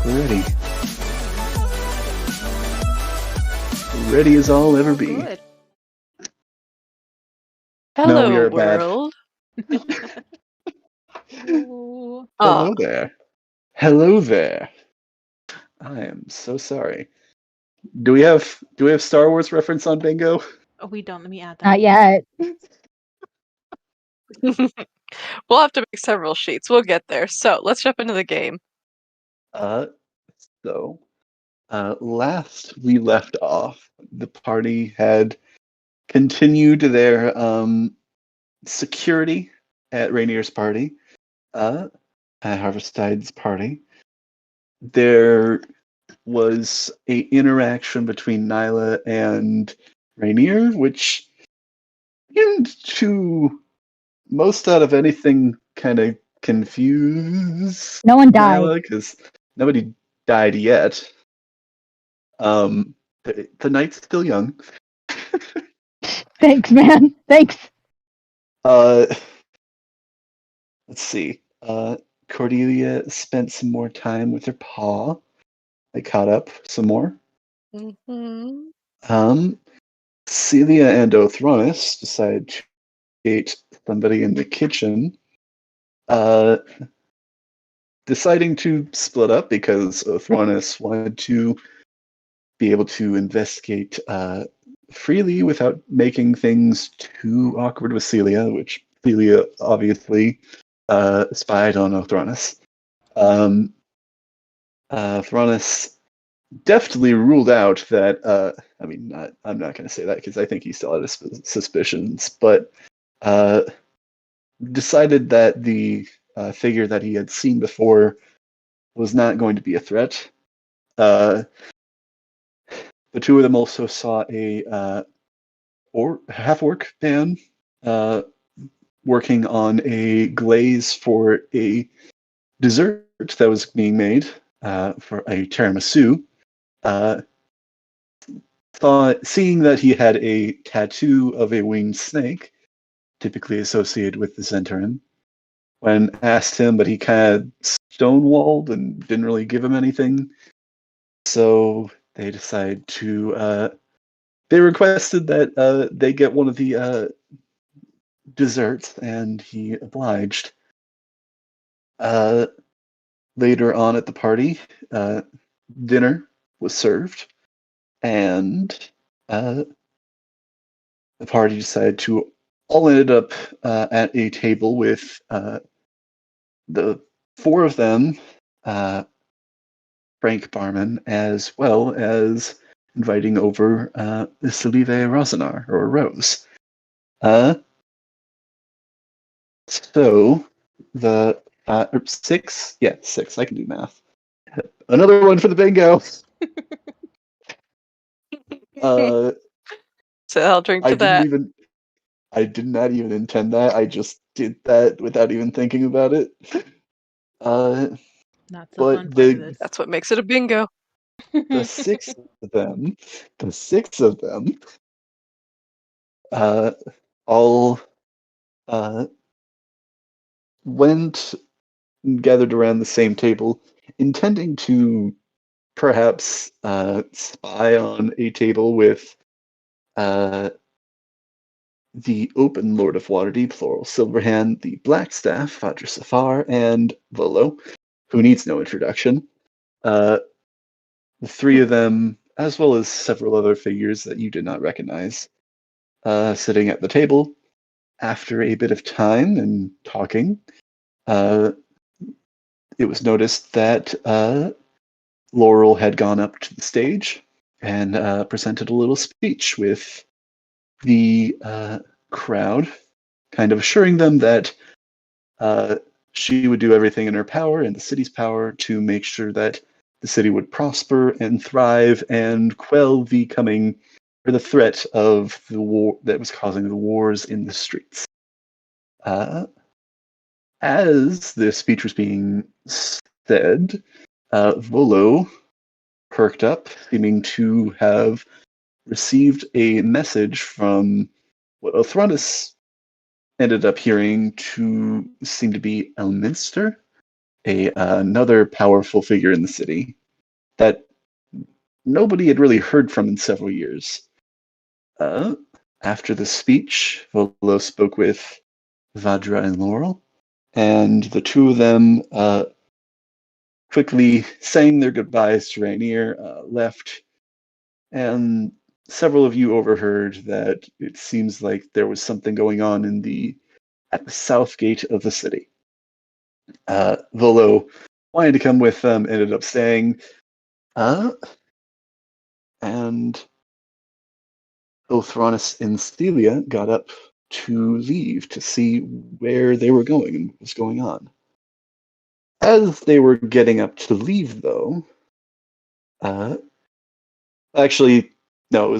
We're ready. Ready as I'll ever be. Good. No, we Hello, are bad. world. Ooh. Hello there. Hello there. I am so sorry. Do we have Star Wars reference on bingo? Oh, we don't. Let me add that. Not yet. We'll have to make several sheets. We'll get there. So let's jump into the game. Last we left off, the party had continued their security at Rainier's party, at Harvestide's party. There was a interaction between Nyla and Rainier, which seemed to most out of anything kind of confuse No one died. Nyla because nobody died yet. The night's still young. Thanks, man. Thanks. Let's see. Cordelia spent some more time with her pa. They caught up some more. Mm-hmm. Celia and Othronus decided to create somebody in the kitchen. Deciding to split up because Othronus wanted to be able to investigate freely without making things too awkward with Celia, which Celia obviously spied on Othronus. Othronus deftly ruled out that, I'm not going to say that because I think he still had his suspicions, but decided that the figure that he had seen before was not going to be a threat. The two of them also saw a half-orc man working on a glaze for a dessert that was being made for a tiramisu. Seeing that he had a tattoo of a winged snake, typically associated with the Zentarim, when asked him, but he kind of stonewalled and didn't really give him anything. So they decided to. They requested that they get one of the desserts, and he obliged. Later on at the party, dinner was served, and the party decided to all ended up at a table with the four of them, Frank Barman, as well as inviting over Salive Rosanar, or Rose. So the six, I can do math. Another one for the bingo. So I'll drink to that. I did not even intend that. I just did that without even thinking about it. Not the But fun part of this. That's what makes it a bingo. the six of them, all went and gathered around the same table, intending to perhaps spy on a table with the Open Lord of Waterdeep, Floral Silverhand, the Blackstaff, Fadra Safar, and Volo, who needs no introduction. The three of them, as well as several other figures that you did not recognize, sitting at the table. After a bit of time and talking, it was noticed that Laurel had gone up to the stage and presented a little speech with the crowd, kind of assuring them that she would do everything in her power and the city's power to make sure that the city would prosper and thrive and quell the threat of the war that was causing the wars in the streets. As the speech was being said, Volo perked up, seeming to have received a message from what Othronus ended up hearing to seem to be Elminster, another powerful figure in the city that nobody had really heard from in several years. After the speech, Volo spoke with Vadra and Laurel, and the two of them quickly saying their goodbyes to Rainier, left, and several of you overheard that it seems like there was something going on at the south gate of the city. Volo wanted to come with them, ended up staying, and Othronus and Celia got up to leave to see where they were going and what was going on. As they were getting up to leave, though, actually, no,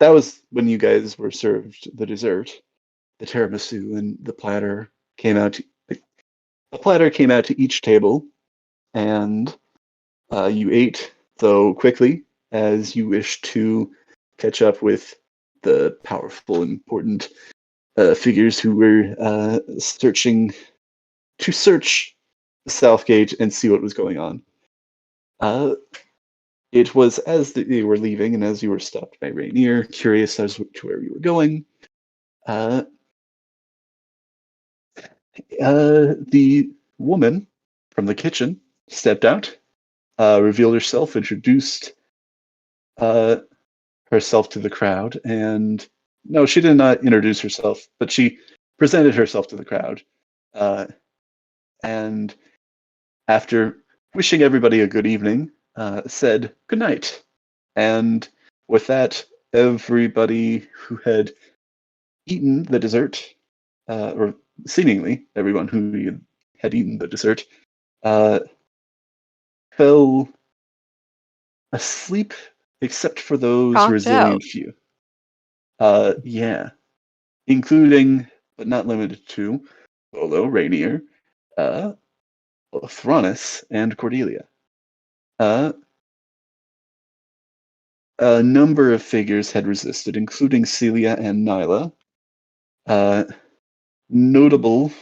that was when you guys were served the dessert, the tiramisu, and the platter came out. The platter came out to each table, and you ate, though quickly, as you wished to catch up with the powerful, important figures who were search the Southgate and see what was going on. It was as they were leaving and as you were stopped by Rainier, curious as to where you were going. The woman from the kitchen stepped out, revealed herself, introduced herself to the crowd, and no, she did not introduce herself, but she presented herself to the crowd. And after wishing everybody a good evening, said good night. And with that, everybody who had eaten the dessert, or seemingly everyone who had eaten the dessert, fell asleep, except for those Conked resilient out. few. Yeah, including, but not limited to, Volo, Rainier, Thronus, and Cordelia. A number of figures had resisted, including Celia and Nyla. Notable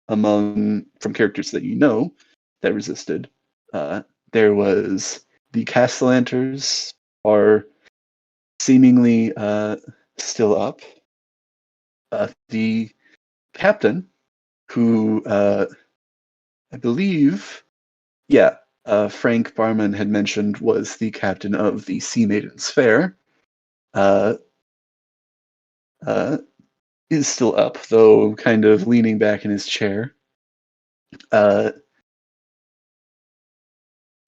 from characters that you know that resisted, there was the Castellanters are seemingly still up. The captain, who I believe, Frank Barman had mentioned was the captain of the Sea Maidens Fair, is still up, though kind of leaning back in his chair.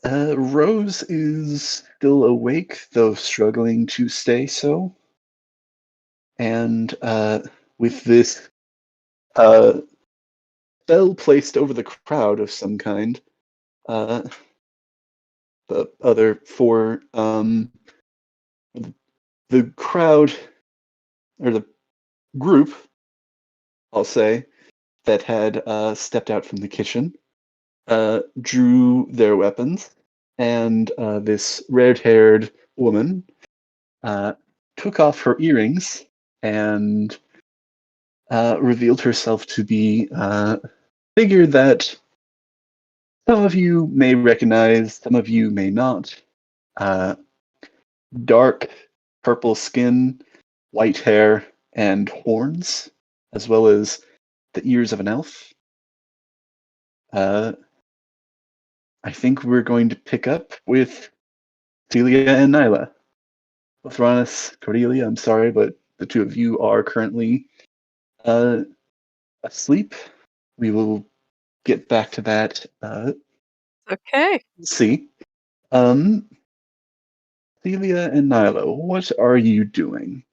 Rose is still awake, though struggling to stay so. And with this spell placed over the crowd of some kind, the other four, the crowd, or the group, I'll say, that had stepped out from the kitchen, drew their weapons, and this red-haired woman took off her earrings and revealed herself to be a figure that some of you may recognize, some of you may not. Dark purple skin, white hair, and horns, as well as the ears of an elf. I think we're going to pick up with Celia and Nyla. Thronus, Cordelia, I'm sorry, but the two of you are currently asleep. We will get back to that. Okay. See. Celia and Nyla, what are you doing?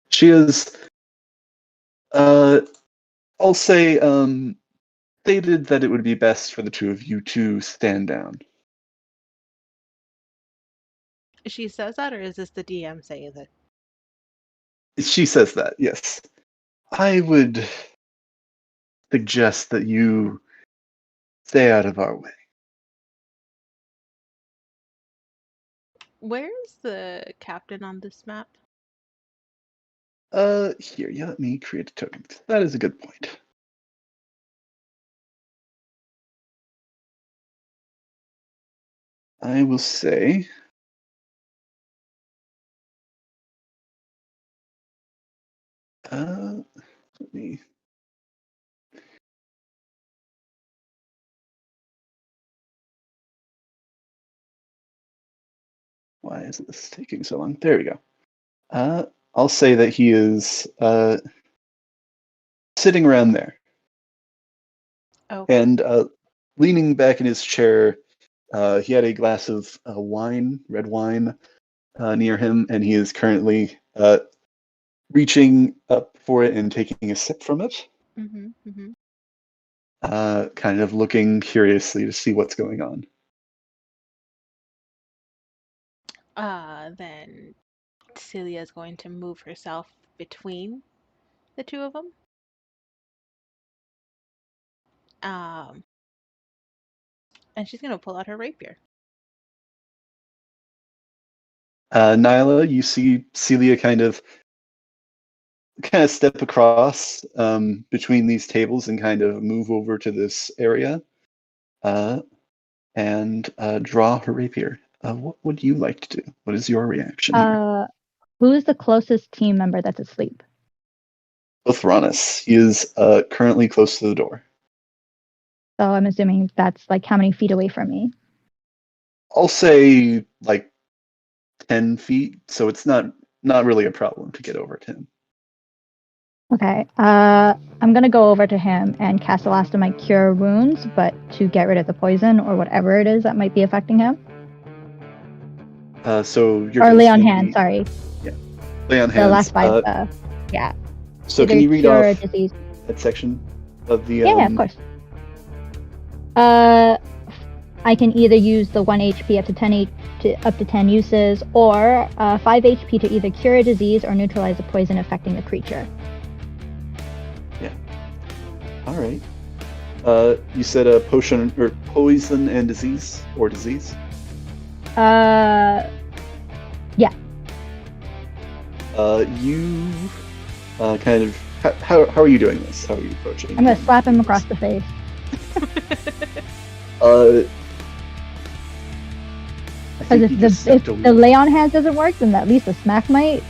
She is, I'll say, stated that it would be best for the two of you to stand down. She says that, or is this the DM saying that? She says that, yes. I would suggest that you stay out of our way. Where's the captain on this map? Here, let me create a token. That is a good point. I will say. Let me. Why is this taking so long? There we go. I'll say that he is sitting around there Okay. and leaning back in his chair. He had a glass of wine, red wine, near him, and he is currently reaching up for it and taking a sip from it, kind of looking curiously to see what's going on. Then Celia is going to move herself between the two of them. And she's gonna pull out her rapier. Nyla, you see Celia kind of step across between these tables and kind of move over to this area and draw her rapier. What would you like to do? What is your reaction here? Who's the closest team member that's asleep? Othranis. He is currently close to the door. So I'm assuming that's like how many feet away from me? I'll say like 10 feet, so it's not really a problem to get over to him. Okay. I'm gonna go over to him and cast the last of my cure wounds, but to get rid of the poison or whatever it is that might be affecting him. So you're or lay on hand. Sorry. Yeah, lay on hands. The last 5. Yeah. So Either can you read cure off or disease. that section of the? Yeah, of course. I can either use the 1 HP up to 10 uses, or 5 HP to either cure a disease or neutralize a poison affecting the creature. Yeah. All right. You said a potion or poison and disease or disease. Yeah. You kind of how are you doing this? How are you approaching? I'm gonna slap him across the face. Because if the lay on hands doesn't work, then at least the smack might.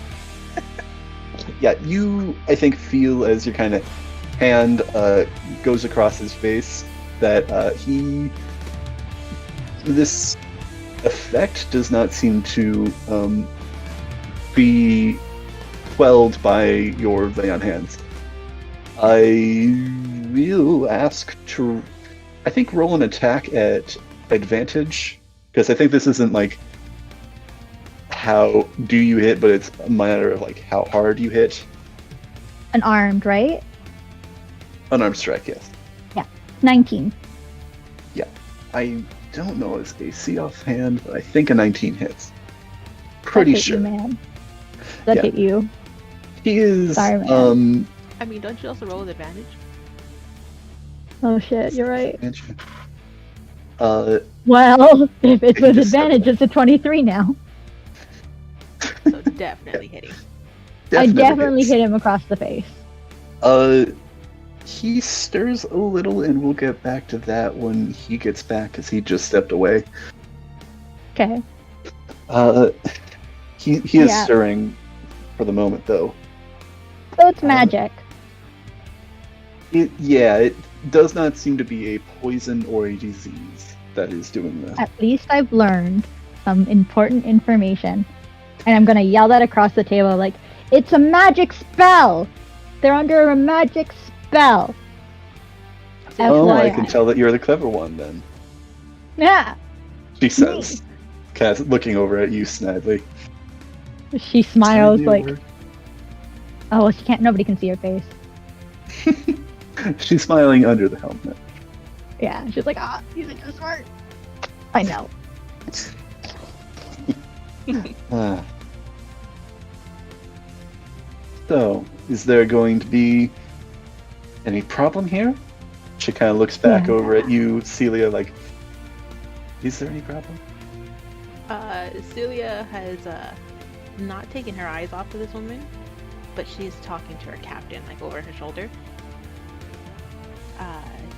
Yeah, you I think feel as your kind of hand goes across his face that this effect does not seem to be quelled by your lay on hands. I will ask to, I think, roll an attack at advantage, because I think this isn't like how do you hit, but it's a matter of like how hard you hit. Unarmed, right? Unarmed strike, yes. Yeah, 19. Yeah, I don't know his AC offhand, but I think a 19 hits. Pretty That hit sure. You, man. That hit you. He is. Sorry, man. I mean, don't you also roll with advantage? Oh shit, you're right. Well, if it's with advantage, it's a 23 now. So it's definitely hitting. I definitely hit him across the face. He stirs a little, and we'll get back to that when he gets back, because he just stepped away. Okay. He is stirring for the moment, though. So it's magic. It does not seem to be a poison or a disease that is doing this. At least I've learned some important information. And I'm gonna yell that across the table like, it's a magic spell! They're under a magic spell! Oh, FYI. I can tell that you're the clever one, then. Yeah! She says, kind of looking over at you snidely. She smiles like... Oh, well, nobody can see her face. She's smiling under the helmet. Yeah, she's like, he's so smart. I know. So, is there going to be any problem here? She kind of looks back over at you, Celia, like, is there any problem? Celia has not taken her eyes off of this woman, but she's talking to her captain, like over her shoulder.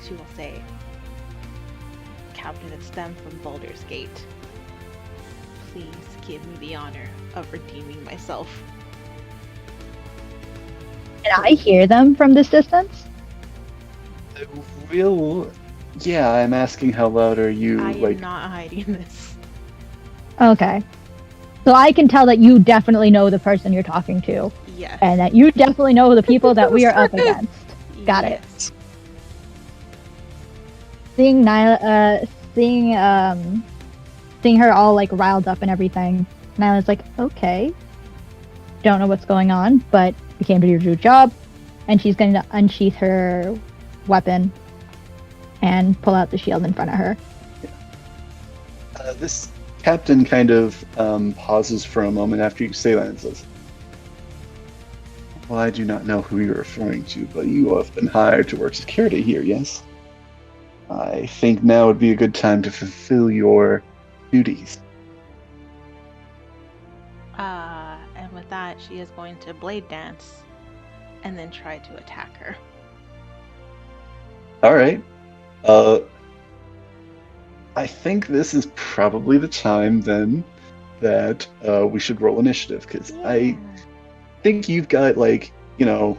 She will say, Captain, it's them from Baldur's Gate. please give me the honor of redeeming myself. Can I hear them from this distance? Yeah, I'm asking how loud are you? I am not hiding this. Okay. So I can tell that you definitely know the person you're talking to, Yes. and that you definitely know the people that we are up against. Got it. Yes. Seeing Nyla, seeing her all like riled up and everything, Nyla's like, okay, don't know what's going on, but we came to do your job, and she's going to unsheath her weapon and pull out the shield in front of her. This captain kind of pauses for a moment after you say that and says, "Well, I do not know who you're referring to, but you have been hired to work security here, yes? I think now would be a good time to fulfill your duties." And with that, she is going to blade dance and then try to attack her. All right. I think this is probably the time then that we should roll initiative, because I think you've got, like, you know,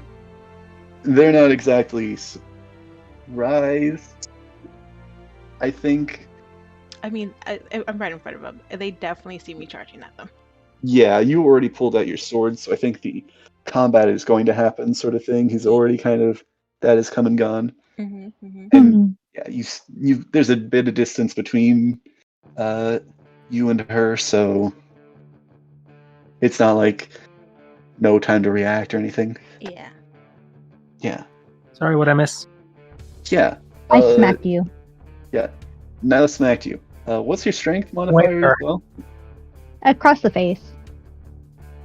they're not exactly surprised. I think. I mean, I'm right in front of them. They definitely see me charging at them. Yeah, you already pulled out your sword, so I think the combat is going to happen, sort of thing. He's already kind of, that has come and gone. Mm-hmm, mm-hmm. And yeah, you there's a bit of distance between you and her, so it's not like no time to react or anything. Yeah. Yeah. Sorry, what I miss? Yeah. I smacked you. Yeah. Now smacked you. What's your strength modifier as well? Across the face.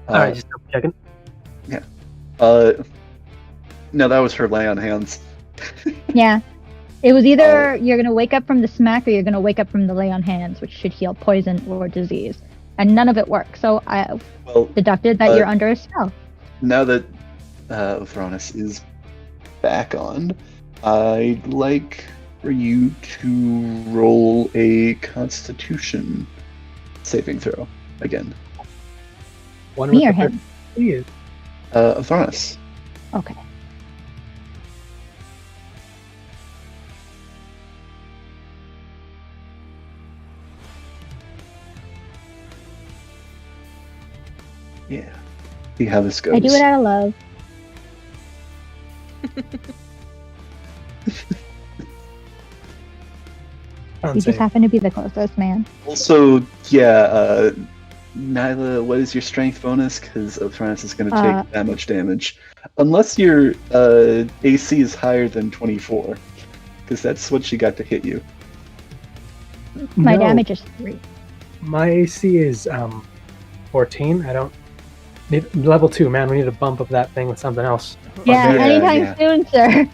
Alright, just double checking. No, that was her lay on hands. Yeah. It was either you're going to wake up from the smack or you're going to wake up from the lay on hands, which should heal poison or disease. And none of it worked, so I deducted that you're under a spell. Now that Thronis is back on, I'd like for you to roll a Constitution saving throw again. Me or him? Thronis. Okay. Yeah. See how this goes. I do it out of love. You just happen to be the closest, man. Also, yeah, Nyla, what is your strength bonus? Because Thronis is going to take that much damage. Unless your AC is higher than 24. Because that's what she got to hit you. My damage is 3. My AC is 14. I don't need level 2, man. We need to bump up that thing with something else. Yeah, anytime soon, sir.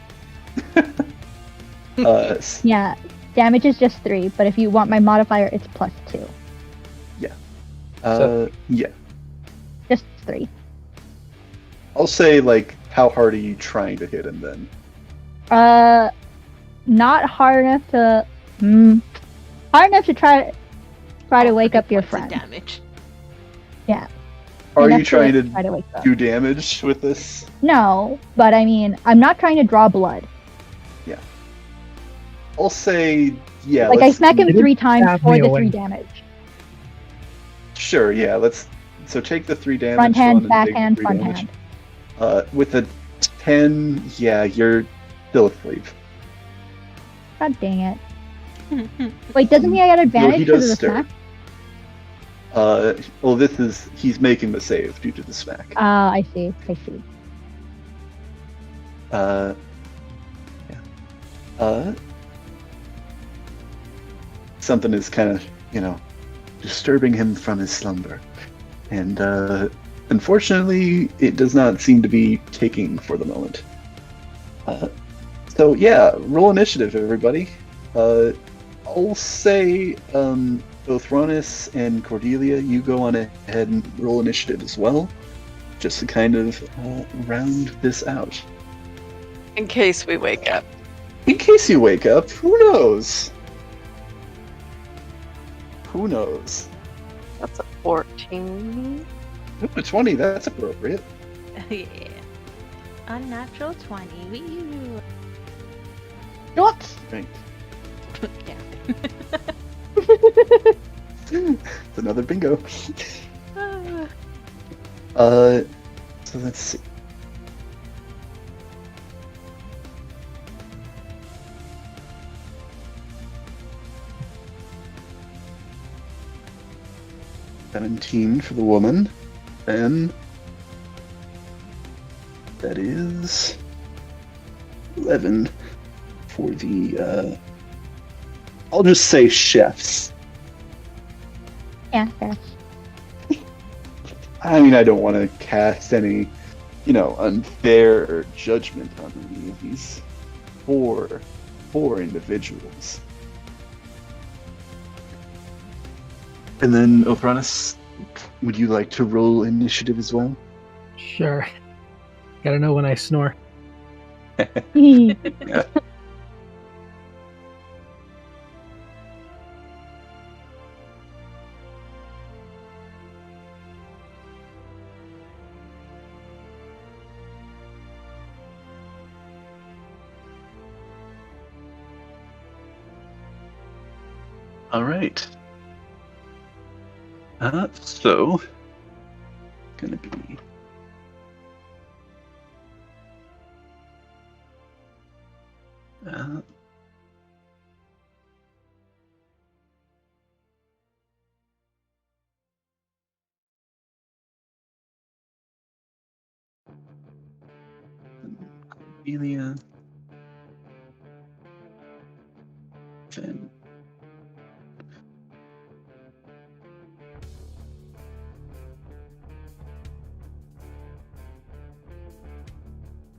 Yeah, damage is just 3, but if you want my modifier, it's +2. Yeah. Yeah. Just 3. I'll say, like, how hard are you trying to hit him then? Not hard enough to. Hard enough to try to wake up your friend. Damage. Yeah. Are you trying to wake up. do damage with this? No, but I mean, I'm not trying to draw blood. Yeah. I'll say, yeah. Like, I smack him 3 times for the 3 damage. Sure, yeah, so take the 3 damage. Front hand, back hand, front hand. With a 10, yeah, you're still asleep. God dang it. Wait, doesn't he get advantage because of the smack? Well, he's making the save due to the smack. I see. Yeah. Something is kind of, disturbing him from his slumber. And, unfortunately, it does not seem to be taking for the moment. So, yeah, roll initiative, everybody. I'll say, both Ronis and Cordelia, you go on ahead and roll initiative as well, just to kind of round this out. In case we wake up. In case you wake up, who knows? Who knows? That's a 14. Ooh, a 20, that's appropriate. Yeah. Unnatural 20. Wee. What? Right. Yeah. It's another bingo. Ah. So let's see. $17 for the woman, and that is 11 for the. I'll just say chefs. Yeah, fair. I mean, I don't want to cast any, unfair judgment on any of these four individuals. And then, Othranus, would you like to roll initiative as well? Sure. Gotta know when I snore. Yeah. All right. So, gonna be Cordelia, then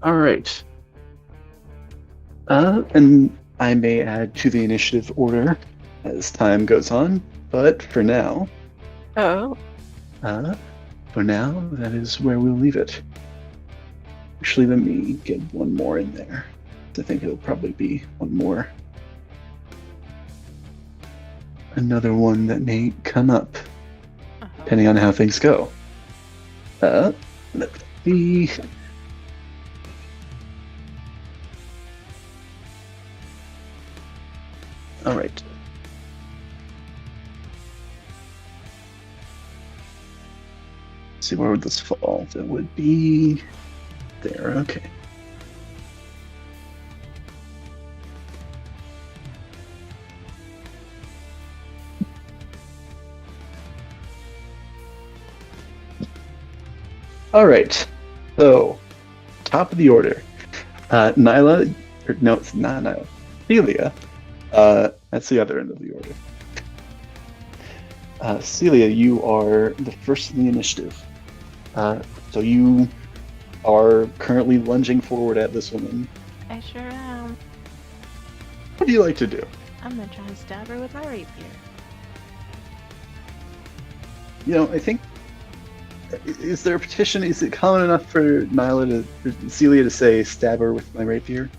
all right. And I may add to the initiative order as time goes on, but for now, Oh. that is where we'll leave it. Actually, let me get one more in there. I think it'll probably be one more. Another one that may come up, depending on how things go. Let's see. All right. Let's see, where would this fall? That would be there. Okay. All right. So, top of the order. Nyla, or no, it's not Nyla. Celia. That's the other end of the order. Celia, you are the first in the initiative. So you are currently lunging forward at this woman. I sure am. What do you like to do? I'm gonna try and stab her with my rapier. I think. Is there a petition? Is it common enough for Celia to say, "Stab her with my rapier"?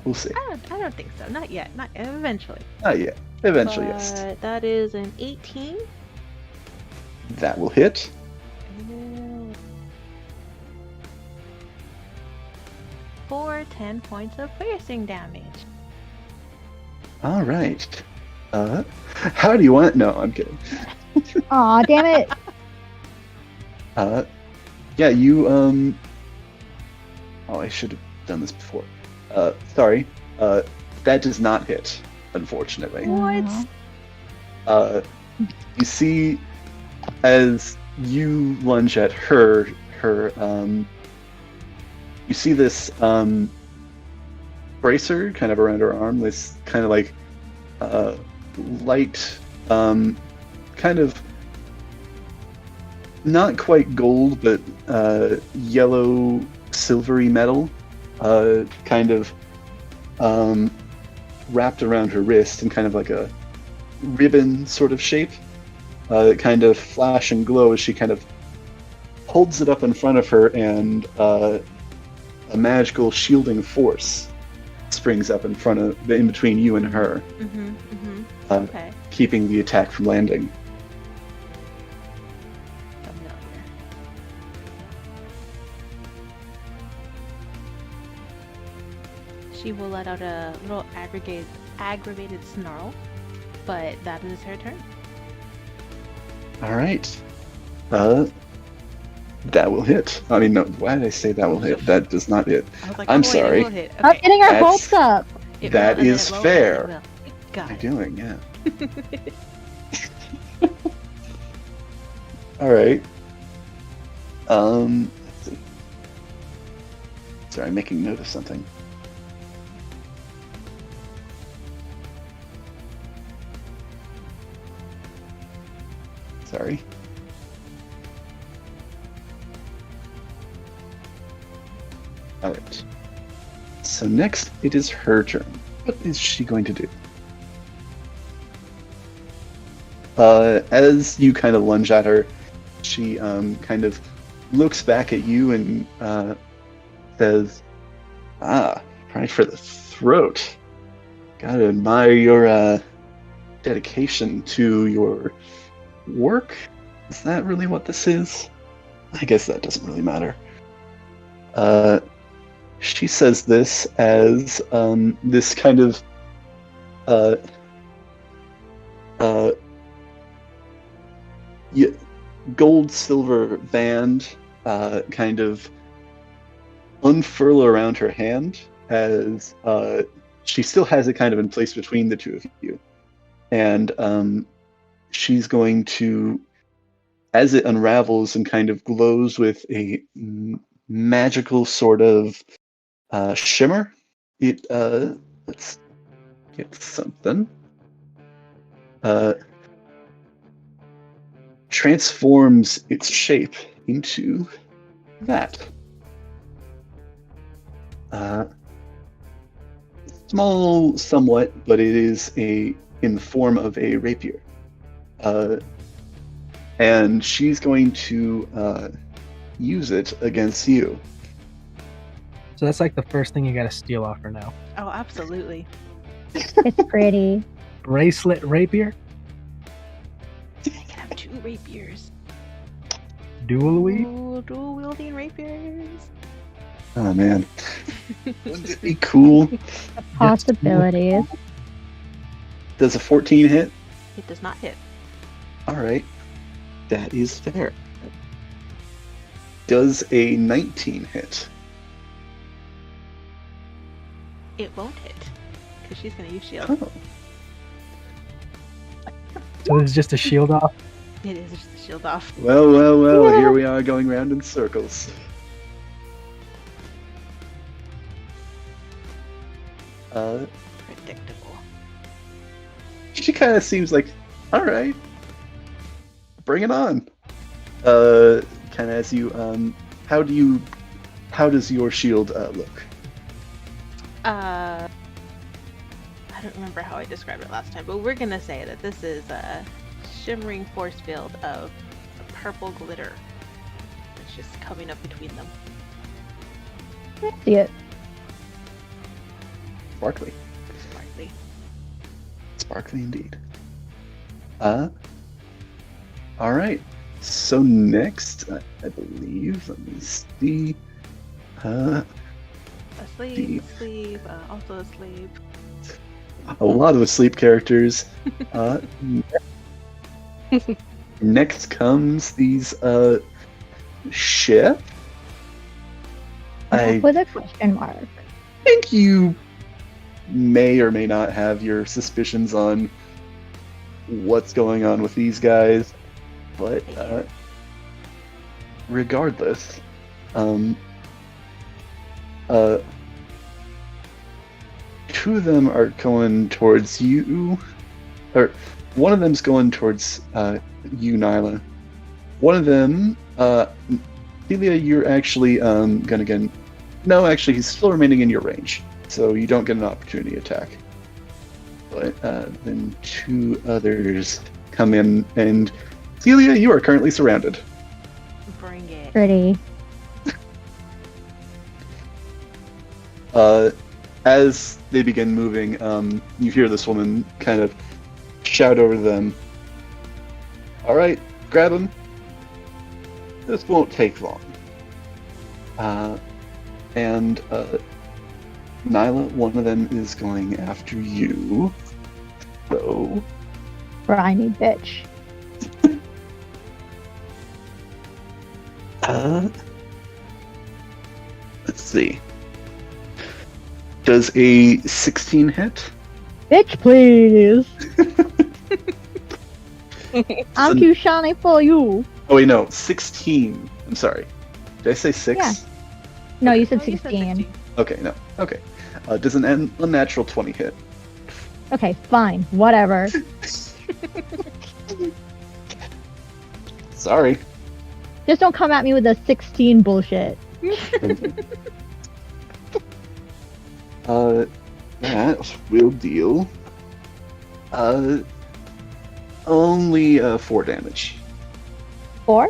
We'll see. I don't think so. Not yet. Not eventually. Not yet. Eventually, yes. That is an 18. That will hit. For 10 points of piercing damage. All right. How do you want? No, I'm kidding. Aw, damn it. Yeah, you Oh, I should have done this before. Sorry. That does not hit, unfortunately. What? You see, as you lunge at her, you see this bracer kind of around her arm, this kind of like light, kind of not quite gold, but yellow, silvery metal, kind of wrapped around her wrist in kind of like a ribbon sort of shape, kind of flash and glow as she kind of holds it up in front of her, and a magical shielding force springs up in between you and her. Okay. Can keeping the attack from landing. Familiar. She will let out a little aggravated snarl, but that is her turn. All right. That will hit. I mean, no. Why did I say that will hit? That does not hit. I was like, I'm oh, wait, sorry. it will hit. Stop Okay. getting our That's- hopes up. It that will, and then is it won't, fair. and then it will. Got What it. am I doing? Yeah. All right. Let's see. Sorry, I'm making note of something. Sorry. All right. So next, it is her turn. What is she going to do? As you kind of lunge at her, she kind of looks back at you and says, right for the throat. Gotta admire your dedication to your work. Is that really what this is? I guess that doesn't really matter. She says this as this kind of gold silver band kind of unfurl around her hand as she still has it kind of in place between the two of you. And she's going to, as it unravels and kind of glows with a magical sort of shimmer, it let's get something. Transforms its shape into that. Small somewhat, but it is in the form of a rapier. And she's going to use it against you. So that's like the first thing you gotta steal off her now. Oh, absolutely. It's pretty. Bracelet rapier? I can have 2 rapiers. Dual weave? Ooh, dual wielding rapiers. Oh man. Wouldn't it be cool? Possibilities. Does a 14 hit? It does not hit. Alright. That is fair. Does a 19 hit? It won't hit. Because she's going to use shield. Oh. So this is just a shield off? It is just a shield off. Well, here we are going round in circles. Predictable. She kind of seems like, alright. Bring it on. Kind of as you, how does your shield look? I don't remember how I described it last time, but we're gonna say that this is a shimmering force field of purple glitter. It's just coming up between them. I see it. Sparkly. Sparkly. Sparkly indeed. Alright. So next, I believe, let me see. Asleep, sleep, also asleep. A lot of asleep characters. Next comes these ship. I With a question mark. think you may or may not have your suspicions on what's going on with these guys, but regardless, two of them are going towards you, or one of them's going towards you, Nyla. One of them, Celia, you're actually gonna get. No, actually, he's still remaining in your range, so you don't get an opportunity attack. But then 2 others come in, and Celia, you are currently surrounded. Bring it. Pretty. As they begin moving, you hear this woman kind of shout over to them. All right, grab him. This won't take long. And Nyla, one of them is going after you. So, Briny bitch. let's see. Does a 16 hit? Bitch, please. I'm So- too shiny for you. Oh wait, no, 16. I'm sorry. Did I say 6? Yeah. No, you said Oh, you 16. Okay, no. Okay. Does an unnatural 20 hit? Okay, fine. Whatever. Sorry. Just don't come at me with the 16 bullshit. That will deal. Only 4 damage. 4?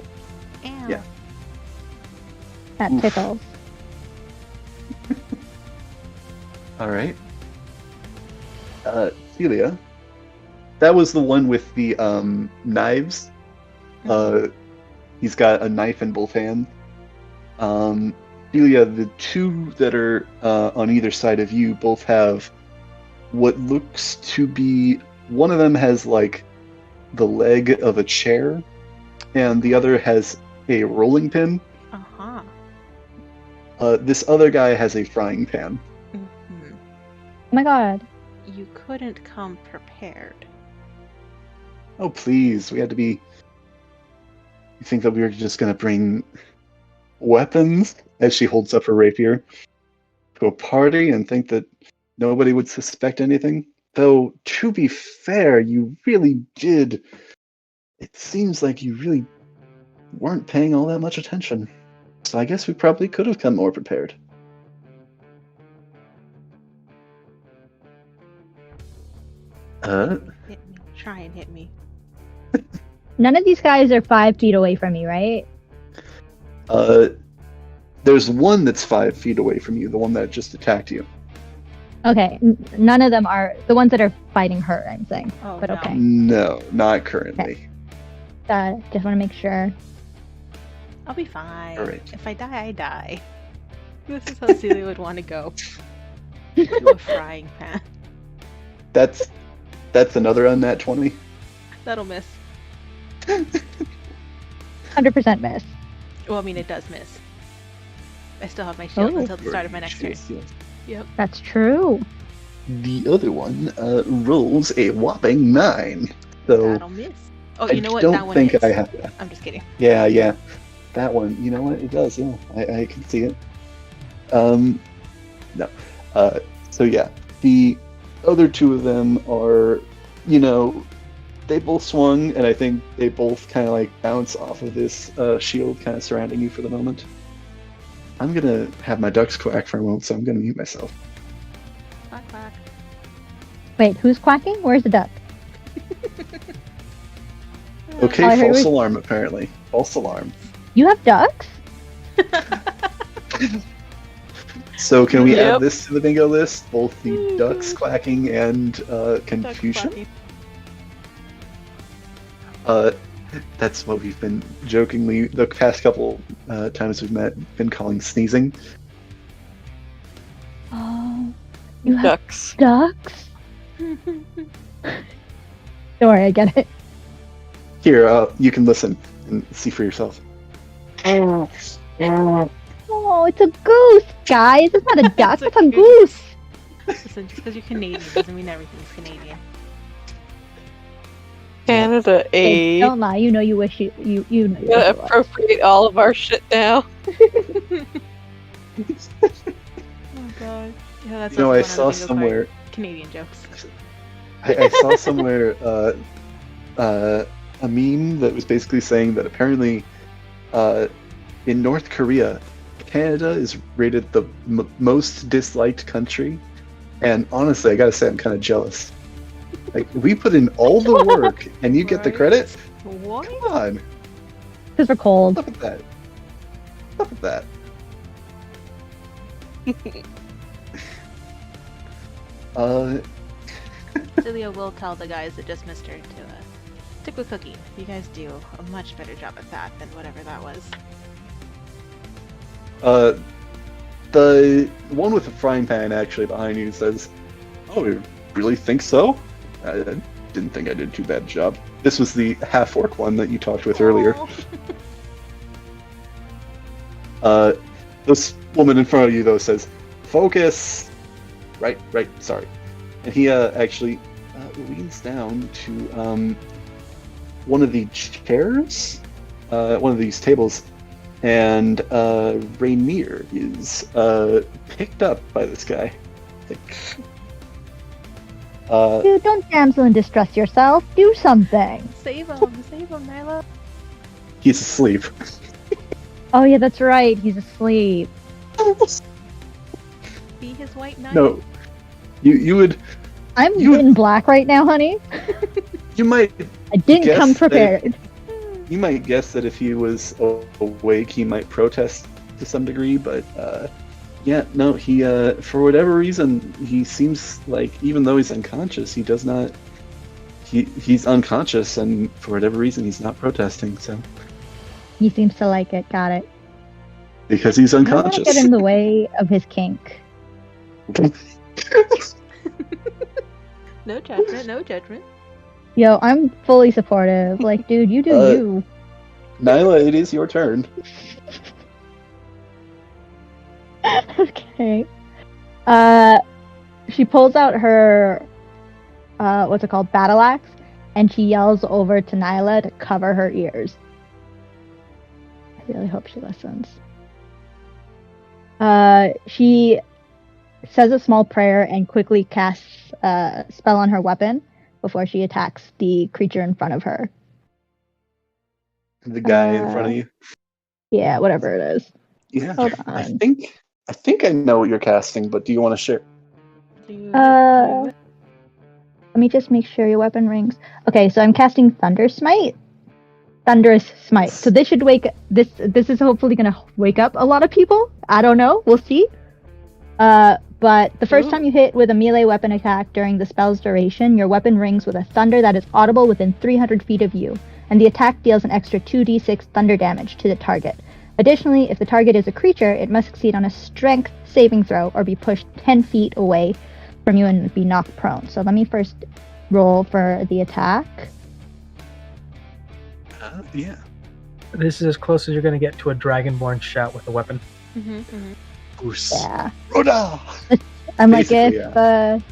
Ow. Yeah. That Oof. tickles. Alright. Celia. That was the one with the knives. He's got a knife in both hands. Celia, the two that are on either side of you both have what looks to be, one of them has like the leg of a chair, and the other has a rolling pin. Uh-huh. This other guy has a frying pan. Mhm. Oh my god. You couldn't come prepared. Oh, please. We had to be. You think that we were just going to bring weapons, as she holds up her rapier, to a party and think that nobody would suspect anything? Though, to be fair, you really did. It seems like you really weren't paying all that much attention. So I guess we probably could have come more prepared. Hit me. Try and hit me. None of these guys are 5 feet away from me, right? There's one that's 5 feet away from you, the one that just attacked you. Okay, none of them are the ones that are fighting her, I'm saying. Oh, But no. okay. No, not currently. Just want to make sure. I'll be fine. Alright. If I die, I die. This is how Celia would want to go. To a frying pan. That's another unnat 20. That'll miss. 100% miss. Well, I mean, it does miss. I still have my shield Oh. until the start of my next turn. Yes, yes. Yep. That's true. The other one rolls a whopping 9. So That'll miss. Oh, I you know what? don't That one think hits. I have that. I'm just kidding. Yeah. That one, you know what? It does, yeah. I can see it. No. So yeah, the other two of them are, they both swung, and I think they both kind of like bounce off of this shield kind of surrounding you for the moment. I'm gonna have my ducks quack for a moment, so I'm gonna mute myself. Quack, quack. Wait, who's quacking? Where's the duck? Okay, All I heard false was- alarm apparently. False alarm. You have ducks? So can we Yep. add this to the bingo list? Both the ducks quacking and Duck confusion? quacking. That's what we've been jokingly the past couple times we've met been calling sneezing. Oh, you have Ducks. ducks? Don't worry, I get it. Here, you can listen and see for yourself. Oh, it's a goose, guys. It's not a duck. It's It's a a goose. Listen, just because you're Canadian doesn't mean everything's Canadian. Canada Hey, aid. don't lie. You know you wish you know you wish Gotta it was. appropriate all of our shit now. Oh god. Yeah, that's You know, I also saw one of the bingo card somewhere. Canadian jokes. I saw somewhere a meme that was basically saying that apparently in North Korea, Canada is rated the most disliked country, and honestly, I gotta say I'm kind of jealous. Like, we put in all the work, and you get the Right. credit? What? Come on, Because we're cold. stop at that. Stop at that. Celia will tell the guys that just missed her to stick with cooking. You guys do a much better job at that than whatever that was. The one with the frying pan actually behind you says, "Oh, you really think so? I didn't think I did too bad a job." This was the half-orc one that you talked with earlier. This woman in front of you, though, says, "Focus!" Right, sorry. And he actually leans down to one of the chairs, one of these tables, and Rainier is picked up by this guy. Dude, don't damsel in distress yourself. Do something. Save him, Nyla. He's asleep. Oh yeah, that's right. He's asleep. Be his white knight. No, you would. I'm You- in black right now, honey. You might. I didn't Guess come that- prepared. You might guess that if he was awake, he might protest to some degree, but yeah, no, he for whatever reason, he seems like even though he's unconscious, he does not. He's unconscious, and for whatever reason, he's not protesting. So He seems to like it. Got it. because he's I don't want to unconscious. get in the way of his kink. No judgment, no judgment. Yo, I'm fully supportive. Like, dude, you do you. Nyla, it is your turn. Okay. She pulls out her, what's it called, battle axe, and she yells over to Nyla to cover her ears. I really hope she listens. She says a small prayer and quickly casts a spell on her weapon before she attacks the creature in front of her. The guy in front of you. Yeah, whatever it is. Yeah, Hold I on. think I know what you're casting, but do you want to share? Let me just make sure your weapon rings. Okay, so I'm casting Thunder Smite. Thunderous Smite. So this should wake this is hopefully gonna wake up a lot of people. I don't know. We'll see. But the first time you hit with a melee weapon attack during the spell's duration, your weapon rings with a thunder that is audible within 300 feet of you, and the attack deals an extra 2d6 thunder damage to the target. Additionally, if the target is a creature, it must succeed on a strength saving throw or be pushed 10 feet away from you and be knocked prone. So let me first roll for the attack. Yeah. This is as close as you're going to get to a dragonborn shout with a weapon. Goose. Yeah. Rhoda! I'm like, Basically, I'm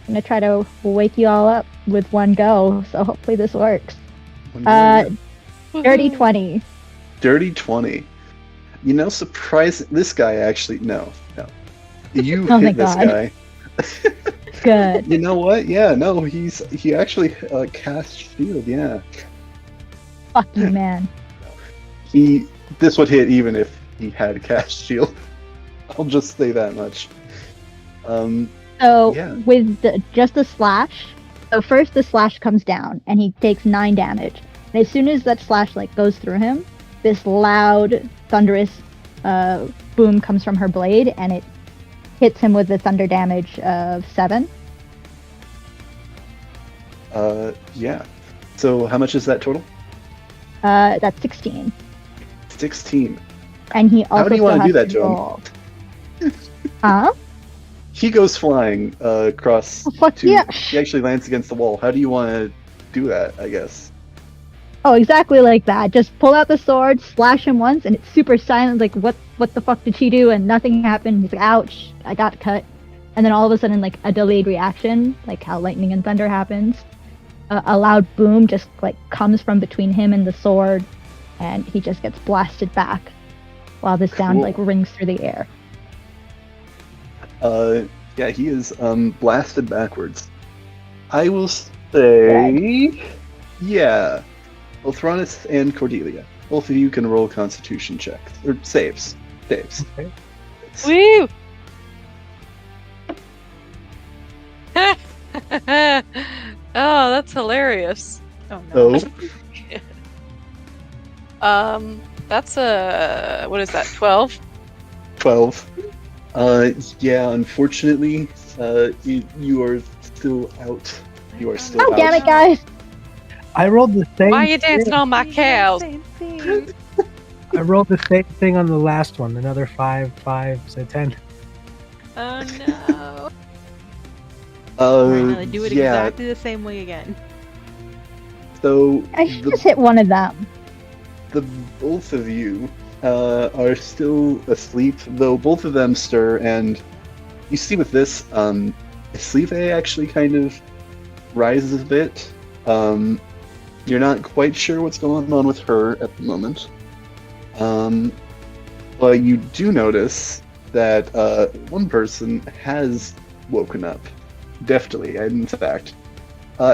gonna try to wake you all up with one go, so hopefully this works. Dirty 20. Dirty 20. You know, this guy actually, no. You Oh my hit this God. guy. Good. You know what? Yeah, no, he actually cast shield, yeah. Fuck you, man. This would hit even if he had cast shield. I'll just say that much. So Yeah. with just the slash, so first the slash comes down and he takes 9 damage. And as soon as that slash goes through him, this loud, thunderous boom comes from her blade and it hits him with the thunder damage of 7. Yeah. So how much is that total? That's 16. 16. And he also How do you want wanna do that to him? roll. Huh? He goes flying across. Oh, fuck to, yeah. He actually lands against the wall. How do you want to do that? I guess. Oh, exactly like that. Just pull out the sword, slash him once, and it's super silent. Like, what the fuck did she do? And nothing happened. He's like, ouch, I got cut. And then all of a sudden, a delayed reaction, like how lightning and thunder happens. A loud boom just comes from between him and the sword, and he just gets blasted back, while the sound Cool. rings through the air. Yeah, he is blasted backwards. I will say, yeah, Ulthronus and Cordelia. Both of you can roll Constitution checks or saves. Saves. Okay. Woo! Oh, that's hilarious. Oh no. So That's what is that? 12? 12. Yeah, unfortunately, you are still out. You are still Oh, out. damn it, guys! I rolled the same. Why are you dancing on my cows? I rolled the same thing on the last one. Another 5, so 10. Oh no. We're gonna do it yeah. exactly the same way again. So I should just hit one of them. the both of you are still asleep, though both of them stir, and you see with this, Sleeve actually kind of rises a bit. You're not quite sure what's going on with her at the moment. But you do notice that one person has woken up, deftly, and in fact.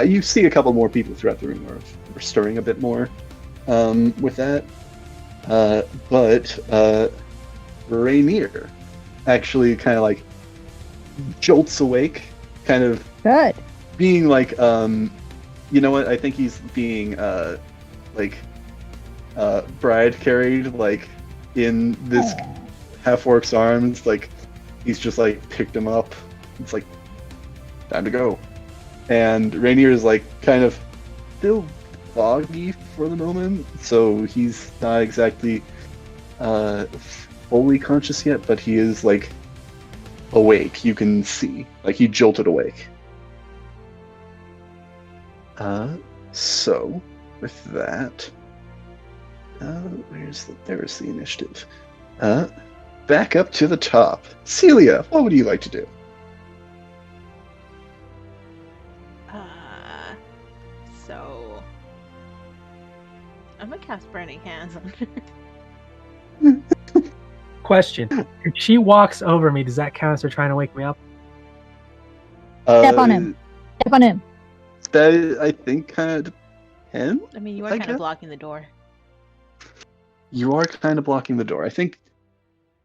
You see a couple more people throughout the room are stirring a bit more with that. But Rainier actually kind of like jolts awake, kind of Good. being like, you know what? I think he's being bride carried, like in this half-orc's arms. Like he's just like picked him up. It's like time to go. And Rainier is like kind of still foggy for the moment, so he's not exactly fully conscious yet, but he is like awake. You can see, like he jolted awake. So with that, there's the initiative. Back up to the top. Celia, what would you like to do? So I'm gonna cast Burning Hands on her. Question: if she walks over me, does that count as her trying to wake me up? Step on him. Step on him. That I think kind of depends. I mean, you are I kind guess. of blocking the door. You are kind of blocking the door. I think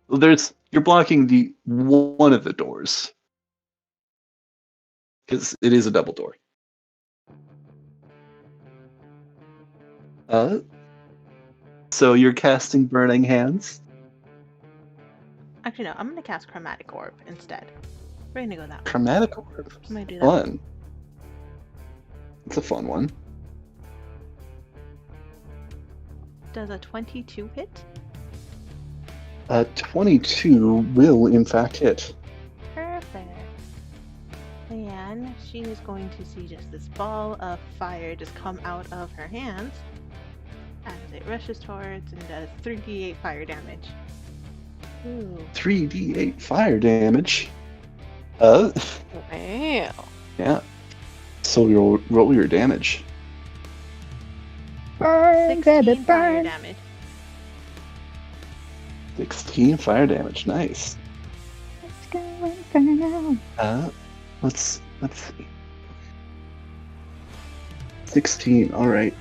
you're blocking the one of the doors because it is a double door. So you're casting Burning Hands. Actually, no, I'm gonna cast Chromatic Orb instead. We're gonna go that way. Chromatic Orb. I'm gonna do that. one. Fun. It's a fun one. Does a 22 hit? 22 will in fact hit. Perfect. And she is going to see just this ball of fire just come out of her hands as it rushes towards and does 3d8 fire damage. Ooh. 3d8 fire damage. Wow. Yeah. So you'll roll your damage. Burn, 16 baby, fire burn. damage. 16 fire damage. Nice. Let's go inferno. Let's see. 16. All right.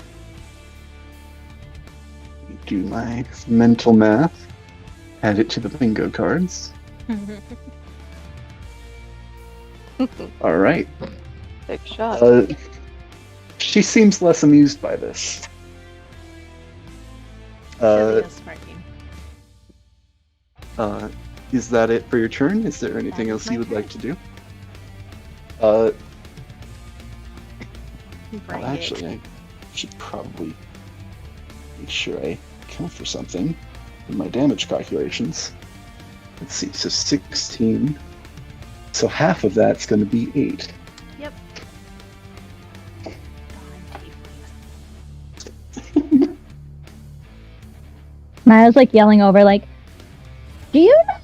Do my mental math. Add it to the bingo cards. All right. Big shot. She seems less amused by this. Celia's smirking. Is that it for your turn? Is there anything That else is you my would like to turn. do? Bring it. Actually, I should probably make sure I account for something in my damage calculations. Let's see, so 16. So half of that's going to be 8. Yep. Miles like yelling over, like, do you know?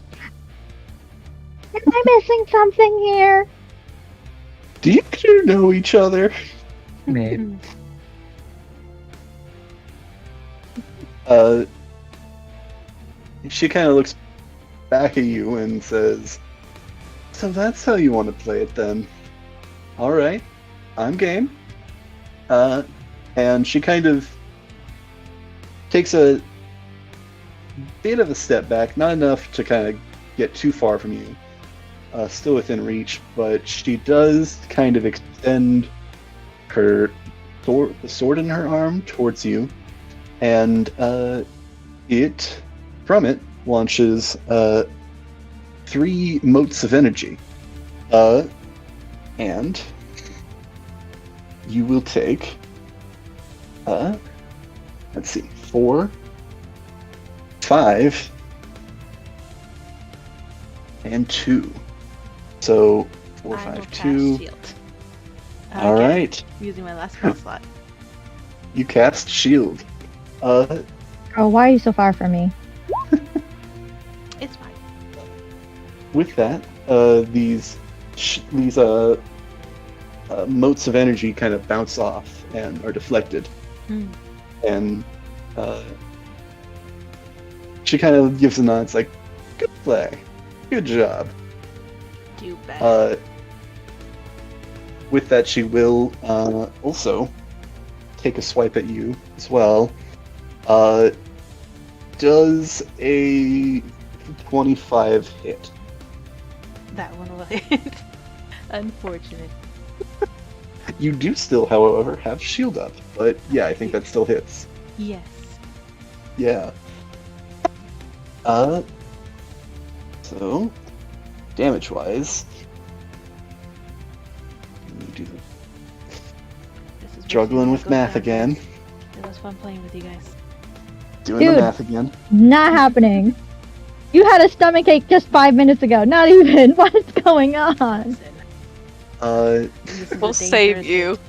Am I missing something here? Do you two know each other? Maybe. She kind of looks back at you and says, "So that's how you want to play it then? All right, I'm game." And she kind of takes a bit of a step back, not enough to kind of get too far from you, still within reach, but she does kind of extend her the sword in her arm towards you, and from it launches 3 motes of energy. And you will take, let's see, 4, 5, and 2. So 4, I will 5, cast 2. shield. All Again, right, Using my last spell slot. you cast shield. Oh, why are you so far from me? It's fine. With that, these motes of energy kind of bounce off and are deflected. And she kind of gives a nod. It's like, good play, good job. Do better. With that, she will also take a swipe at you as well. Does a 25 hit? That one will hit. Unfortunate. You do still, however, have shield up, but yeah, I think that still hits. Yes. Yeah. So, damage-wise, let me do This is juggling with goes math down. again. It was fun playing with you guys. Doing the Dude. math again. Not happening. You had a stomach ache just 5 minutes ago. Not even. What's going on? Listen, Uh, this is We'll a save dangerous you hit.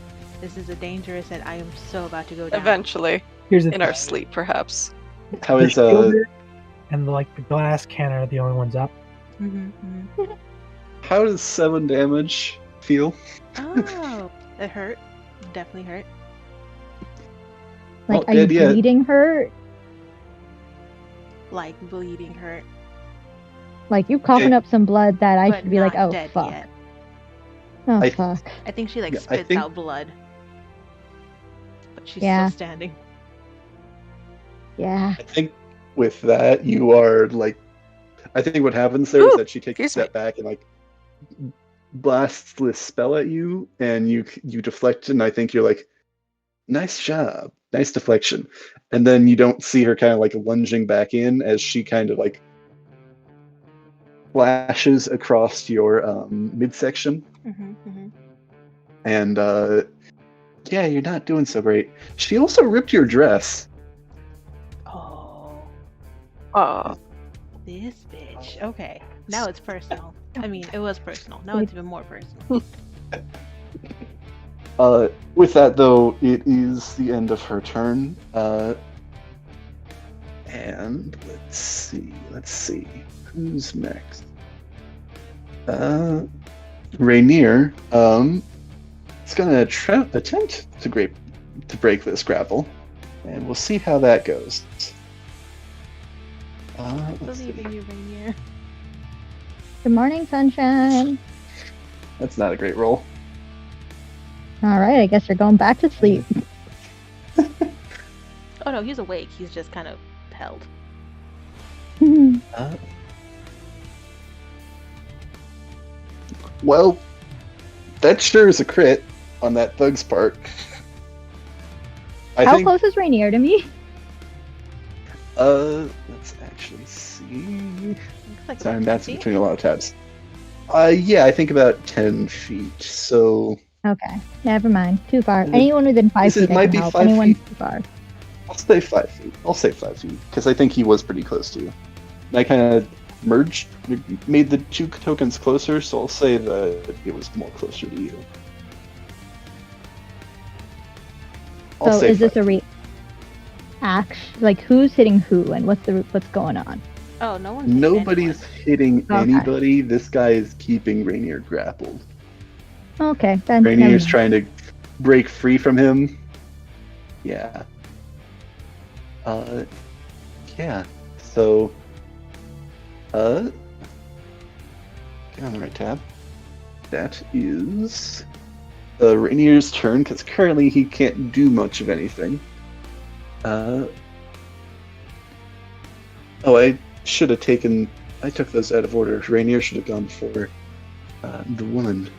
This is a dangerous hit. I am so about to go down. eventually Here's the in our sleep, perhaps. how the is shielder and the glass cannon are the only ones up. how does 7 damage feel? Oh, it hurt. Definitely hurt. Like, Oh, are you yeah. bleeding hurt? Like bleeding hurt. Like, you coughing Okay. up some blood that I but should be like, not oh, dead fuck. yet. Oh, I- fuck. I think she like Yeah, I spits think- out blood. But she's Yeah. still standing. Yeah. I think with that, you are like, I think what happens there is Ooh, that she takes a excuse step back and like blasts this spell at you, and you deflect, and I think you're like, nice job, nice deflection, and then you don't see her kind of like lunging back in as she kind of like flashes across your midsection, and yeah, you're not doing so great. She also ripped your dress. Oh, Oh, this bitch. Okay, now it's personal. I mean, it was personal. Now it's even more personal. With that, though, it is the end of her turn. And let's see. Who's next? Rainier, is gonna attempt to break this grapple, and we'll see how that goes. Let's see. Believe in you, Rainier. Good morning, sunshine. That's not a great roll. All right, I guess you're going back to sleep. Oh no, he's awake. He's just kind of held. Well, that sure is a crit on that thug's part. I How think. close is Rainier to me? Let's actually see. Looks like Sorry, I'm about 10 bouncing feet. between a lot of tabs. Yeah, I think about 10 feet. So Okay, never mind. Too far. Is it- Anyone within 5 is it feet, I might can be help. 5 Anyone feet? too far. I'll say 5 feet. Because I think he was pretty close to you. And I kind of made the two tokens closer, so I'll say that it was more closer to you. I'll So say is this 5 a like who's hitting who and what's going on? Oh, no one's hitting Nobody's anyone. hitting Okay. anybody. This guy is keeping Rainier grappled. Okay, then never Rainier's mind. trying to break free from him. Yeah. Yeah. So, get on the right tab. That is Rainier's turn, because currently he can't do much of anything. I should have taken. I took those out of order. Rainier should have gone before the woman.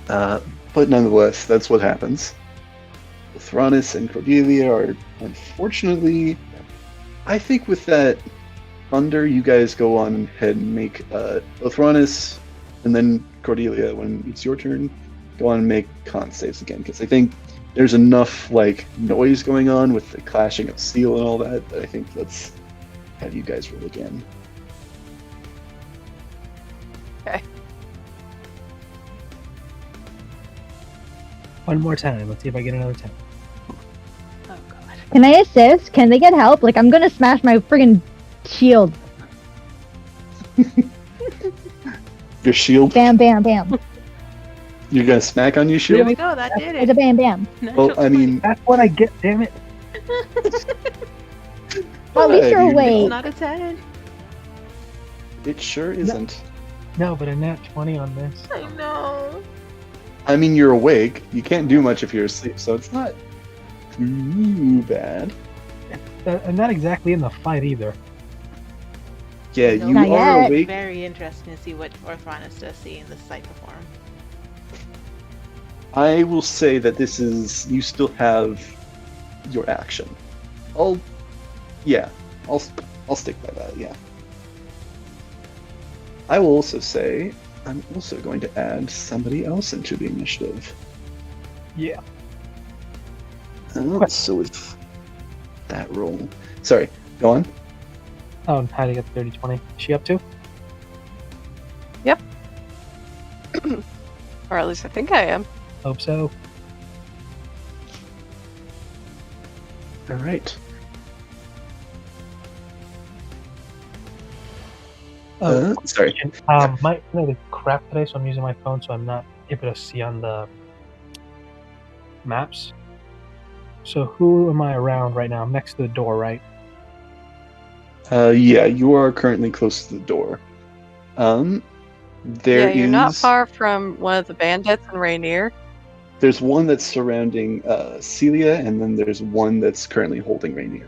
But nonetheless, that's what happens. Thranis and Cordelia are unfortunately. I think with that thunder, you guys go on ahead and make Thranis and then Cordelia, when it's your turn, go on and make con saves again, because I think there's enough like noise going on with the clashing of steel and all that I think let's have you guys roll again. Okay. One more time. Let's see if I get another 10. Oh god. Can I assist? Can they get help? Like, I'm gonna smash my friggin' shield. Your shield? Bam, bam, bam. You're gonna smack on your There shield? we go. That did It's a it. bam, bam. Well, I mean, That's what I get, damn it. Well, at least you're you awake. It's know, not a 10. it sure isn't. No, but a nat 20 on this. I know. I mean, you're awake. You can't do much if you're asleep, so it's not too bad. I'm not exactly in the fight either. Yeah, It'll you Not be are yet. awake. very interesting to see what Orthronus does see in this psycho form. I will say that this is you still have your action. I'll stick by that. Yeah. I will also say I'm also going to add somebody else into the initiative. Yeah. So with that roll, sorry, go on. Oh, how to get 30-20. Is she up too? Or at least I think I am. Hope so. All right. Sorry. My internet is crap today, so I'm using my phone, so I'm not able to see on the maps. So who am I around right now? I'm next to the door, right? Yeah, you are currently close to the door. There Yeah, you're not is- far from one of the bandits in Rainier. There's one that's surrounding Celia, and then there's one that's currently holding Rainier.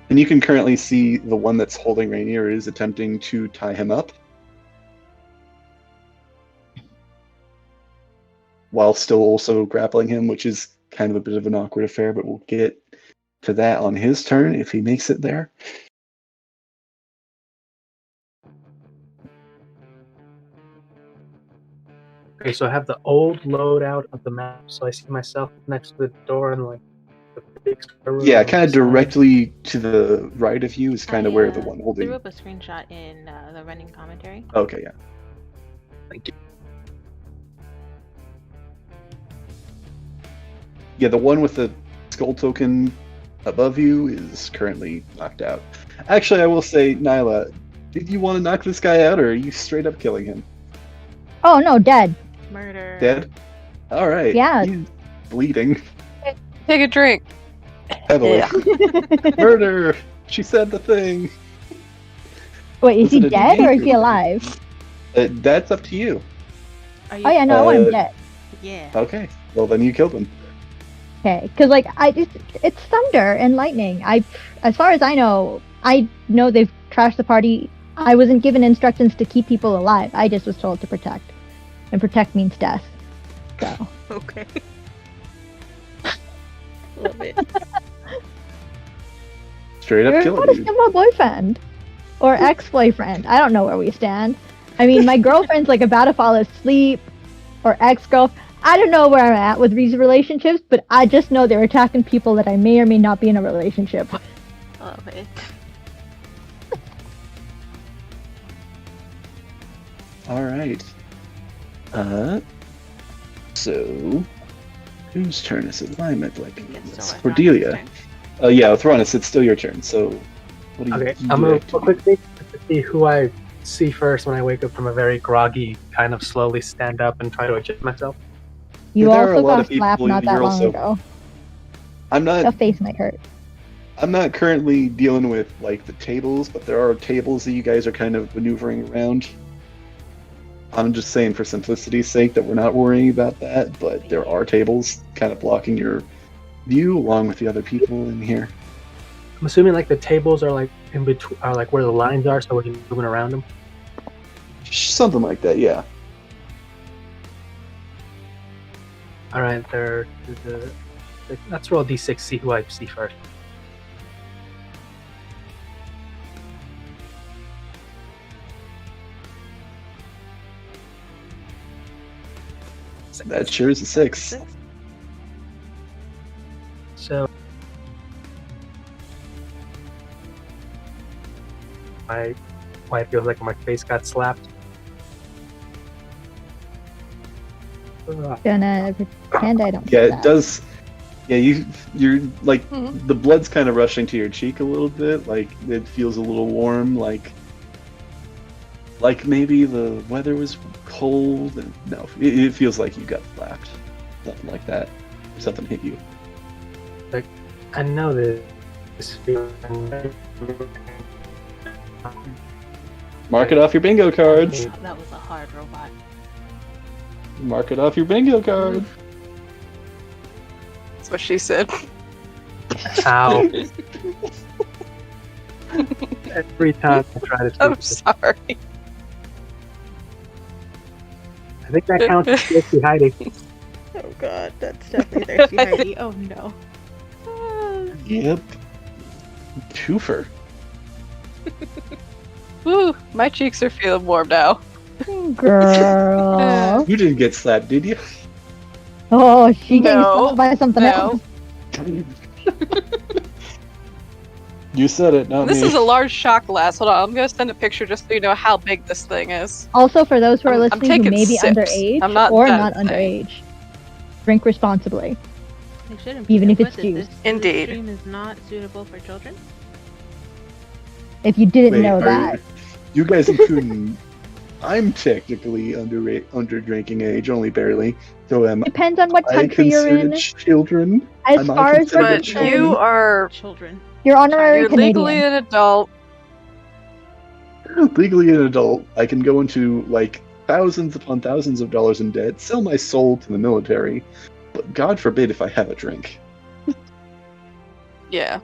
And you can currently see the one that's holding Rainier is attempting to tie him up, while still also grappling him, which is kind of a bit of an awkward affair, but we'll get to that on his turn if he makes it there. Okay, so I have the old loadout of the map, so I see myself next to the door and like the big square room Yeah, on kind of the side. directly to the right of you is kind of where the one Threw holding. up a screenshot in the running commentary. Okay, yeah. Thank you. Yeah, the one with the skull token above you is currently knocked out. Actually, I will say, Nyla, did you want to knock this guy out, or are you straight up killing him? Oh no, dead. Murder. Dead? All right. Yeah. He's bleeding Take a drink. heavily. Yeah. Murder! She said the thing. Wait, is Was he it a dead or is D8 he or- alive? That's up to you. Are you? Oh yeah, no, I want him Uh, dead. Yeah. Okay. Well, then you killed him. Okay, because like it's thunder and lightning. As far as I know they've trashed the party. I wasn't given instructions to keep people alive. I just was told to protect, and protect means death. So Okay. Love it. Straight up you're killing not a you. simple boyfriend or ex-boyfriend. I don't know where we stand. I mean, my girlfriend's like about to fall asleep, or ex-girl. I don't know where I'm at with these relationships, but I just know they're attacking people that I may or may not be in a relationship with. Love it. All right. So whose turn is it? Why am I blanking on Yes, this? so Cordelia. Yeah, Thronis, it's still your turn. So what do you? Okay, you I'm do gonna like to look do? quickly to see who I see first when I wake up from a very groggy, kind of slowly stand up and try to adjust myself. You There are a also lot got of people slapped not that you're long also- ago. I'm Your not. face might hurt. I'm not currently dealing with like the tables, but there are tables that you guys are kind of maneuvering around. I'm just saying for simplicity's sake that we're not worrying about that, but there are tables kind of blocking your view along with the other people in here. I'm assuming like the tables are like in between, are like where the lines are, so we're just moving around them. Something like that, yeah. All right, let's roll d6, see who I see first. That sure is a 6. 6. So why it feels like my face got slapped. Gonna pretend I don't see Yeah, that. it does. Yeah, you're like Mhm. the blood's kind of rushing to your cheek a little bit. Like it feels a little warm. Like maybe the weather was cold. And no, it feels like you got slapped. Something like that. Something hit you. I know this feeling. Mark it off your bingo cards. That was a hard robot. Mark it off your bingo card. That's what she said. Ow. Every time I try to I'm speak this, sorry. I think that counts as safety hiding. Oh god, that's definitely thirsty Heidi. Oh no. Yep. Twofer. Woo, my cheeks are feeling warm now. Girl. You didn't get slapped, did you? Oh, she getting No, slapped by something no. else. You said it, not This me. is a large shot glass. Hold on, I'm gonna send a picture just so you know how big this thing is. Also, for those who are I'm listening who taking may be sips. underage I'm not or that not thing. underage, drink responsibly. They shouldn't be Even if what it's is juice. this? Indeed. This stream is not suitable for children. If you didn't Wait, know are that. you guys including? I'm technically under drinking age, only barely. So am Depends on what I country you're considered in. children? As Am I far as considered we're But children? you are Children. you're honorary you're Canadian. legally an adult. Legally an adult, I can go into like thousands upon thousands of dollars in debt, sell my soul to the military, but God forbid if I have a drink. Yeah.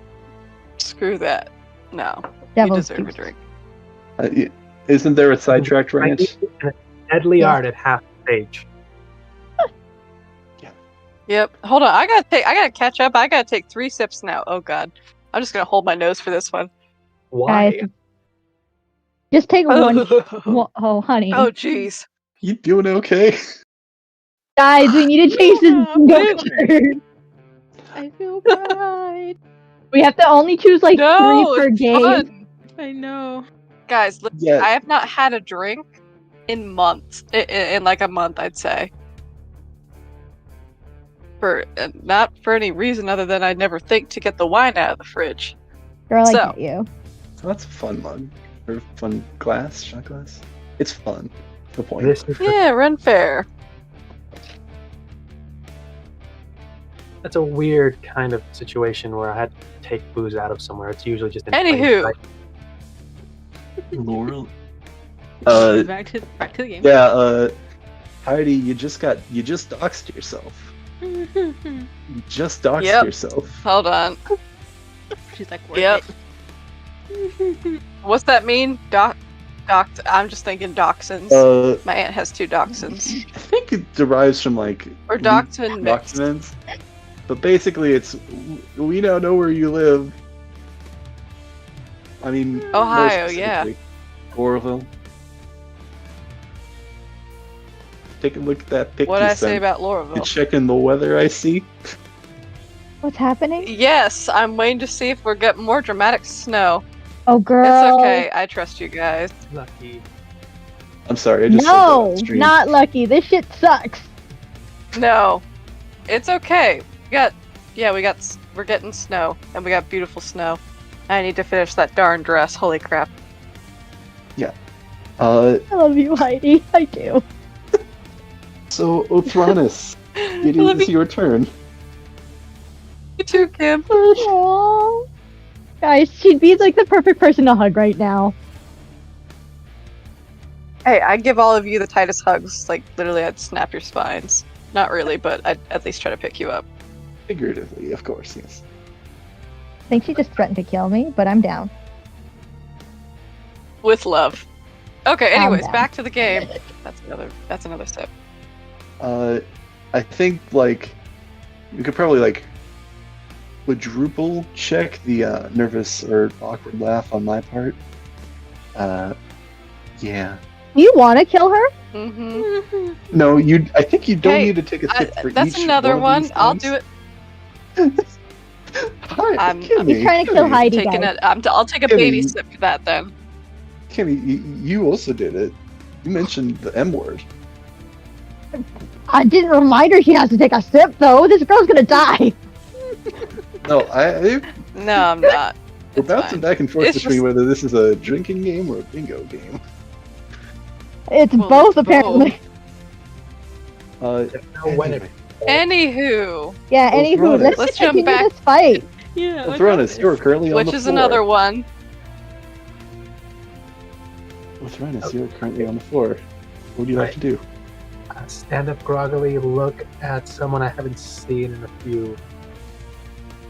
Screw that. No. You Devil's deserve a juice. drink. Isn't there a sidetracked Right? ranch? And a deadly Yeah. art at half stage. Yep. Hold on. I gotta catch up. I gotta take 3 sips now. Oh god. I'm just gonna hold my nose for this one. Why? Guys, just take one. Oh, honey. Oh jeez. You doing okay? Guys, we need to chase this Stop. bingo. I feel bad. We have to only choose like No, 3 per it's game. fun. I know. Guys, look, Yeah. I have not had a drink in months. In like a month, I'd say. For not for any reason other than I never think to get the wine out of the fridge. Girl, I So- get you. So that's a fun mug. Or fun glass, shot glass. It's fun. The point. This is Yeah, run fair. that's a weird kind of situation where I had to take booze out of somewhere. It's usually just in plain Anywho. sight. Laurel. Back to the game. Yeah, Heidi, you just doxed yourself. You just doxed Yep. yourself. Hold on. She's like, worth Yep. it. What's that mean? I'm just thinking dachshunds. My aunt has 2 dachshunds. I think it derives from like Or dachshund mixed. documents. But basically, it's we now know where you live. I mean, more Ohio, yeah. specifically, Orville. Take a look at that pic What you did I say sent. about You Lauraville? checking the weather, I see. What's happening? Yes, I'm waiting to see if we're getting more dramatic snow. Oh, girl. It's okay. I trust you guys. Lucky. I'm sorry, I just said that No, on stream. not lucky. This shit sucks. No, it's okay. We're getting snow, and we got beautiful snow. I need to finish that darn dress. Holy crap! Uh, I love you, Heidi. I do. so Othranus, it Love is your turn. You too, Kim. Aww. Guys, she'd be like the perfect person to hug right now. Hey, I give all of you the tightest hugs. Like literally, I'd snap your spines. Not really, but I'd at least try to pick you up. Figuratively, of course, yes. I think she just threatened to kill me, but I'm down. With love. Okay, Calm anyways, down. back to the game. That's another sip. I think like you could probably like quadruple check the nervous or awkward laugh on my part. Yeah. Do you want to kill her? Mm-hmm. No, I think you don't Hey, need to take a sip for that's each another one. one. I'll do it. Hi, I'm- Kimmy. He's trying to kill Kimmy, Heidi, Taking guys. it. I'll take a Kimmy. baby sip for that then. Kimmy, you also did it. You mentioned the M word. I didn't remind her she has to take a sip, though. This girl's gonna die. No, No, I'm not. we're It's bouncing fine. back and forth It's between just- whether this is a drinking game or a bingo game. It's Well, both, it's apparently. know when it- Anywho, Yeah, Well, anywho, Thronis. let's Let's jump continue back. this fight. Yeah. what Thronis, happened? you're currently on which the is floor. another one. Thronis, you're currently on the floor. What would you like Right. to do? Stand up groggily, look at someone I haven't seen in a few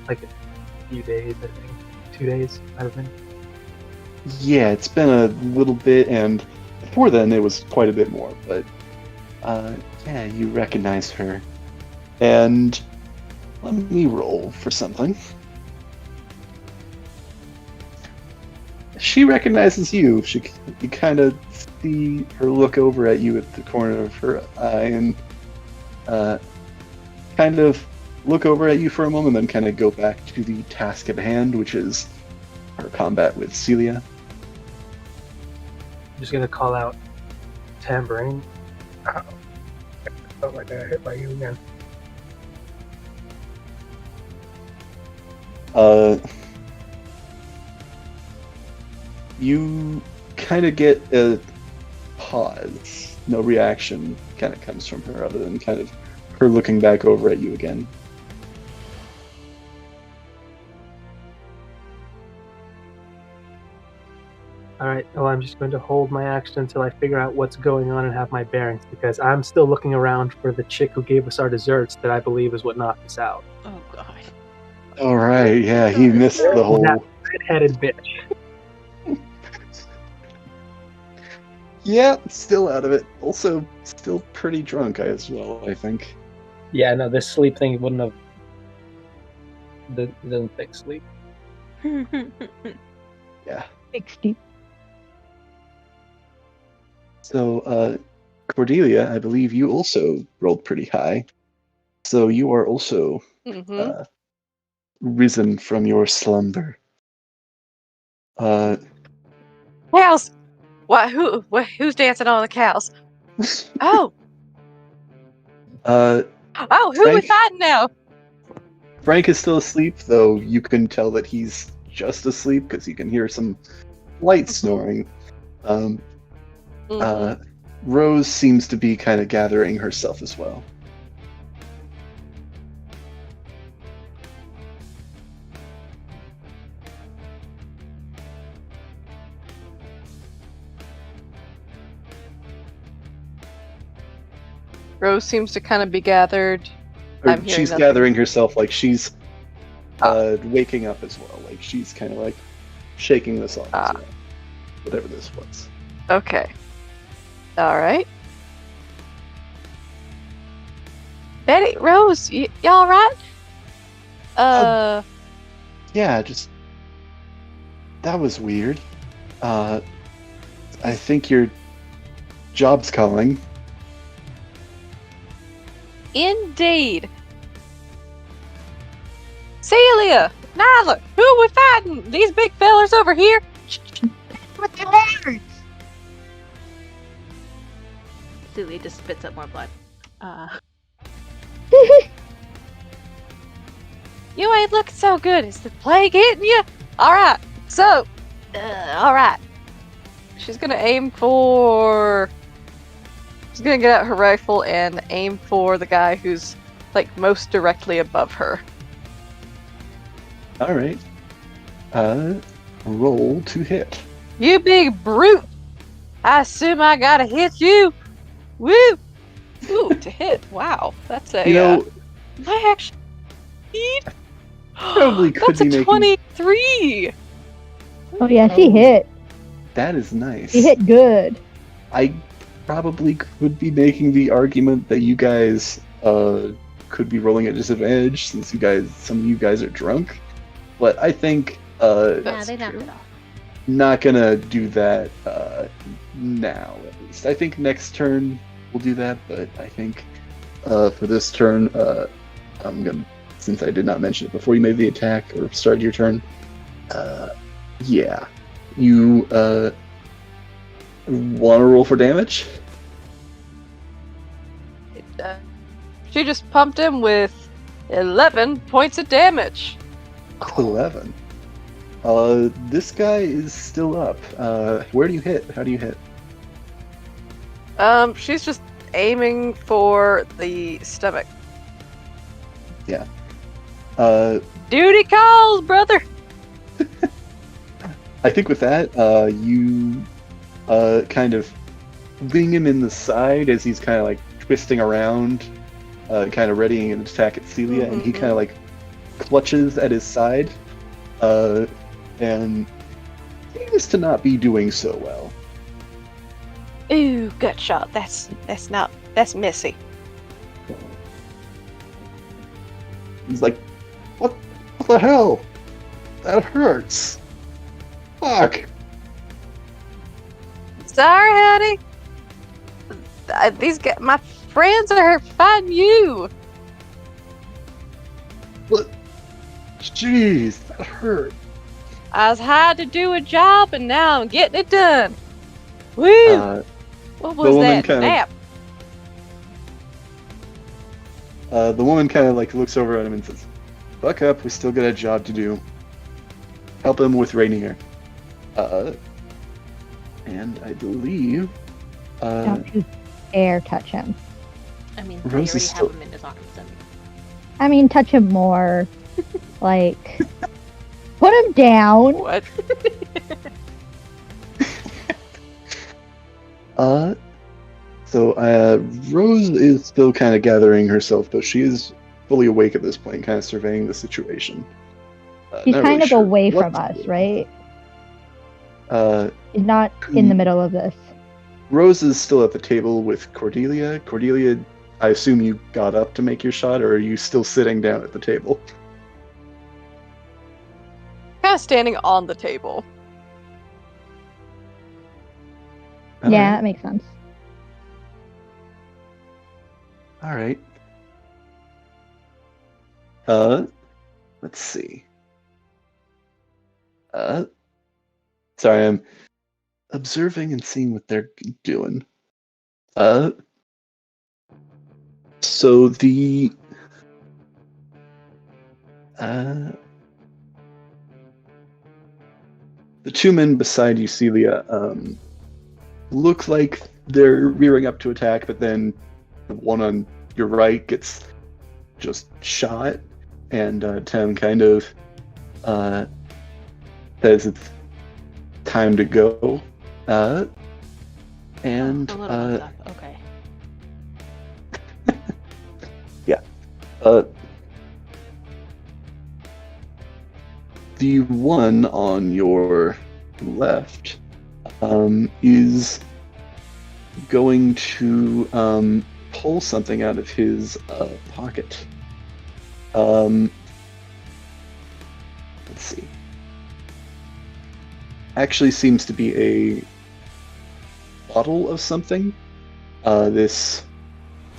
days, I think. 2 days, I've been. Yeah, it's been a little bit, and before then it was quite a bit more, but yeah, you recognize her. And let me roll for something. She recognizes you. You kind of see her look over at you at the corner of her eye and kind of look over at you for a moment, then kind of go back to the task at hand, which is her combat with Celia. I'm just gonna call out tambourine. Ow. Felt like I got hit by you again. You kind of get a pause. No reaction kind of comes from her other than kind of her looking back over at you again. Alright, well, I'm just going to hold my action until I figure out what's going on and have my bearings, because I'm still looking around for the chick who gave us our desserts that I believe is what knocked us out. Oh god. All right, yeah, he missed the whole. Red-headed bitch. Yeah, still out of it. Also, still pretty drunk as well, I think. Yeah, no, this sleep thing wouldn't have... It doesn't fix sleep. Yeah. 60. So, Cordelia, I believe you also rolled pretty high. So you are also Mm-hmm. risen from your slumber. Cows! What? Who's dancing on the cows? Oh! Oh, who we Frank? fighting now? Frank is still asleep, though you can tell that he's just asleep because you can hear some light snoring. Mhm. Rose seems to be kind of gathering herself as well. Rose seems to kind of be gathered. Or I'm hearing she's nothing. gathering herself like she's waking up as well. Like she's kind of like shaking this off as well. Whatever this was. Okay. Alright. Betty, Rose, y'all right? Yeah, just that was weird. I think your job's calling. Indeed. Celia, Nyla, who are we fighting? These big fellers over here? What the heck? Celia just spits up more blood. You ain't looking so good. Is the plague hitting you? Alright, so, alright. She's gonna aim for... She's gonna get out her rifle and aim for the guy who's, like, most directly above her. All right. Roll to hit. You big brute! I assume I gotta hit you! Woo! Ooh, to hit. Wow. That's a, You know, I actually... Probably could That's be a making- 23! Oh yeah, she hit. that is nice. She hit good. I probably could be making the argument that you guys could be rolling at disadvantage since some of you guys are drunk. But I think Nah, That's they knocked true. it off. not gonna do that now, at least. I think next turn we'll do that, but I think for this turn, I'm gonna, since I did not mention it before you made the attack or started your turn, yeah, you want to roll for damage? She just pumped him with 11 points of damage. 11. This guy is still up. Where do you hit? How do you hit? She's just aiming for the stomach. Yeah. Duty calls, brother! I think with that, you kind of wing him in the side as he's kind of like twisting around, kind of readying an attack at Celia, and he kind of like clutches at his side, and seems to not be doing so well. Ooh, gut shot. That's messy. He's like, what the hell? That hurts. Fuck. Sorry, honey. These guys, my friends are fighting you. What? Jeez, that hurt. I was hired to do a job, and now I'm getting it done. Woo! What was woman that? Nap? The woman kind of like looks over at him and says, "Buck up, we still got a job to do. Help him with Rainier." And I believe Don't you dare touch him. I mean, Rose I is already still- have him in his arms. I mean, I mean, touch him more. Like, put him down. What? So Rose is still kind of gathering herself, but she is fully awake at this point, kind of surveying the situation. He's not kind really of sure away what from to us, do. right? He's not in the middle of this. Rose is still at the table with Cordelia. Cordelia, I assume you got up to make your shot, or are you still sitting down at the table? Kind of standing on the table. Yeah, that makes sense. All right. Let's see. Sorry, I'm observing and seeing what they're doing. So the two men beside you, Celia, look like they're rearing up to attack, but then the one on your right gets just shot, and Tim kind of says it's time to go. And a little heads up. Okay. The one on your left is going to pull something out of his pocket. Let's see. Actually seems to be a bottle of something. This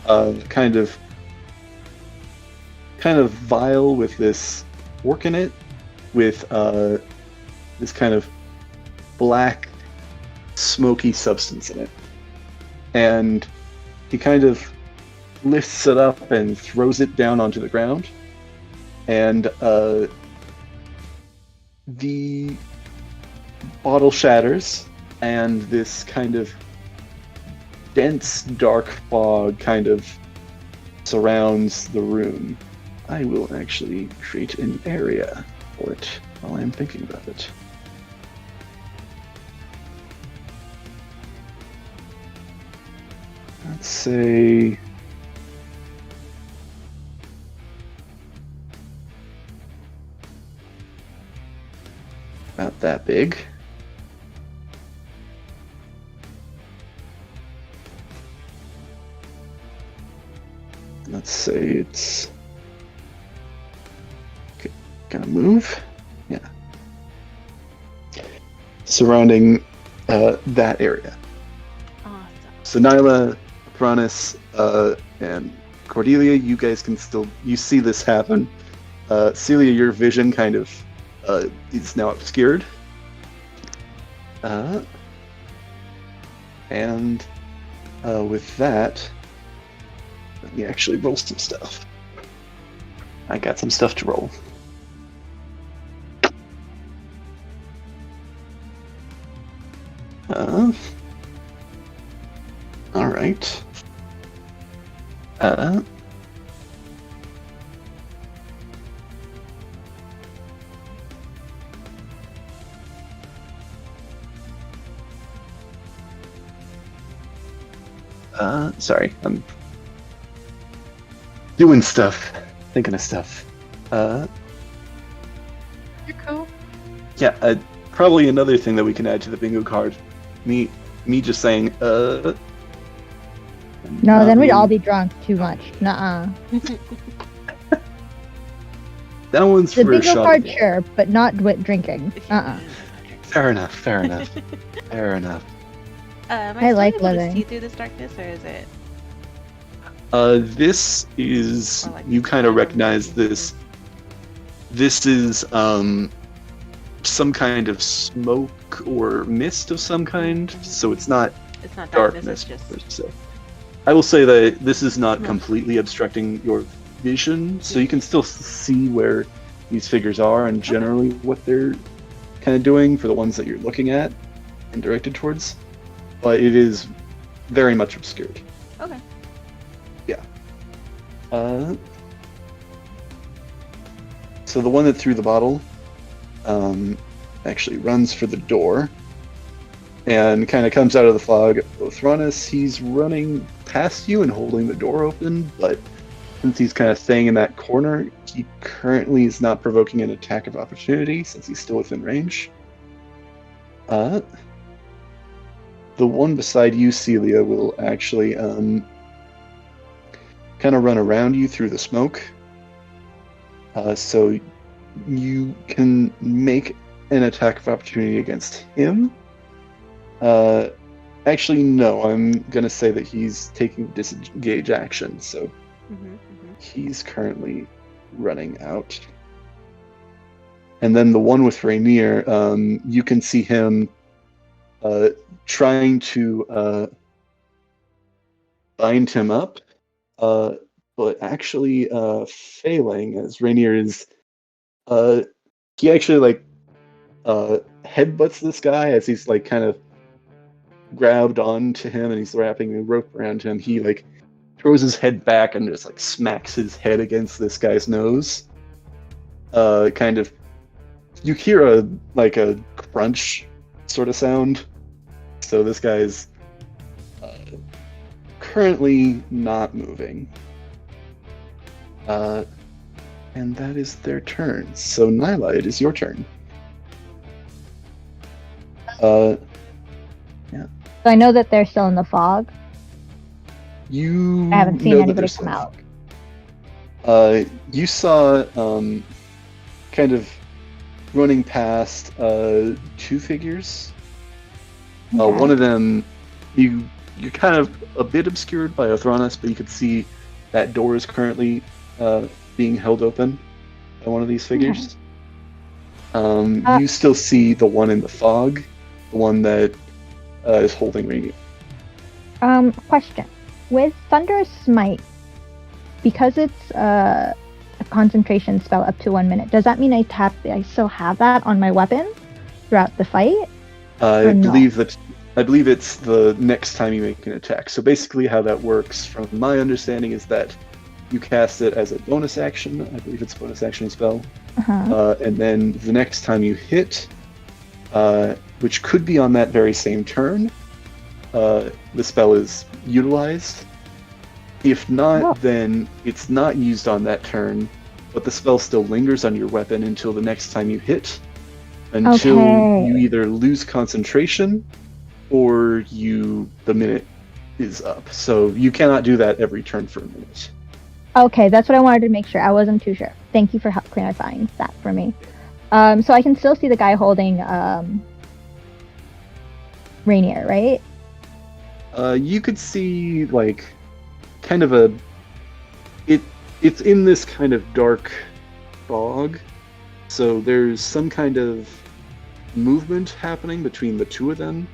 kind of vial with this cork in it, with this kind of black, smoky substance in it. And he kind of lifts it up and throws it down onto the ground. And the bottle shatters, and this kind of dense, dark fog kind of surrounds the room. I will actually create an area for it while I'm thinking about it. Let's say about that big. Let's say it's gonna move. Yeah. surrounding that area. Awesome. So Nyla, Thranis, and Cordelia, you guys can still see this happen. Celia, your vision kind of is now obscured. And with that, let me actually roll some stuff. I got some stuff to roll. All right. Sorry, I'm doing stuff, thinking of stuff. You're cool. Yeah, probably another thing that we can add to the bingo card. Me just saying, No, then we'd all be drunk too much. Nuh-uh. That one's The for a bingo shot. card, sure, but not Drinking. Fair enough. Fair enough. I like able to living. see through this darkness, or is it? This is Or like you this kind of shadow recognize maybe? this. This is some kind of smoke or mist of some kind, so it's not It's not darkness. darkness It's just. per se. I will say that this is not No. completely obstructing your vision, so you can still see where these figures are and generally what they're kind of doing for the ones that you're looking at and directed towards. But it is very much obscured. Okay. So the one that threw the bottle actually runs for the door and kind of comes out of the fog. Thranis, he's running past you and holding the door open, but since he's kind of staying in that corner, he currently is not provoking an attack of opportunity since he's still within range. The one beside you, Celia, will actually kind of run around you through the smoke. So you can make an attack of opportunity against him. Actually, no, I'm going to say that he's taking disengage action, so he's currently running out. And then the one with Rainier, you can see him trying to bind him up, but actually failing, as Rainier is he actually headbutts this guy as he's kind of grabbed onto him and he's wrapping the rope around him. He throws his head back and just smacks his head against this guy's nose. Kind of, you hear a crunch sort of sound. So this guy's currently not moving. And that is their turn. So Nyla, it is your turn. So I know that they're still in the fog. You I haven't seen know that anybody there's come out. You saw kind of running past two figures. Okay. One of them, you're kind of a bit obscured by Thranis, but you could see that door is currently being held open by one of these figures. You still see the one in the fog, the one that is holding Rainier. Question. With Thunderous Smite, because it's a concentration spell up to 1 minute, does that mean I still have that on my weapon throughout the fight? I no? believe it's the next time you make an attack. So basically how that works, from my understanding, is that you cast it as a bonus action. I believe it's a bonus action spell. And then the next time you hit, which could be on that very same turn, the spell is utilized. If not, then it's not used on that turn, but the spell still lingers on your weapon until the next time you hit, until you either lose concentration or the minute is up. So you cannot do that every turn for a minute. Okay, that's what I wanted to make sure. I wasn't too sure. Thank you for clarifying that for me. So I can still see the guy holding Rainier, right? You could see like kind of it's in this kind of dark fog, so there's some kind of movement happening between the two of them.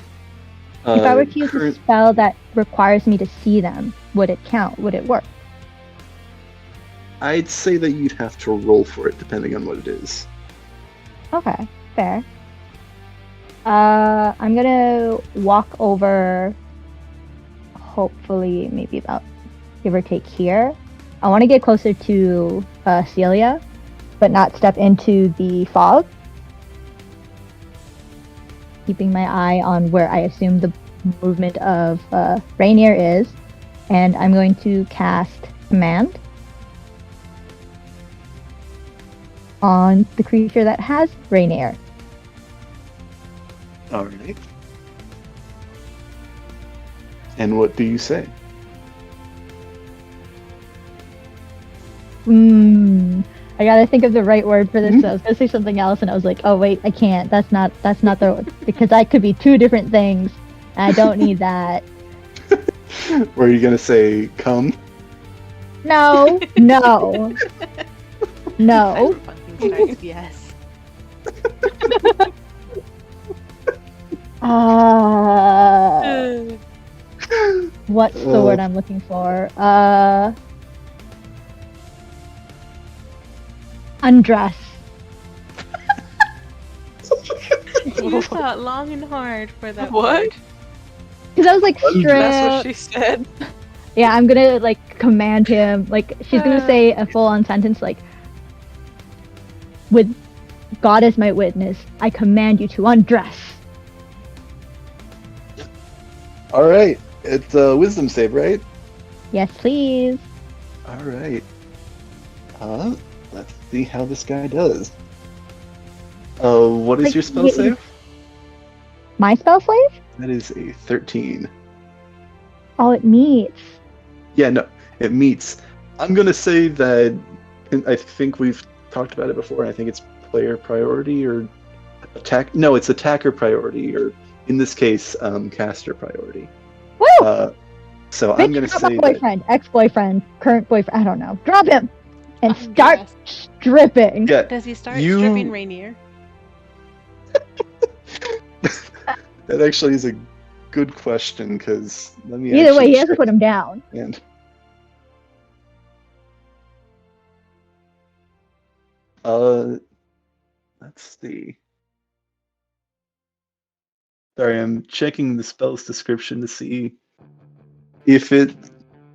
If I were to use a spell that requires me to see them, would it count? Would it work? I'd say that you'd have to roll for it depending on what it is. Okay, fair. I'm gonna walk over, hopefully maybe about give or take here. I want to get closer to Celia, but not step into the fog. Keeping my eye on where I assume the movement of Rainier is, and I'm going to cast Command on the creature that has Rainier. All right. And what do you say? I gotta think of the right word for this. I was gonna say something else, and I was like, "Oh wait, I can't. That's not the because that could be two different things. And I don't need that." Were you gonna say come? No, no, no. Fucking yes. What's the word I'm looking for? Undress. You thought long and hard for that. What? Because I was like, strip. That's what she said. Yeah, I'm gonna like command him. Like she's gonna say a full-on sentence like, "With God as my witness, I command you to undress." All right. It's a wisdom save, right? Yes, please. All right. Let's see how this guy does. What is Like, your spell save? My spell slave? That is a 13. Oh, it meets. Yeah, no, it meets. I'm gonna say that I think we've talked about it before. I think it's player priority or attack. No, it's attacker priority, or in this case, caster priority. Woo! So Bitch, I'm gonna drop say my boyfriend, ex-boyfriend, current boyfriend. I don't know. Drop him and start Undress. stripping. Yeah, Does he start you- stripping Rainier? that actually is a good question because let me. Either way, actually he has to check put him down. And let's see. Sorry, I'm checking the spell's description to see if it,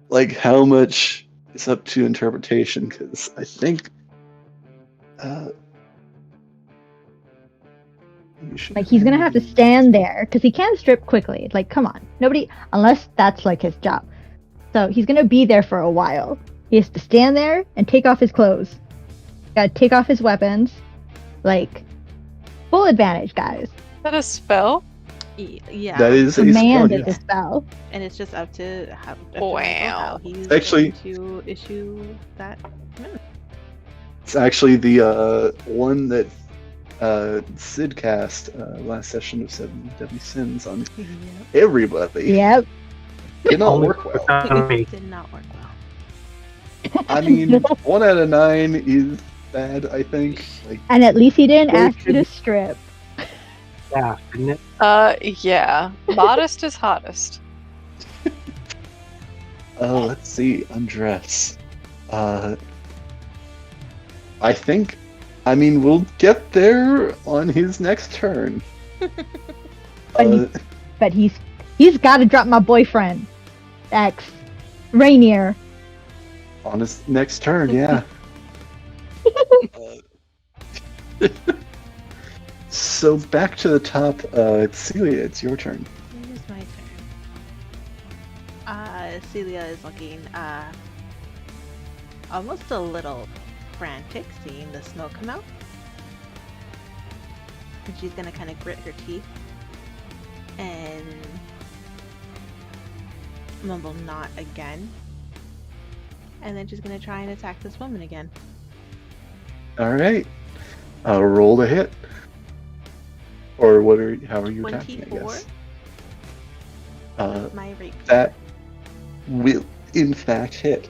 like, how much is up to interpretation. Because I think, you should Like he's gonna have to stand there because he can't strip quickly. Like, come on, nobody, unless that's like his job. So he's gonna be there for a while. He has to stand there and take off his clothes. Gotta take off his weapons. Like, full advantage, guys. Is that a spell? Yeah. That is a Command spell, is yes. a spell. And it's just up to how, Wow. how he's Actually- going to issue that. It's actually the one that Sid cast last session of 7 Deadly Sins on everybody. Yep. Did not Only work well. on me. Did not work well. I mean, 1 out of 9 is bad, I think. Like, And at least he didn't Well, ask you to strip. Yeah, didn't it? Yeah. Modest is hottest. let's see, undress. I think, I mean, we'll get there on his next turn. But he's got to drop my boyfriend, ex, Rainier. On his next turn, yeah. So back to the top, Celia, it's your turn. It is my turn. Celia is looking almost a little frantic seeing the smoke come out. And she's gonna kind of grit her teeth and mumble not again. And then she's gonna try and attack this woman again. All right. Roll to hit. Or how are you attacking, I 24. guess? My rapier. That will, in fact, hit.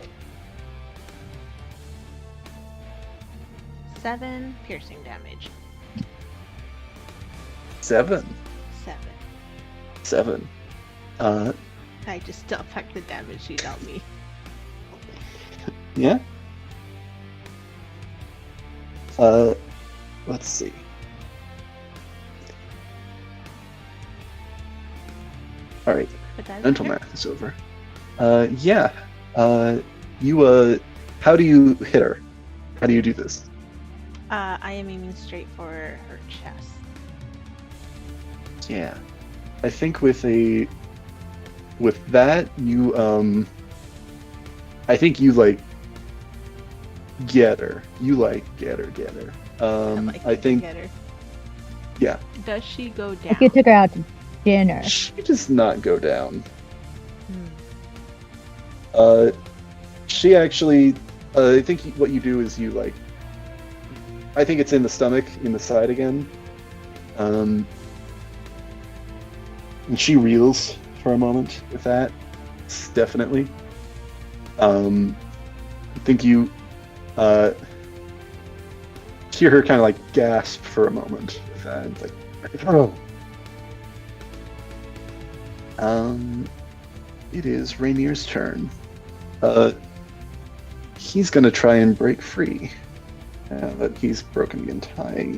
7 piercing damage. 7. 7. 7. I just dealt back the damage she dealt me. Yeah. Let's see. All right. But that's Mental her. math is over. Yeah. You how do you hit her? How do you do this? I am aiming straight for her chest. Yeah. I think with that you I think you like get her. You like get her. I think Get her. yeah. Does she go down? Like you took her out to dinner. She does not go down. Hmm. She actually, I think what you do is you like, I think it's in the stomach, in the side again. And she reels for a moment with that, definitely. I think you hear her kind of like gasp for a moment with that. It's like, oh. It is Rainier's turn. He's gonna try and break free. Now that he's broken the entire.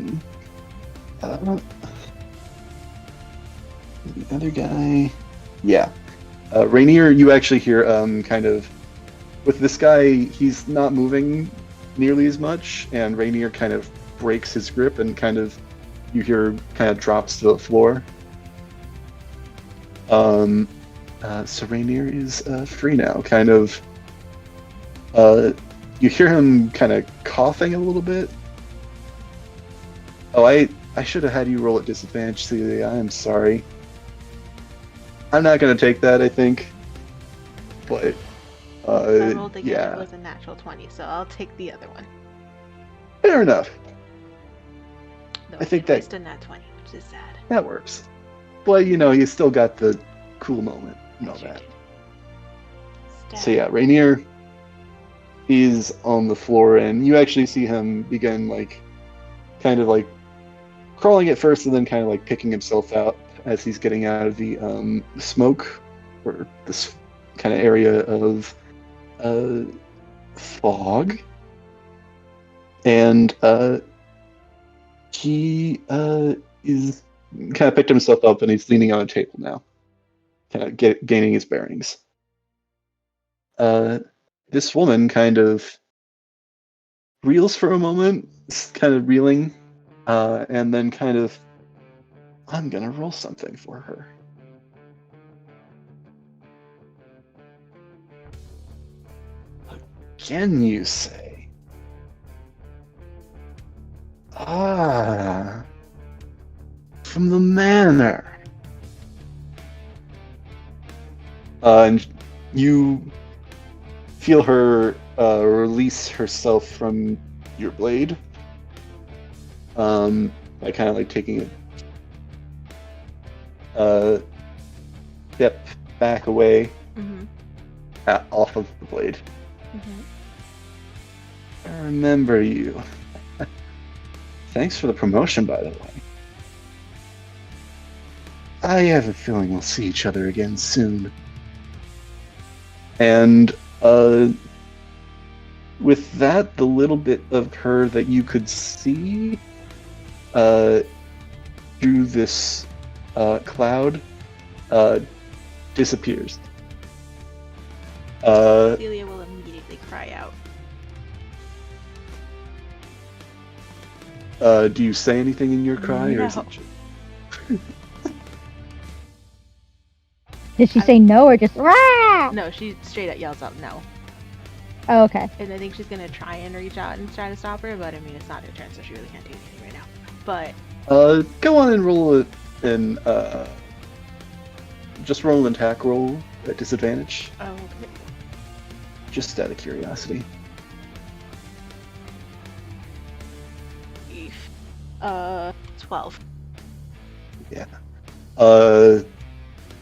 The other guy. Yeah. Rainier, you actually hear kind of. With this guy, he's not moving nearly as much, and Rainier kind of breaks his grip and kind of. You hear kind of drops to the floor. So Rainier is free now, kind of. You hear him kind of coughing a little bit. Oh, I should have had you roll at disadvantage, Celia. I'm sorry. I'm not going to take that, I think. But, I rolled again. yeah. It was a natural 20, so I'll take the other one. Fair enough. Though I think did that- waste a nat 20, which is sad. That works. But, you still got the cool moment and all Sure that. did. So yeah, Rainier is on the floor, and you actually see him begin kind of crawling at first, and then kind of picking himself out as he's getting out of the smoke or this kind of area of fog, and he is kind of picked himself up, and he's leaning on a table now, kind of gaining his bearings. This woman kind of reels for a moment, kind of reeling, and then kind of, I'm gonna roll something for her. Again, you say? Ah, from the manor. And you feel her release herself from your blade. By kind of taking a step back away Mm-hmm. off of the blade. Mm-hmm. I remember you. Thanks for the promotion, by the way. I have a feeling we'll see each other again soon. And with that, the little bit of her that you could see through this cloud disappears. Celia will immediately cry out. Do you say anything in your cry, or is No. it just... Did she say no or just rah? No, she straight up yells out no. Oh, okay. And I think she's gonna try and reach out and try to stop her, but I mean, it's not her turn, so she really can't do anything right now. But go on and roll it in. Just roll an attack roll at disadvantage, okay. just out of curiosity. 12. Yeah.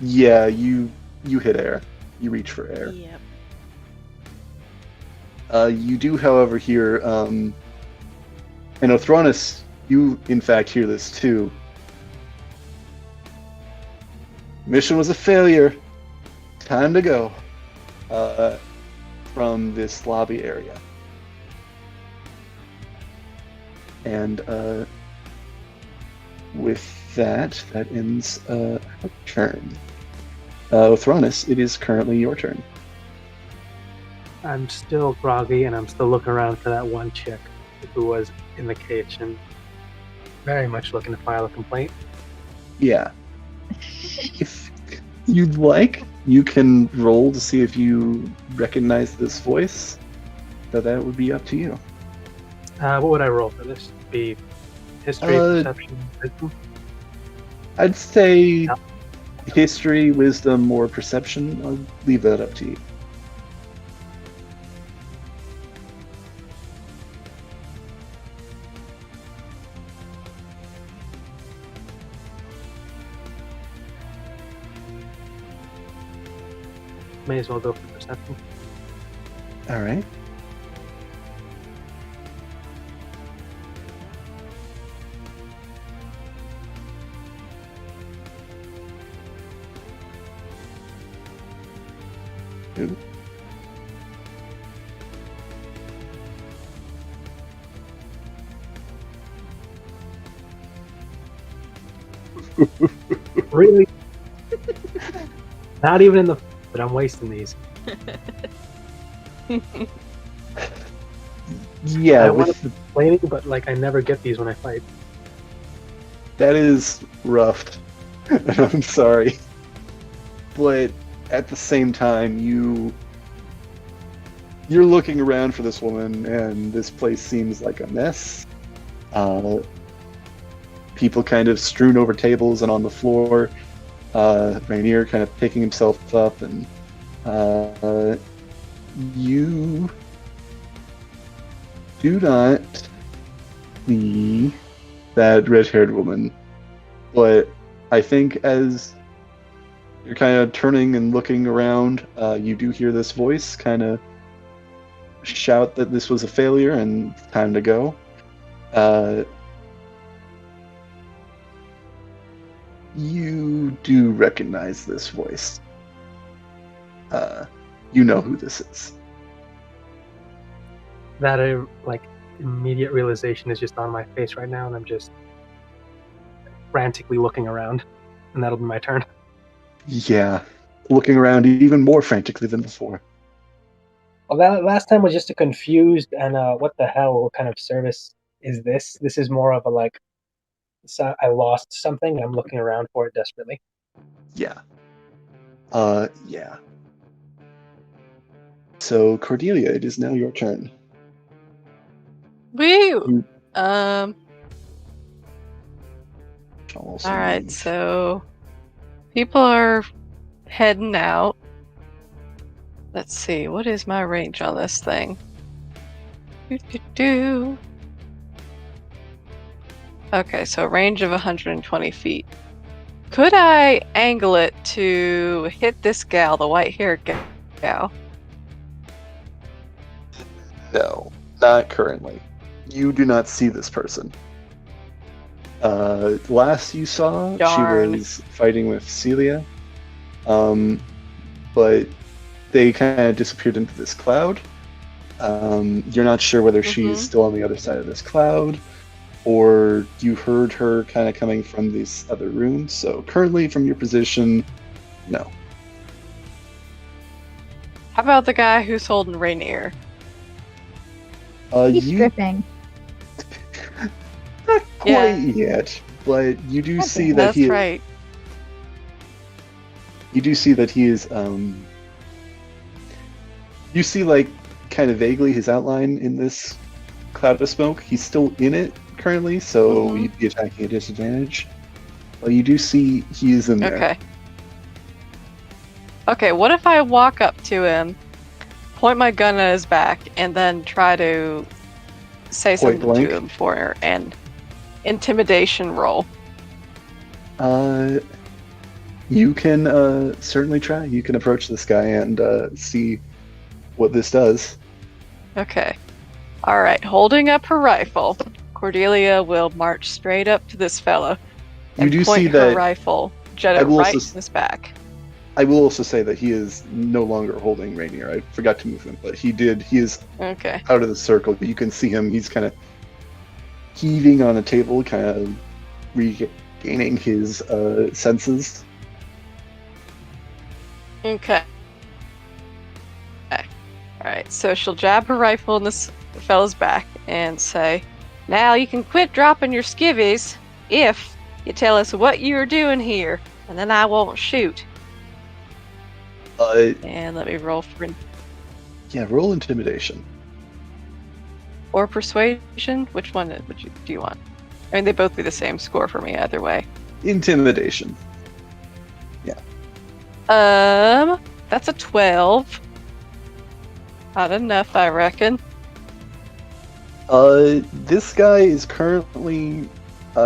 Yeah, you you hit air. You reach for air. Yep. You do, however, hear, and Othronus, you in fact hear this too. Mission was a failure. Time to go. From this lobby area. And with that ends her turn. Othronus, it is currently your turn. I'm still groggy, and I'm still looking around for that one chick who was in the cage, and very much looking to file a complaint. Yeah. If you'd like, you can roll to see if you recognize this voice. So that would be up to you. What would I roll for this? Be history, perception, wisdom? I'd say No. history, wisdom, or perception. I'll leave that up to you. May as well go for perception. All right. Ooh. Really? Not even in the. But I'm wasting these. Yeah, I want with to be complaining, but like I never get these when I fight. that is rough. And I'm sorry. But at the same time, you're looking around for this woman, and this place seems like a mess. People kind of strewn over tables and on the floor. Rainier kind of picking himself up, and you do not see that red-haired woman. But I think as you're kind of turning and looking around, you do hear this voice kind of shout that this was a failure and time to go. You do recognize this voice. You know who this is. That like immediate realization is just on my face right now, and I'm just frantically looking around, and that'll be my turn. Yeah, looking around even more frantically than before. Well, that last time was just a confused and what the hell? What kind of service is this? This is more of a like, so I lost something, and I'm looking around for it desperately. Yeah. Yeah. So, Cordelia, it is now your turn. Woo! I'll also Alright, move. so people are heading out. Let's see, what is my range on this thing? Okay, so a range of 120 feet. Could I angle it to hit this gal, the white-haired gal? No, not currently. You do not see this person. Last you saw, Darn. she was fighting with Celia. But they kind of disappeared into this cloud. You're not sure whether she's still on the other side of this cloud, or you heard her kind of coming from this other room. So currently, from your position, no. How about the guy who's holding Rainier? He's You stripping. not quite Yeah. yet, but you do Okay. see that That's he. right. You do see that he is. You see, like, kind of vaguely his outline in this cloud of smoke. He's still in it currently, so Mhm. you'd be attacking at disadvantage. But you do see he is in there. Okay. Okay, what if I walk up to him, point my gun at his back, and then try to say Point something blank? to him for an intimidation roll? You can certainly try. You can approach this guy and see what this does. Okay. All right. Holding up her rifle, Cordelia will march straight up to this fellow You and do point see her that. rifle, jet I it will right also in his back. I will also say that he is no longer holding Rainier. I forgot to move him, but he did. He is Okay. out of the circle. You can see him. He's kind of heaving on a table, kind of regaining his senses. Okay. Alright, so she'll jab her rifle in this fella's back and say, "Now you can quit dropping your skivvies if you tell us what you're doing here, and then I won't shoot." And let me roll for Yeah, roll intimidation. or persuasion. Which one do you want? I mean, they both be the same score for me either way. Intimidation. That's a 12. Not enough, I reckon. This guy is currently.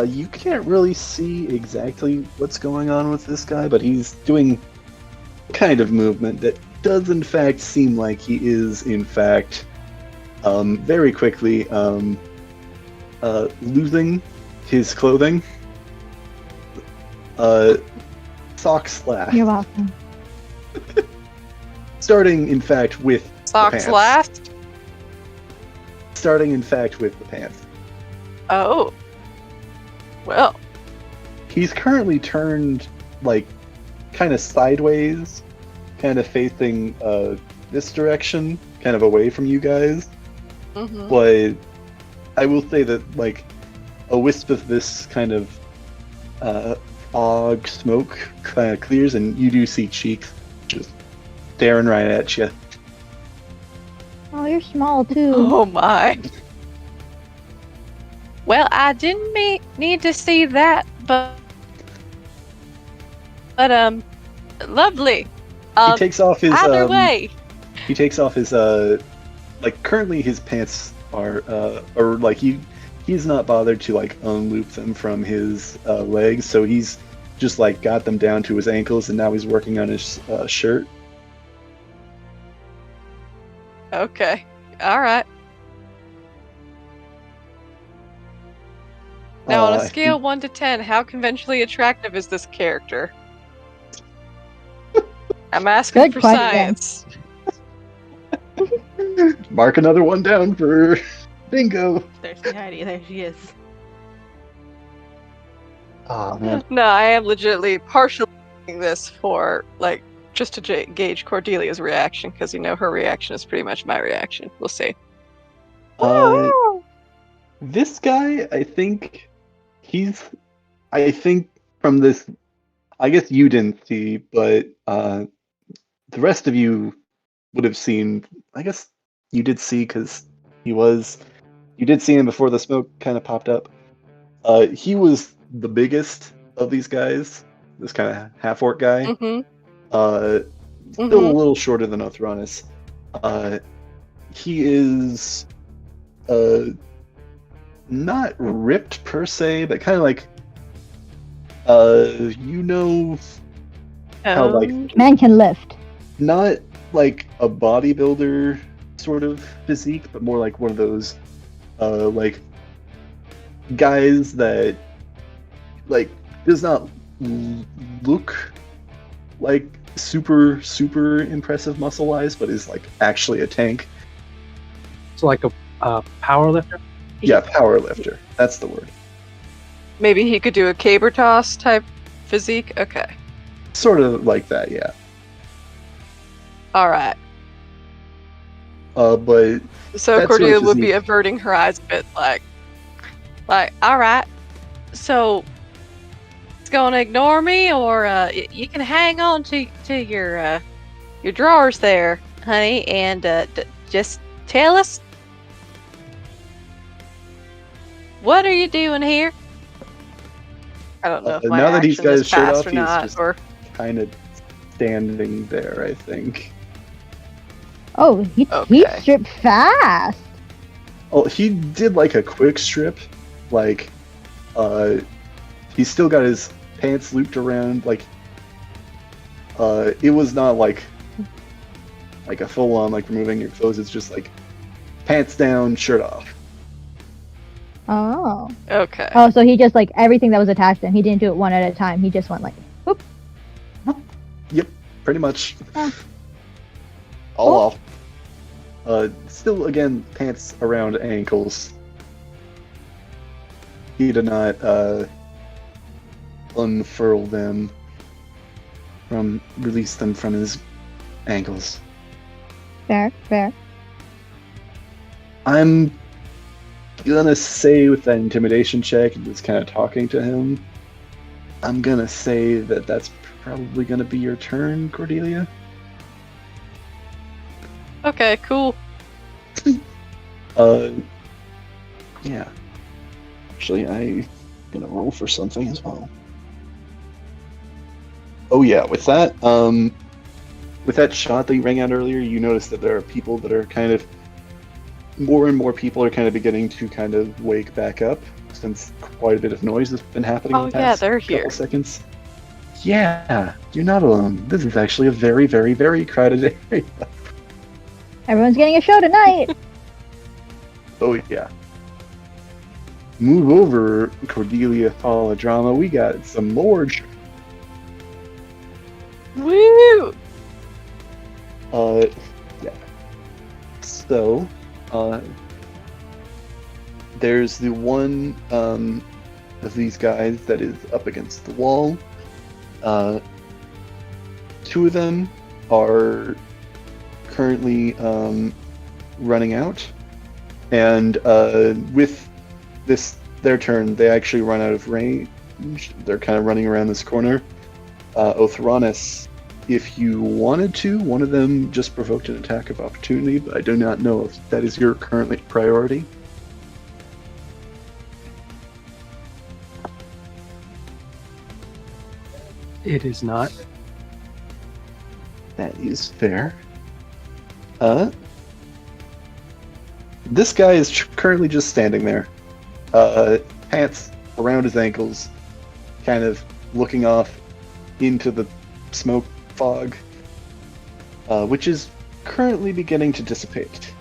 You can't really see exactly what's going on with this guy, but he's doing kind of movement that does in fact seem like he is in fact very quickly losing his clothing. Socks last. You're welcome. Starting in fact with the Socks pants. last? Starting in fact with the pants. Oh. Well. He's currently turned like kind of sideways, kind of facing this direction, kind of away from you guys. Mm-hmm. But I will say that like a wisp of this kind of fog smoke kind of clears, and you do see Cheeks just staring right at you. Oh, you're small too. Oh my. Well, I didn't need to see that, but lovely. He takes off his Either way. He takes off his like currently his pants are or like he's not bothered to like unloop them from his legs, so he's just like got them down to his ankles, and now he's working on his shirt. Okay. All right. Now, on a scale 1 to 10, how conventionally attractive is this character? I'm asking Good for question. science. Mark another one down for bingo. Thirsty Heidi, there she is. Oh man. No, I am legitimately partially doing this for, like, just to gauge Cordelia's reaction, because, her reaction is pretty much my reaction. We'll see. This guy, I think from this, I guess you didn't see, but the rest of you would have seen. I guess you did see because you did see him before the smoke kind of popped up. He was the biggest of these guys, this kind of half-orc guy. Mm-hmm. Still a little shorter than Othronus. He is not ripped per se, but kind of like how like Man can lift. not like a bodybuilder sort of physique, but more like one of those like guys that like does not look like super impressive muscle wise, but is like actually a tank. So like a power lifter? Yeah, power lifter. That's the word. Maybe he could do a caber toss type physique? Okay. Sort of like that, yeah. Alright. But So that Cordelia sort of would be physique- averting her eyes a bit, like, alright, so it's gonna ignore me, or you can hang on to your drawers there, honey, and just tell us, what are you doing here? I don't know if my now that he's action got is his shirt fast off, or he's not, just or kind of standing there, I think. Oh, he Okay. stripped fast. Oh, he did like a quick strip, like he's still got his pants looped around, like It was not like a full on like removing your clothes. It's just like pants down, shirt off. Oh. Okay. Oh, so he just like everything that was attached to him. He didn't do it one at a time. He just went like, whoop. Yep, pretty much. Oh. All off. Still, again, pants around ankles. He did not unfurl them release them from his ankles. Fair. I'm gonna say with that intimidation check and just kind of talking to him, I'm gonna say that that's probably gonna be your turn, Cordelia. Okay, cool. Yeah. Actually, I'm gonna roll for something as well. Oh yeah, with that shot that you rang out earlier, you notice that there are people that are kind of more and more people are kind of beginning to kind of wake back up since quite a bit of noise has been happening in the past they're couple here. seconds. Yeah, you're not alone. This is actually a very, very, very crowded area. Everyone's getting a show tonight. Oh yeah. Move over, Cordelia Holodrama. We got some more. Woo! Yeah. So, there's the one of these guys that is up against the wall. Two of them are currently running out, and with their turn, they actually run out of range. They're kind of running around this corner. Othranis, if you wanted to, one of them just provoked an attack of opportunity, but I do not know if that is your current priority. It is not. That is fair. This guy is currently just standing there. Pants around his ankles, kind of looking off into the smoke fog, which is currently beginning to dissipate.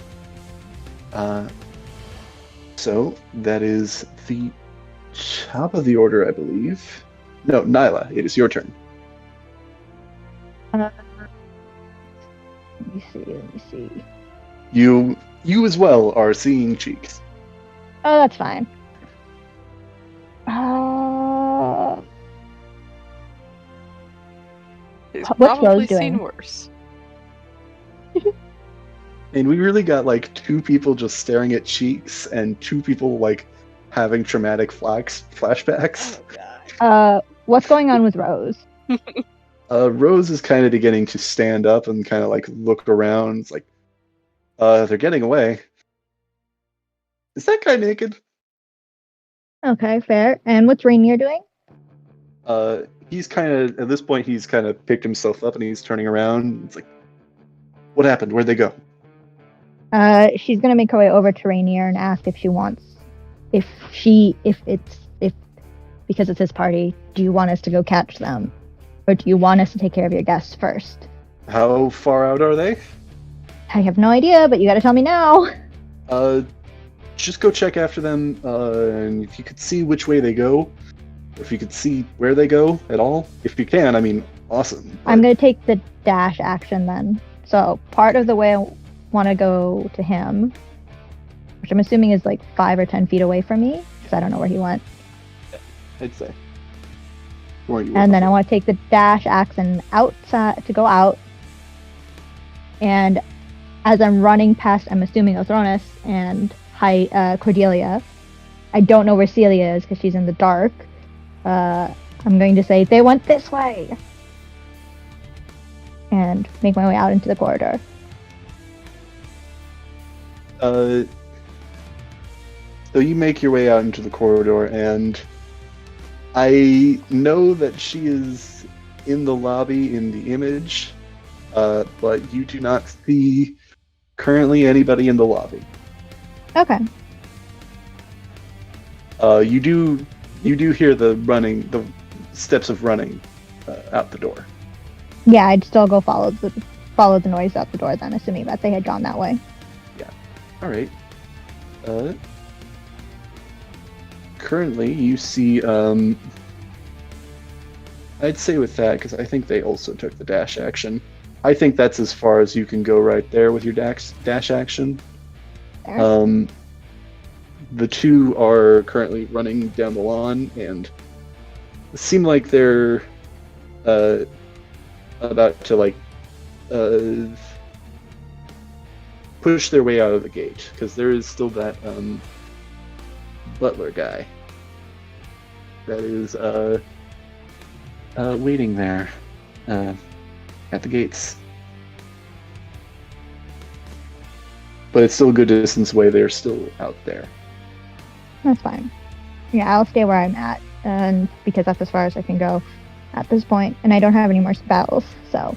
So that is the top of the order, I believe. No, Nyla, it is your turn. Let me see. You as well are seeing cheeks. Oh, that's fine. He's What's probably Rose doing? seen worse. And we really got like two people just staring at cheeks and two people like having traumatic flashbacks. What's going on with Rose? Rose is kind of beginning to stand up and kind of like look around. It's like, they're getting away. Is that guy naked? Okay, fair. And what's Rainier doing? He's kind of, at this point, he's kind of picked himself up and he's turning around. It's like, what happened? Where'd they go? She's gonna make her way over to Rainier and ask if she wants, if because it's his party, do you want us to go catch them? Or do you want us to take care of your guests first? How far out are they? I have no idea, but you gotta tell me now. Just go check after them, and if you could see which way they go, if you could see where they go at all, if you can, I mean, awesome. I'm gonna take the dash action then. So part of the way I want to go to him, which I'm assuming is like 5 or 10 feet away from me, because I don't know where he went. I'd say. And then I want to take the dash action outside to go out. And as I'm running past, I'm assuming Othronis and Cordelia. I don't know where Celia is because she's in the dark. I'm going to say, they went this way! And make my way out into the corridor. So you make your way out into the corridor, and I know that she is in the lobby in the image, but you do not see currently anybody in the lobby. Okay. You do hear the steps of running out the door. Yeah, I'd still go follow the noise out the door then, assuming that they had gone that way. All right. Currently, you see. I'd say with that because I think they also took the dash action. I think that's as far as you can go right there with your dash action. There. The two are currently running down the lawn and seem like they're about to push their way out of the gate because there is still that butler guy that is waiting there at the gates. But it's still a good distance away. They're still out there. That's fine. Yeah, I'll stay where I'm at, and because that's as far as I can go at this point, and I don't have any more spells, so.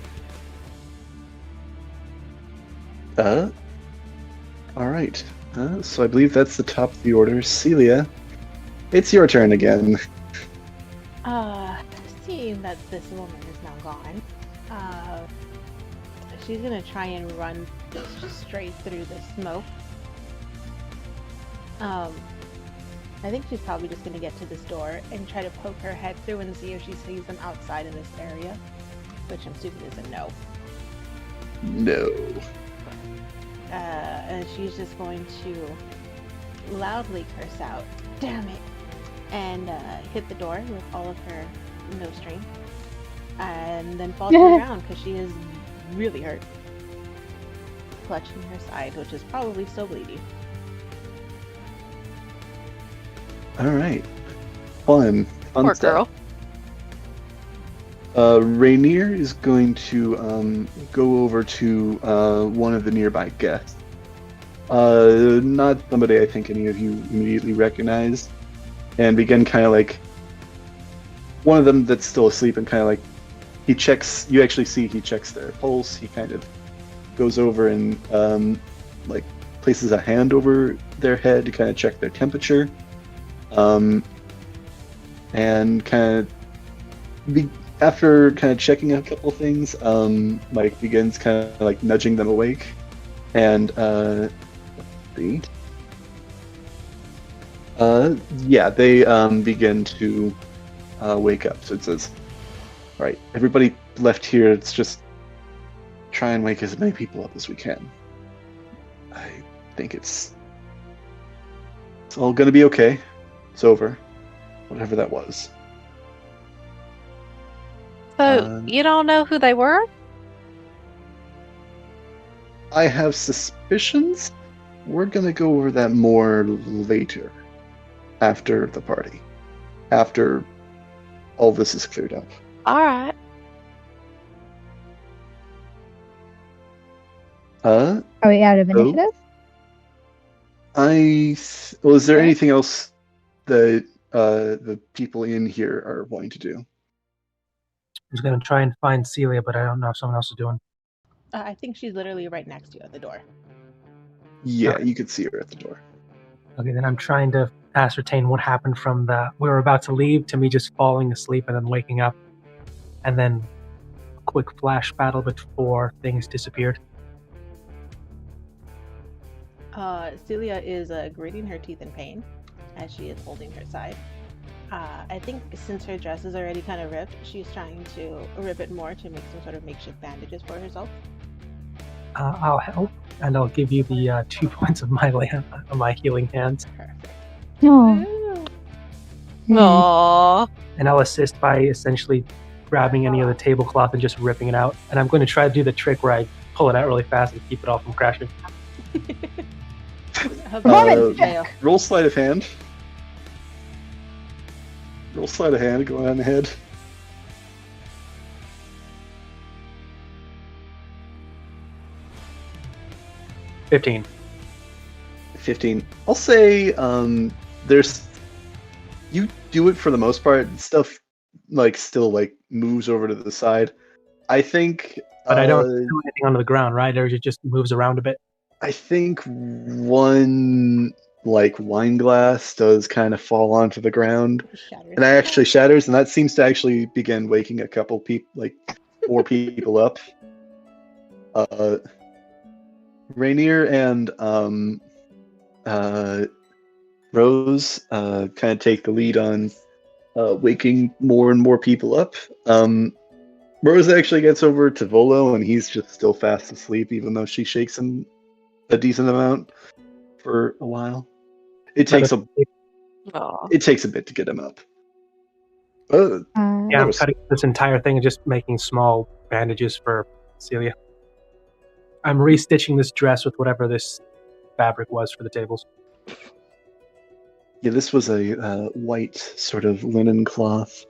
All right. So I believe that's the top of the order. Celia, it's your turn again. Seeing that this woman is now gone, she's gonna try and run straight through the smoke. I think she's probably just gonna get to this door and try to poke her head through and see if she sees them outside in this area, which I'm assuming is a no. No. And she's just going to loudly curse out, "Damn it!" and hit the door with all of her no strength, and then fall to the ground because she is really hurt, clutching her side, which is probably still bleeding. All right. Fun Poor stuff. girl. Rainier is going to go over to one of the nearby guests. Not somebody I think any of you immediately recognize, and begin kind of like one of them that's still asleep and kind of like he checks. You actually see he checks their pulse. He kind of goes over and like places a hand over their head to kind of check their temperature, and kind of after kind of checking a couple things, like begins kind of like nudging them awake, and let's see. Yeah, they begin to wake up. So it says, "All right, everybody left here. Let's just try and wake as many people up as we can. I think it's all gonna be okay. It's over, whatever that was." So, you don't know who they were? I have suspicions. We're gonna go over that more later, after the party, after all this is cleared up. Alright. Are we out of initiative? Well, is there Okay. anything else that the people in here are wanting to do? I was going to try and find Celia, but I don't know if someone else is doing. I think she's literally right next to you at the door. Yeah, Okay. you could see her at the door. Okay, then I'm trying to ascertain what happened from we were about to leave to me just falling asleep and then waking up, and then a quick flash battle before things disappeared. Celia is gritting her teeth in pain as she is holding her side. I think since her dress is already kind of ripped, she's trying to rip it more to make some sort of makeshift bandages for herself. I'll help, and I'll give you the 2 points of my healing hands, Perfect. Oh. Aww. and I'll assist by essentially grabbing any of the tablecloth and just ripping it out. And I'm going to try to do the trick where I pull it out really fast and keep it all from crashing. Performance Fail. Roll sleight of hand. Roll sleight of hand. Go on ahead. $15. 15. I'll say there's you do it for the most part. Stuff like still like moves over to the side. I think But I don't do anything onto the ground, right? Or it just moves around a bit. I think one like wine glass does kind of fall onto the ground Shatters. and actually shatters, and that seems to actually begin waking a couple people, like more people up. Rainier and Rose kind of take the lead on waking more and more people up. Rose actually gets over to Volo, and he's just still fast asleep, even though she shakes him a decent amount for a while. It takes a bit to get him up. Yeah, I'm was- cutting this entire thing and just making small bandages for Celia. I'm restitching this dress with whatever this fabric was for the tables. Yeah, this was a white sort of linen cloth.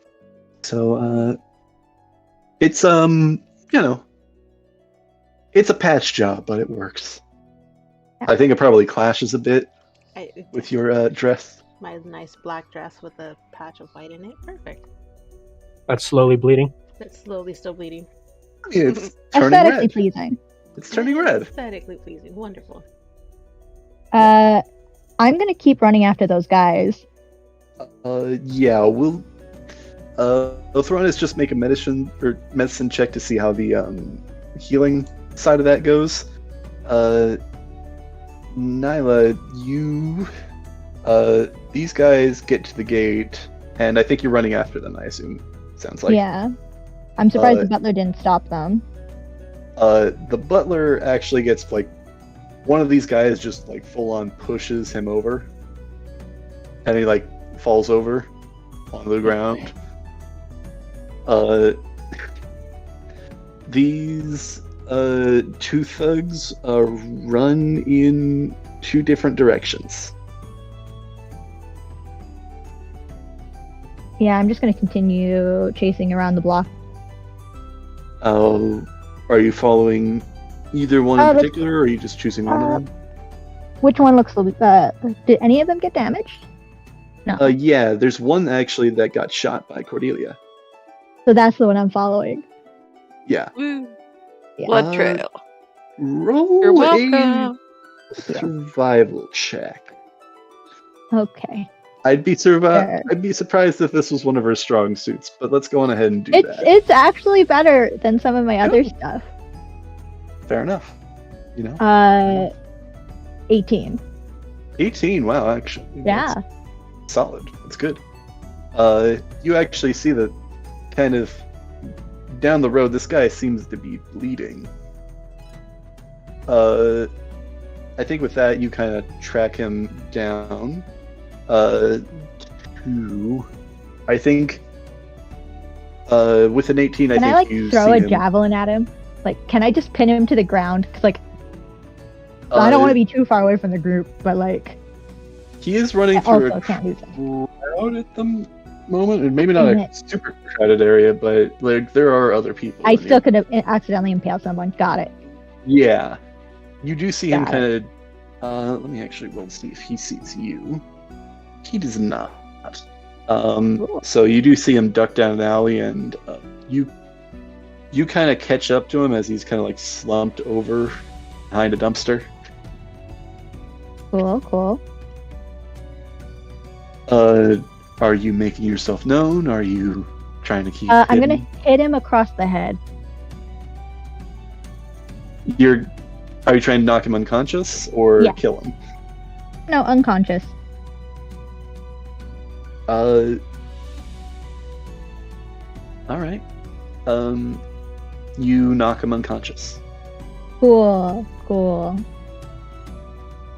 So it's it's a patch job, but it works. I think it probably clashes a bit with your dress. My nice black dress with a patch of white in it. Perfect. That's slowly bleeding. It's slowly still bleeding. It's turning Aesthetically red. pleasing. It's turning red. Aesthetically pleasing. Wonderful. I'm gonna keep running after those guys. Yeah, we'll. Othronis just make a medicine check to see how the healing side of that goes. Nyla, you. These guys get to the gate, and I think you're running after them. I assume. Sounds like. Yeah. I'm surprised the butler didn't stop them. The butler actually gets like one of these guys just like full on pushes him over, and he like falls over on the ground. These two thugs run in two different directions. Yeah, I'm just gonna continue chasing around the block. Are you following either one in particular, or are you just choosing one of them? Which one looks did any of them get damaged? No. Yeah, there's one actually that got shot by Cordelia. So that's the one I'm following. Yeah. Woo. Yeah. Blood trail. Roll You're a welcome. survival check. Okay. I'd be Sure. surprised if this was one of her strong suits, but let's go on ahead and do that. It's actually better than some of my other stuff. Fair enough. You know. 18. 18. Wow, actually. Yeah. That's solid. That's good. You actually see that kind of down the road. This guy seems to be bleeding. I think with that you kind of track him down. I think with an 18, Can I think you throw see a him. javelin at him? Like, can I just pin him to the ground? Because, I don't want to be too far away from the group, but, He is running I through also a can't lose him. crowd at the moment, and maybe not Dang a it. super crowded area, but, there are other people. I in still here. could have accidentally impaled someone. Got it. Yeah. You do see him Got kind of... let me actually roll to see if he sees you. He does not. So you do see him duck down an alley, and you kind of catch up to him as he's kind of slumped over behind a dumpster. Cool. Are you making yourself known? Are you trying to keep I'm hidden? gonna hit him across the head. Are you trying to knock him unconscious or Yeah. kill him? No, unconscious. All right. You knock him unconscious. Cool.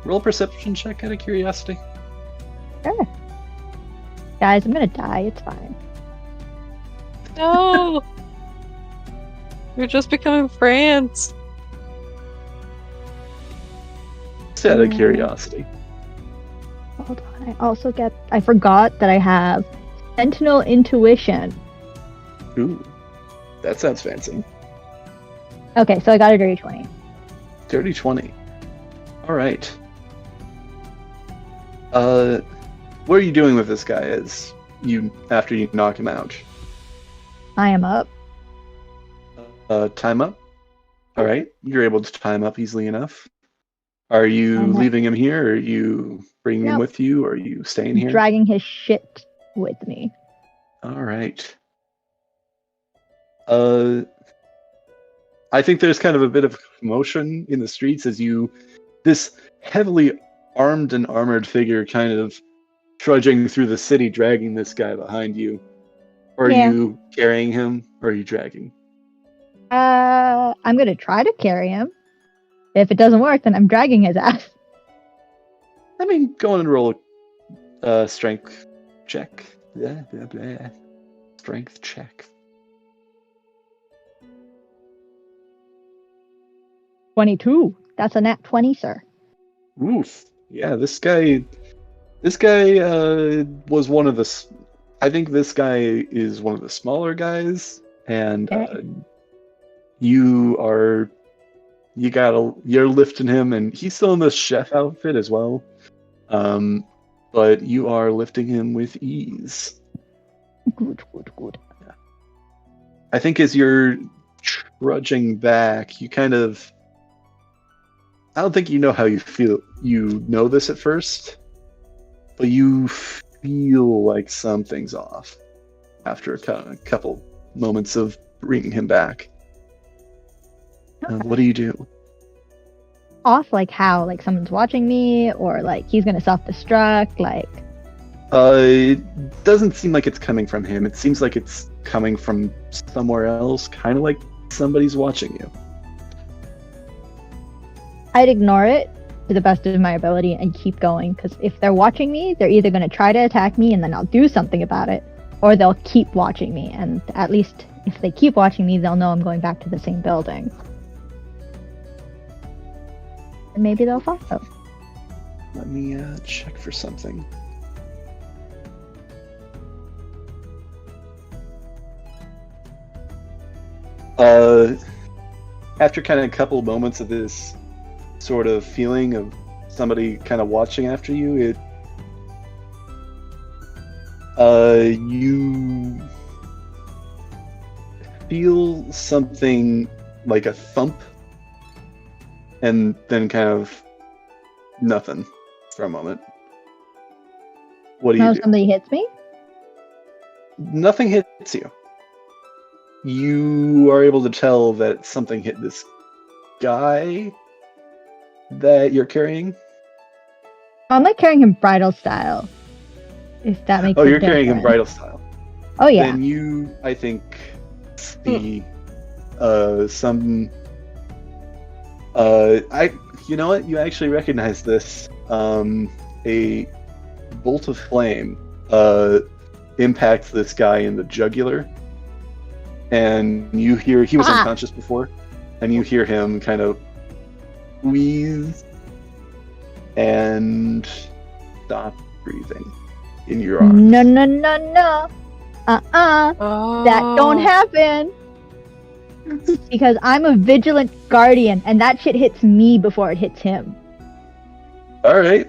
Roll a perception check out of curiosity. Sure. Guys, I'm gonna die. It's fine. No. You're just becoming friends. Just out of Mm. curiosity. Hold on. I forgot that I have Sentinel Intuition. Ooh, that sounds fancy. Okay, so I got a dirty 20. Dirty 20. All right. What are you doing with this guy after you knock him out? I am up. Time up. All right, you're able to time up easily enough. Are you I'm up. leaving him here? Or are you bringing him Nope. with you? Or are you staying here? Dragging his shit with me. All right. I think there's kind of a bit of commotion in the streets as this heavily armed and armored figure kind of trudging through the city, dragging this guy behind you. Or are Yeah. you carrying him, or are you dragging? I'm gonna try to carry him. If it doesn't work, then I'm dragging his ass. I mean, go on and roll a strength check. Blah, blah, blah. Strength check. 22. That's a nat 20, sir. Oof. Yeah, this guy was one of the. I think this guy is one of the smaller guys, and Okay. you're lifting him, and he's still in this chef outfit as well. But you are lifting him with ease. Good. I think as you're trudging back, you kind of. I don't think you know how you feel. You know this at first, but you feel like something's off after a couple moments of bringing him back. What do you do? Off like how? Like someone's watching me, or like he's gonna self-destruct, like... It doesn't seem like it's coming from him. It seems like it's coming from somewhere else, kind of like somebody's watching you. I'd ignore it to the best of my ability and keep going, because if they're watching me, they're either gonna try to attack me and then I'll do something about it, or they'll keep watching me, and at least if they keep watching me, they'll know I'm going back to the same building. And maybe they'll follow. Let me check for something. After kind of a couple moments of this sort of feeling of somebody kind of watching after you, you feel something like a thump, and then kind of nothing for a moment. What do you do? Somebody hits me? Nothing hits you. You are able to tell that something hit this guy that you're carrying. I'm like carrying him bridal style. If that makes You're carrying him difference. bridal style. Oh yeah. Then you, I think, see some. You know what? You actually recognize this. A bolt of flame impacts this guy in the jugular, and you hear he was unconscious before, and you hear him kind of wheeze and stop breathing in your arms. No. That don't happen. Because I'm a vigilant guardian, and that shit hits me before it hits him. All right.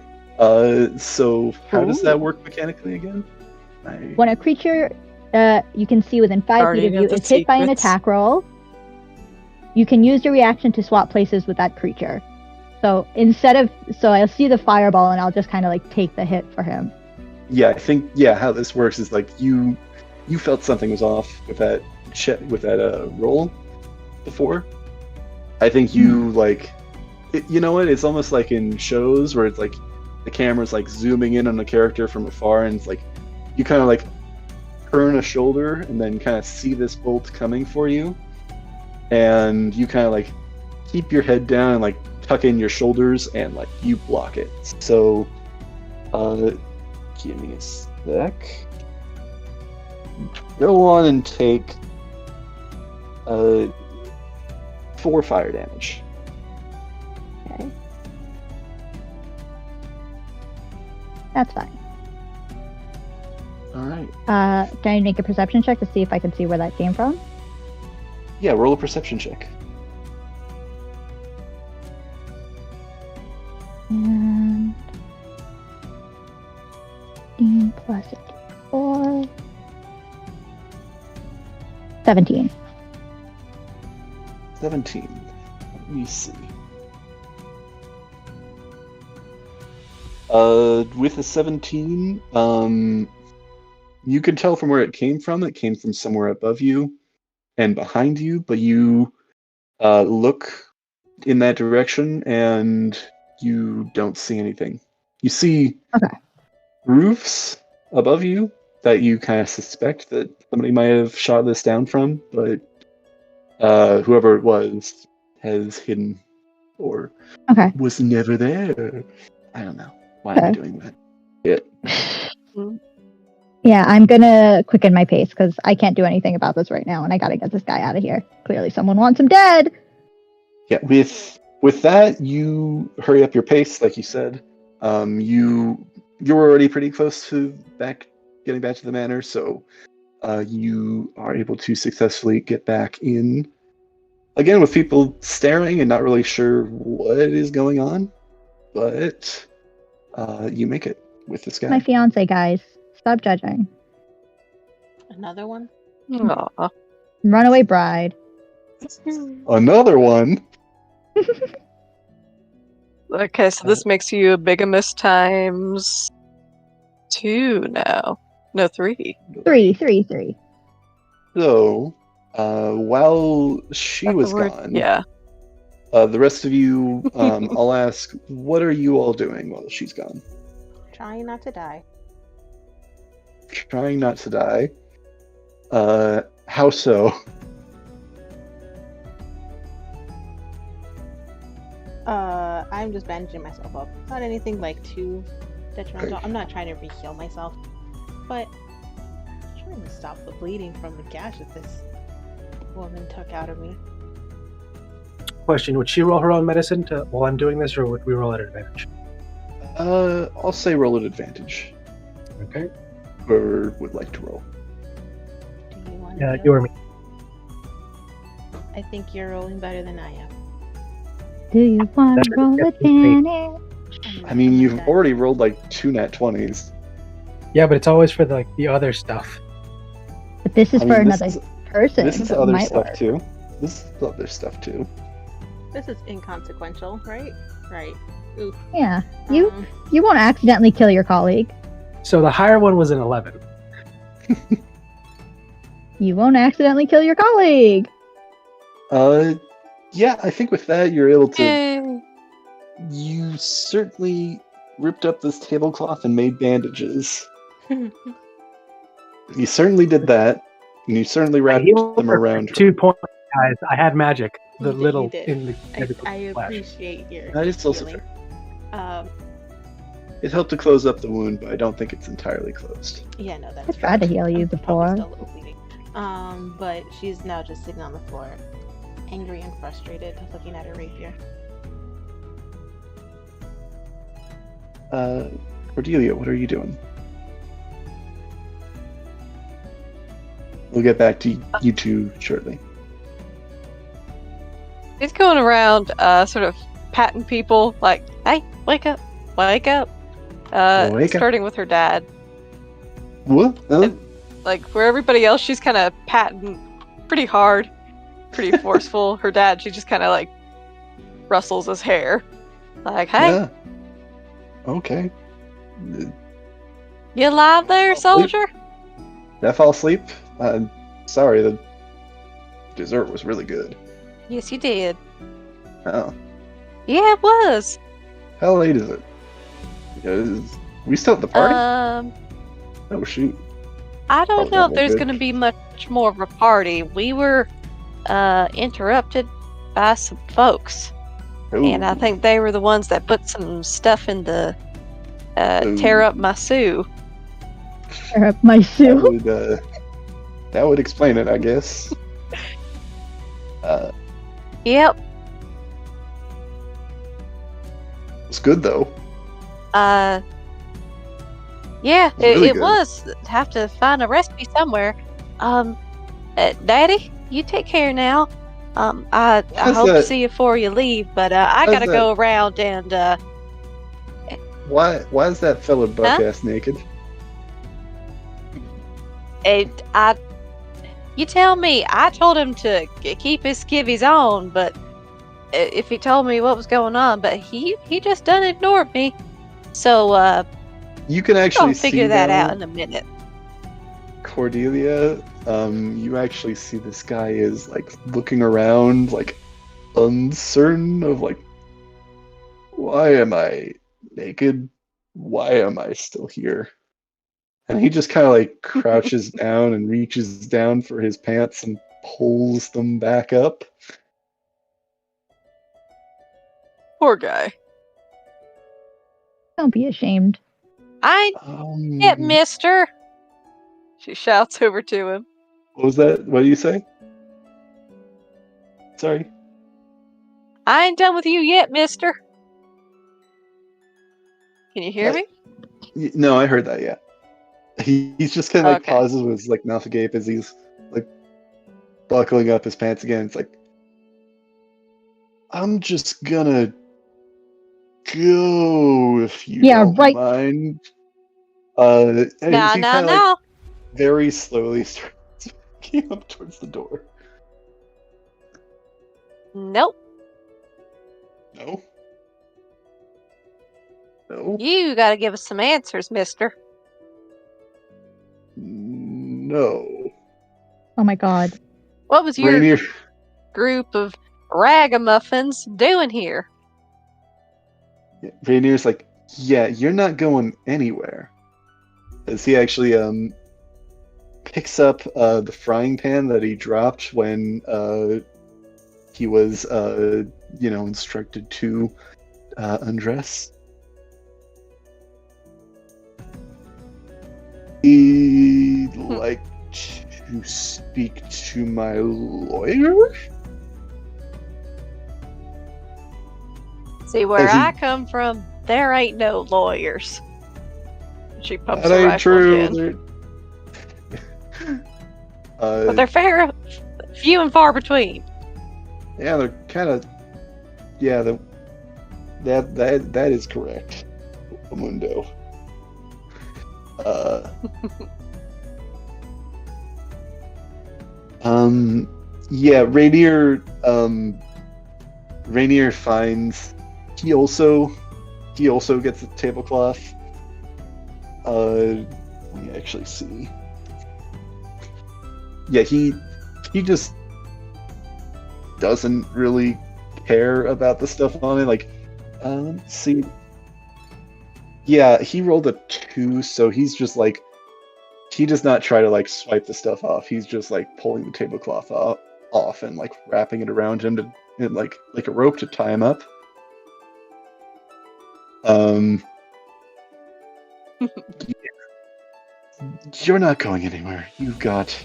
So how does that work mechanically again? When a creature you can see within 5 feet Guardian of you of the is hit by an secrets. attack roll, you can use your reaction to swap places with that creature. So I'll see the fireball and I'll just kind of like take the hit for him. Yeah, I think how this works is like you felt something was off with that roll before. I think you you know what? It's almost like in shows where it's like the camera's like zooming in on a character from afar, and it's like you kind of like turn a shoulder and then kind of see this bolt coming for you, and you kind of like keep your head down and like tuck in your shoulders and like you block it. So give me a sec. Go on and take 4 fire damage. Okay. That's fine. All right. Can I make a perception check to see if I can see where that came from? Yeah, roll a perception check. And 15 plus 4. 17. 17. Let me see. With a 17, you can tell from where it came from. It came from somewhere above you and behind you, but you look in that direction, and you don't see anything. You see Okay. roofs above you that you kind of suspect that somebody might have shot this down from, but whoever it was has hidden or Okay. was never there. I don't know. Why am I Okay. doing that? Yeah. Yeah, I'm gonna quicken my pace because I can't do anything about this right now, and I gotta get this guy out of here. Clearly, someone wants him dead. Yeah. With that, you hurry up your pace, like you said. You're already pretty close to getting back to the manor, so you are able to successfully get back in. Again, with people staring and not really sure what is going on, but you make it with this guy. My fiance, guys, stop judging. Another one? Aw. Runaway bride. Another one. Okay, so this makes you a bigamist times 2 now. No, 3. Three. So, while she was Afterward- gone, Yeah. the rest of you, I'll ask, what are you all doing while she's gone? Trying not to die. Trying not to die. How so? I'm just bandaging myself up. Not anything like too detrimental. Okay. I'm not trying to re-heal myself, but I'm trying to stop the bleeding from the gash that this woman took out of me. Question: would she roll her own medicine while I'm doing this, or would we roll at advantage? I'll say roll at advantage. Okay. Whoever would like to roll. Do you want Yeah, to? you or me. I think you're rolling better than I am. Do you want to roll advantage? I mean, you've already rolled like 2 nat 20s. Yeah, but it's always for the other stuff. But this is I for mean, this another is- person. This is so it other might stuff work. too. This is other stuff too. This is inconsequential, right? Right. Oof. Yeah, you Um, you won't accidentally kill your colleague. So the higher one was an 11. You won't accidentally kill your colleague. Yeah, I think with that you're able to. Yay. You certainly ripped up this tablecloth and made bandages. You certainly did that, and you certainly I wrapped healed them her for around her. 2 points, guys. I had magic. The You did, little you did. in the I flash. appreciate your That is also healing. fair. It helped to close up the wound, but I don't think it's entirely closed. Yeah, no, that's I tried to fair. heal you I'm before. probably still a little bleeding. But she's now just sitting on the floor, angry and frustrated, looking at her rapier. Cordelia, what are you doing? We'll get back to you two shortly. He's going around, sort of patting people, like, "Hey, wake up, wake up!" Wake up. Starting with her dad, What? like where everybody else, she's kind of patting pretty hard, pretty forceful. Her dad, she just kind of like rustles his hair, like, "Hey, Yeah. Okay. you alive there, soldier?" Did I fall asleep? Sorry, the dessert was really good. Yes, you did. Oh. Yeah, it was. How late is it? We still at the party? Oh, shoot. I don't Oh, know if well, there's good. going to be much more of a party. We were interrupted by some folks, and I Ooh. think they were the ones that put some stuff in the tear Ooh. up my Sue. Tear up my That suit. would, that would explain it, I guess. Yep. It's good, though. Yeah, It's really it good. was. Have to find a recipe somewhere. Daddy, you take care now. I How's hope to that- see you before you leave, but I how's gotta that- go around and Why is that fella butt-ass naked? you tell me. I told him to keep his skivvies on, but if he told me what was going on, but he just done ignored me. So You can actually I'll figure see that now, out in a minute. Cordelia, you actually see this guy is like looking around, like uncertain of like, why am I naked? Why am I still here? And he just kind of like crouches down and reaches down for his pants and pulls them back up. Poor guy. Don't be ashamed. I ain't mister. She shouts over to him. What was that? What do you say? Sorry. I ain't done with you yet, mister. Can you hear me? No, I heard that, yeah. He's just kind of like Okay. pauses with his like mouth agape as he's like buckling up his pants again. It's like, I'm just gonna go if you Yeah, don't right. mind. And Now, he now, kind of like now. very slowly starts walking up towards the door. Nope. No. No. You gotta give us some answers, mister. No. Oh my god. What was your Rainier. group of ragamuffins doing here? Rainier's like, yeah, you're not going anywhere. As he actually picks up the frying pan that he dropped when he was instructed to undress. He'd like to speak to my lawyer? See, where As he- I come from, there ain't no lawyers. She pumps That her ain't rifle true. again. But they're few and far between. Yeah, they're kind of. Yeah, that is correct, Mundo. Yeah, Rainier finds he also gets a tablecloth. Let me actually see. Yeah, he just doesn't really care about the stuff on it. Like, let's see. Yeah, he rolled a 2, so he's just like, he does not try to like swipe the stuff off. He's just like pulling the tablecloth off and like wrapping it around him to like a rope to tie him up. You're not going anywhere. You've got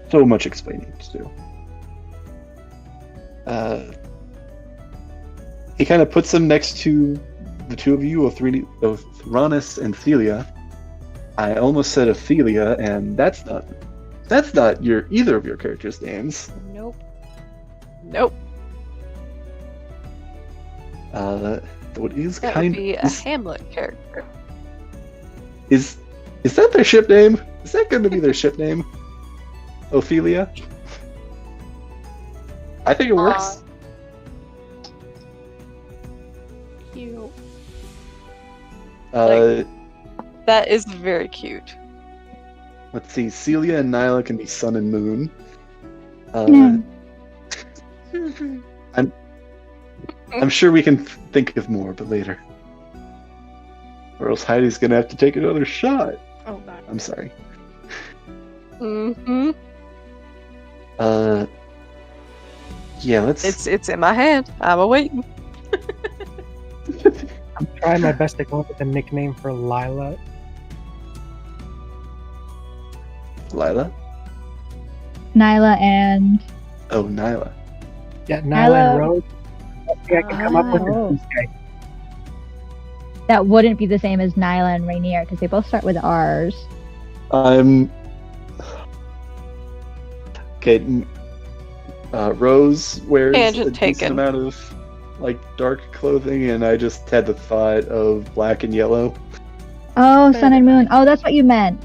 so much explaining to do. He kind of puts them next to the two of you, of Thranis and Thelia. I almost said Ophelia, and that's not either of your characters' names. Nope. Though it is That kind would be a is, Hamlet character. is that their ship name? Is that going to be their ship name? Ophelia? I think it works. Cute. Like, That is very cute. Let's see. Celia and Nyla can be sun and moon. No. I'm sure we can think of more, but later. Or else Heidi's gonna have to take another shot. Oh god. I'm sorry. Mm-hmm. Yeah, let's. It's in my hand. I'm awaiting. I'm trying my best to come up with a nickname for Lila. Lila? Nyla and Oh, Nyla. Yeah, Nyla Nyla. and Rose. I think I can come up with Oh. this guy. that wouldn't be the same as Nyla and Rainier because they both start with R's. Okay. Rose wears Tangent a decent taken. amount of like dark clothing, and I just had the thought of black and yellow. Oh, Sun and Moon. Oh, that's what you meant.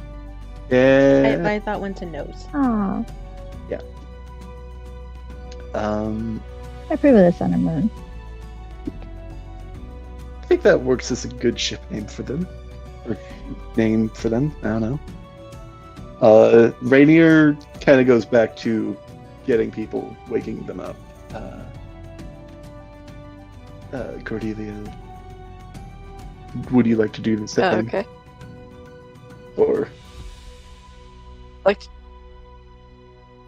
Yeah. I thought went to nose. Oh, I I approve of the Sun and Moon. think that works as a good ship name for them. Or name for them. I don't know. Rainier kind of goes back to getting people, waking them up. Cordelia, would you like to do the Oh, same? okay. Or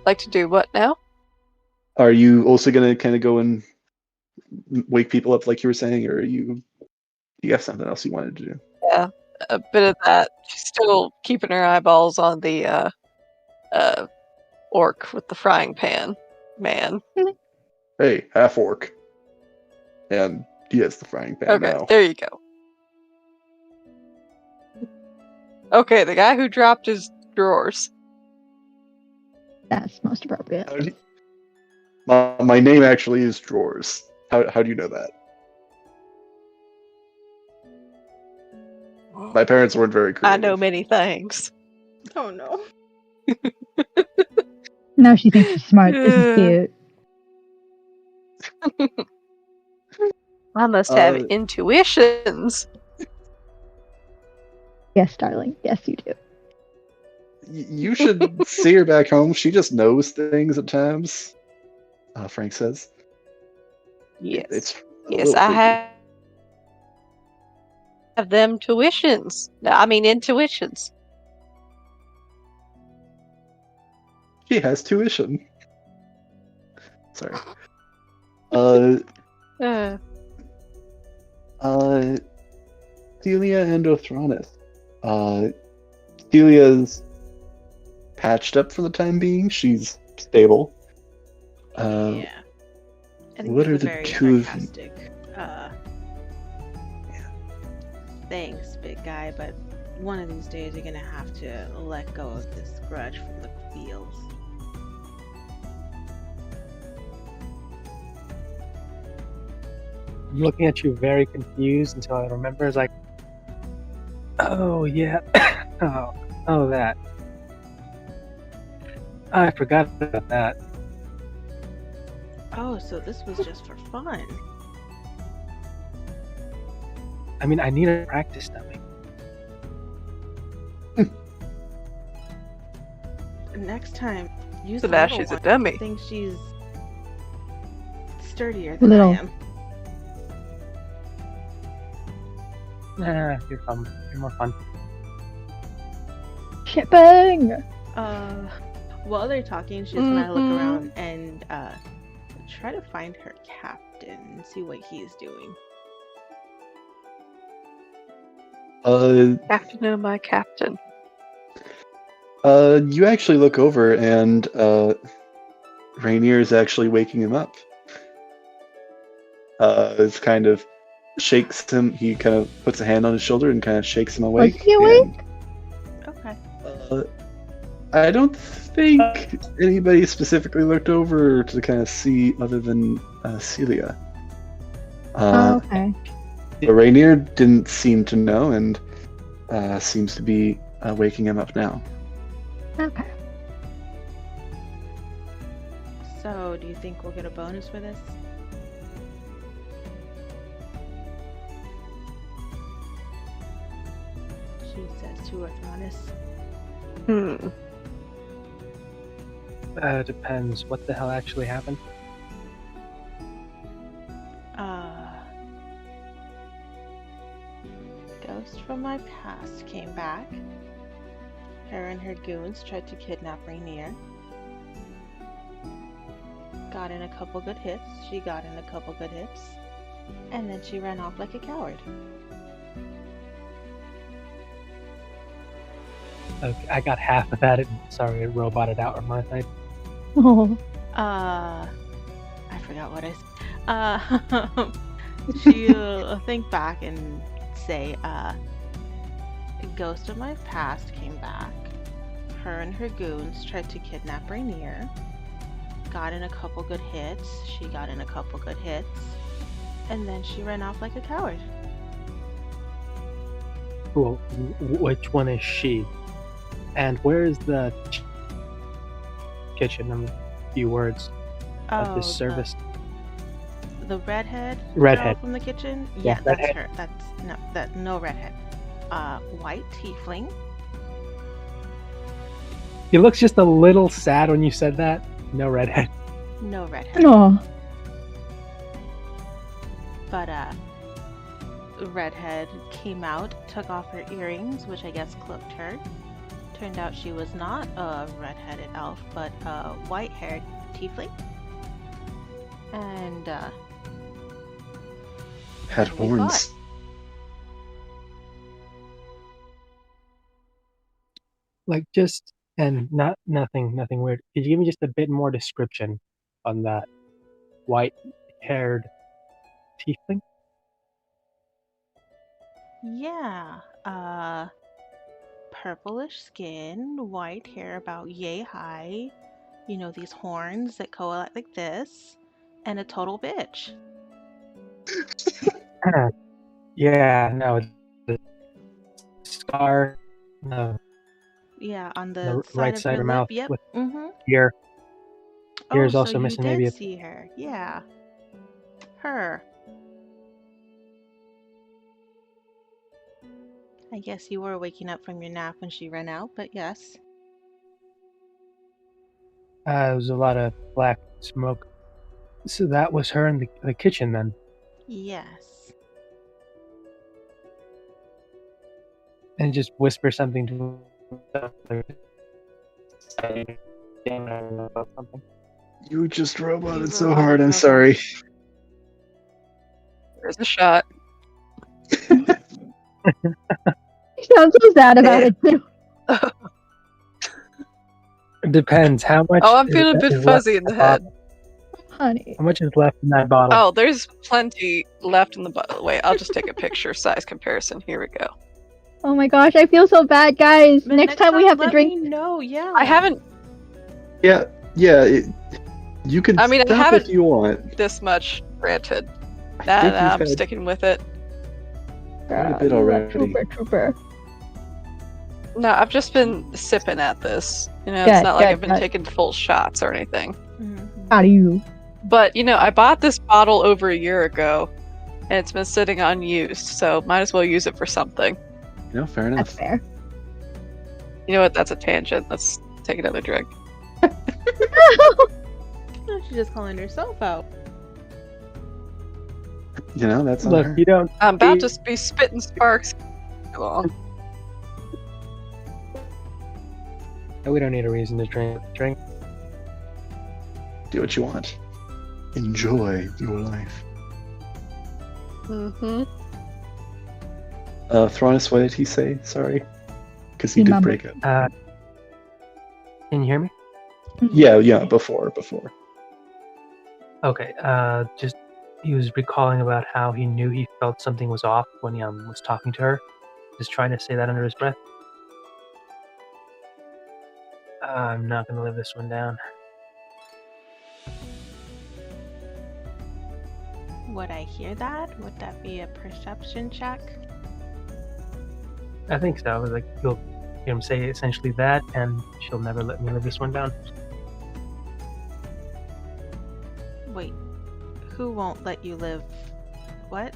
Like to do what now? are you also going to kind of go and wake people up like you were saying, or you have something else you wanted to do? Yeah, a bit of that. She's still keeping her eyeballs on the orc with the frying pan man. Hey, half orc. And he has the frying pan Okay, now. there you go. Okay, the guy who dropped his drawers. That's most appropriate. How do you- my name actually is Drawers. How do you know that? My parents weren't very creative. I know many things. Oh no. Now she thinks she's smart. This is cute. I must have Uh, intuitions. Yes, darling. Yes, you do. You should see her back home. She just knows things at times. Frank says. Yes. It's a Yes, little I creepy. have them tuitions. No, I mean intuitions. She has tuition. Sorry. Uh, Celia and Othronus. Celia's patched up for the time being. She's stable. Yeah. I think what that's are a the very two of you? sarcastic thanks, big guy, but one of these days you're gonna have to let go of this grudge from the fields. I'm looking at you very confused until I remember. It's like, oh yeah, oh that. I forgot about that. Oh, so this was just for fun. I mean, I need a practice dummy. Next time, use so the now little she's a one. dummy. I think she's sturdier than Little. I am. Nah, you're fun. You're more fun. Shipping! While they're talking, she's gonna look around and try to find her captain and see what he's doing. Have to know my captain. You actually look over and Rainier is actually waking him up. It's kind of shakes him. He kind of puts a hand on his shoulder and kind of shakes him awake. Was he awake? Okay. And, I don't think anybody specifically looked over to kind of see other than Celia. Oh, okay. But Rainier didn't seem to know and seems to be waking him up now. Okay. So, do you think we'll get a bonus for this? She says to Orthronus. Depends. What the hell actually happened? Ghost from my past came back. Her and her goons tried to kidnap Rainier. Got in a couple good hits. She got in a couple good hits. And then she ran off like a coward. Okay, I got half of that. Sorry, it roboted out on my side. Oh. I forgot what I said. She'll think back and say, a ghost of my past came back. Her and her goons tried to kidnap Rainier. Got in a couple good hits. She got in a couple good hits. And then she ran off like a coward. Well, which one is she? And where is the kitchen? In a few words of this service. The redhead? Redhead. Girl from the kitchen? Yeah, Yeah, that's redhead. her. That's no redhead. White tiefling. He looks just a little sad when you said that. No redhead. No redhead. Oh. But Redhead came out, took off her earrings, which I guess cloaked her. Turned out she was not a red-headed elf, but a white-haired tiefling. And Had we horns. Like just and nothing weird. Could you give me just a bit more description on that white-haired tiefling? yeah, purplish skin, white hair about yay high, you know, these horns that go out like this, and a total bitch. Yeah, no, the scar, no, Yeah, on the the side right of side her of her lip. mouth Yep. with Mm-hmm. ear. Oh, Ear's so also you missing did maybe a see her. Yeah. Her. I guess you were waking up from your nap when she ran out, but yes. There was a lot of black smoke. So that was her in the kitchen then. Yes. And just whisper something to herself, like, about something. You just roboted You so hard. I'm roboted so sorry. There's a shot. You sound so sad about it too. It depends how much. Oh, I'm feeling a bit is fuzzy left in the in head. bottle. Honey. How much is left in that bottle? Oh, there's plenty left in the bottle. Wait, I'll just take a picture size comparison. Here we go. Oh my gosh, I feel so bad, guys. But Next time we have to let drink. me know, yeah. I haven't Yeah. You can I mean, I stop haven't- if you want. this much, granted. I Nah, think nah, you've I'm had sticking with it. quite a bit You're already. Trooper. No, I've just been sipping at this. You know, Good, it's not like good, I've been good. taking full shots or anything. Mhm. How do you? But, you know, I bought this bottle over a year ago, and it's been sitting unused, so might as well use it for something. Fair enough. That's fair. You know what? That's a tangent. Let's take another drink. Oh, she's just calling herself out. That's on Look, her. you don't. I'm about to be spitting sparks. Too long. We don't need a reason to drink. Do what you want. Enjoy your life. Mm-hmm. Thrawnus, what did he say? Sorry. Because he He did mumbled. break up. Can you hear me? Yeah, before. Okay. Just he was recalling about how he knew he felt something was off when he was talking to her. Just trying to say that under his breath. I'm not gonna live this one down. Would I hear that? Would that be a perception check? I think so. Like you'll hear him say essentially that, and she'll never let me live this one down. Wait, who won't let you live? What?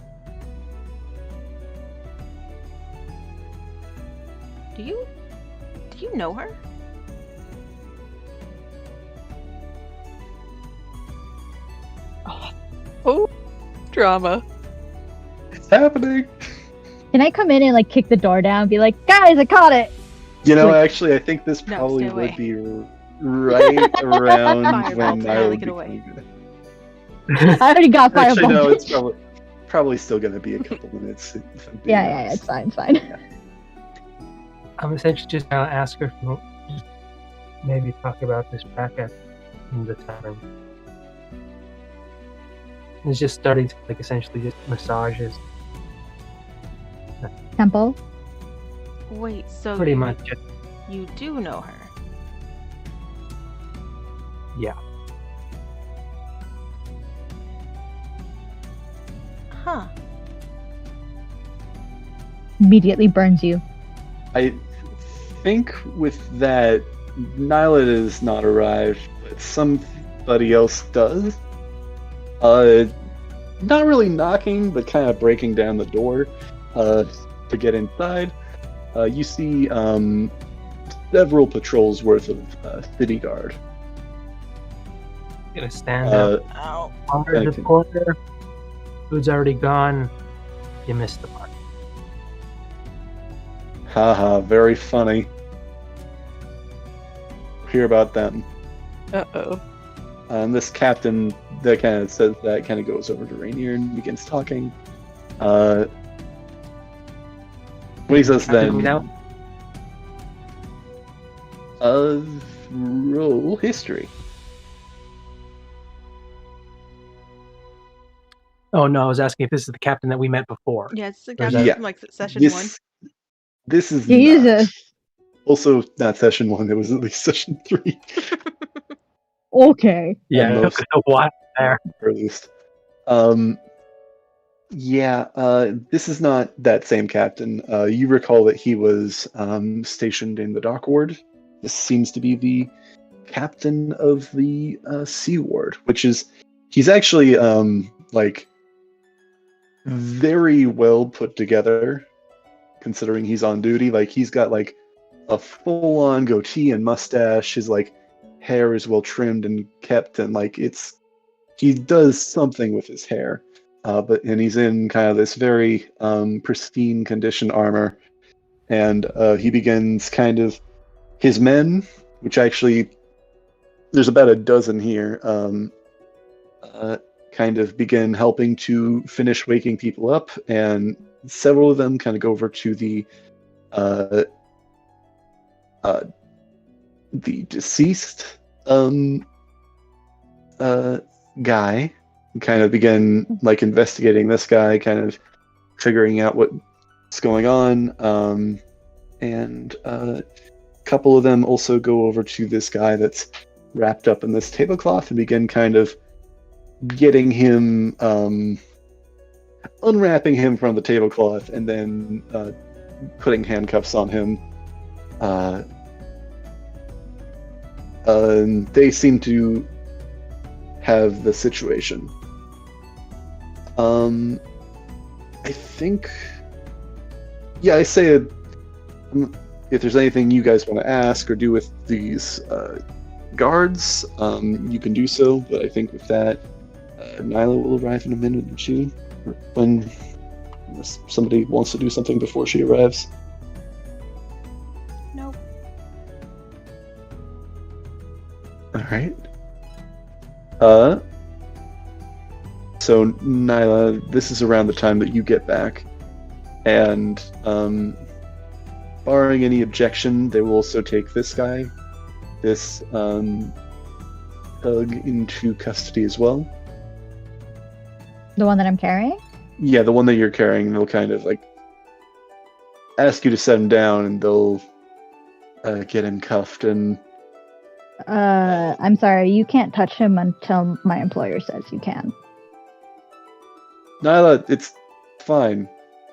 Do you know her? Oh, drama. It's happening. Can I come in and like kick the door down and be like, guys, I caught it? Actually, I think this No, probably stay would away. be right around Fireball, when Tyler, I would get be away. coming I already got back. Actually, fireball. no, it's probably still going to be a couple minutes. If I'm being Yeah, honest. it's fine. I'm essentially just gonna ask her to just maybe talk about this back at the time. It's just starting to like essentially just massages, Temple. Wait, so pretty you, much. Just, you do know her? yeah. Huh. Immediately burns you. I think with that, Nyla has not arrived, but somebody else does. Not really knocking, but kind of breaking down the door to get inside. You see several patrols worth of city guard. Gonna stand up Ow. under the okay. corner Food's already gone. You missed the part. Haha, very funny. Hear about them. Uh-oh. And this captain that kind of says that kind of goes over to Rainier and begins talking. What he says Captain, then? Roll history. Oh no, I was asking if this is the captain that we met before. Yeah, it's the Or is guy that- from like session 1. This is Jesus. also not session 1. It was at least session 3, Okay. Yeah, And it took us a while there. or at least. This is not that same captain. You recall that he was stationed in the dock ward. This seems to be the captain of the sea ward, which is he's actually like very well put together, considering he's on duty. Like he's got like a full-on goatee and mustache. His like hair is well trimmed and kept, and like he does something with his hair. And he's in kind of this very pristine condition armor, and he begins kind of his men, which actually there's about a dozen here, kind of begin helping to finish waking people up, and several of them kind of go over to the deceased guy. Kind of begin like investigating this guy, kind of figuring out what's going on, and a couple of them also go over to this guy that's wrapped up in this tablecloth and begin kind of getting him, unwrapping him from the tablecloth and then putting handcuffs on him. They seem to have the situation. I think, I say if there's anything you guys want to ask or do with these guards, you can do so, but I think with that, Nyla will arrive in a minute or two, unless somebody wants to do something before she arrives. Nope. Alright. So Nyla, this is around the time that you get back, and barring any objection, they will also take this guy, this thug, into custody as well. The one that I'm carrying? Yeah, the one that you're carrying. They'll kind of like ask you to set him down, and they'll get him cuffed. And I'm sorry, you can't touch him until my employer says you can. Nyla, it's fine.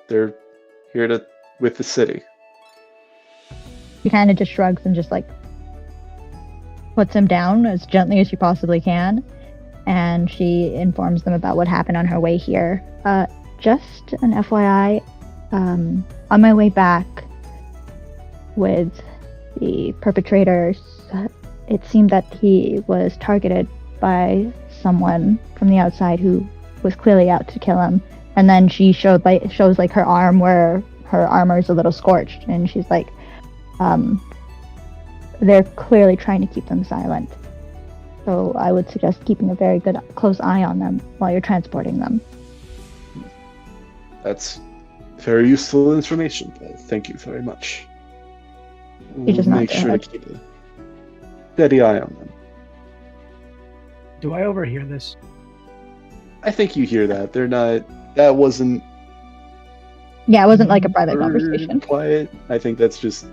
They're here with the city. She kind of just shrugs and just like puts him down as gently as she possibly can, and she informs them about what happened on her way here. Just an FYI, on my way back with the perpetrators, it seemed that he was targeted by someone from the outside who was clearly out to kill him. And then she shows like her arm where her armor is a little scorched, and she's like, they're clearly trying to keep them silent. So I would suggest keeping a very close eye on them while you're transporting them. That's very useful information. Thank you very much. You just We'll nod make your sure head. to keep a steady eye on them. Do I overhear this? I think you hear that. They're not. That wasn't. Yeah, it wasn't like a private super conversation. Quiet. I think that's just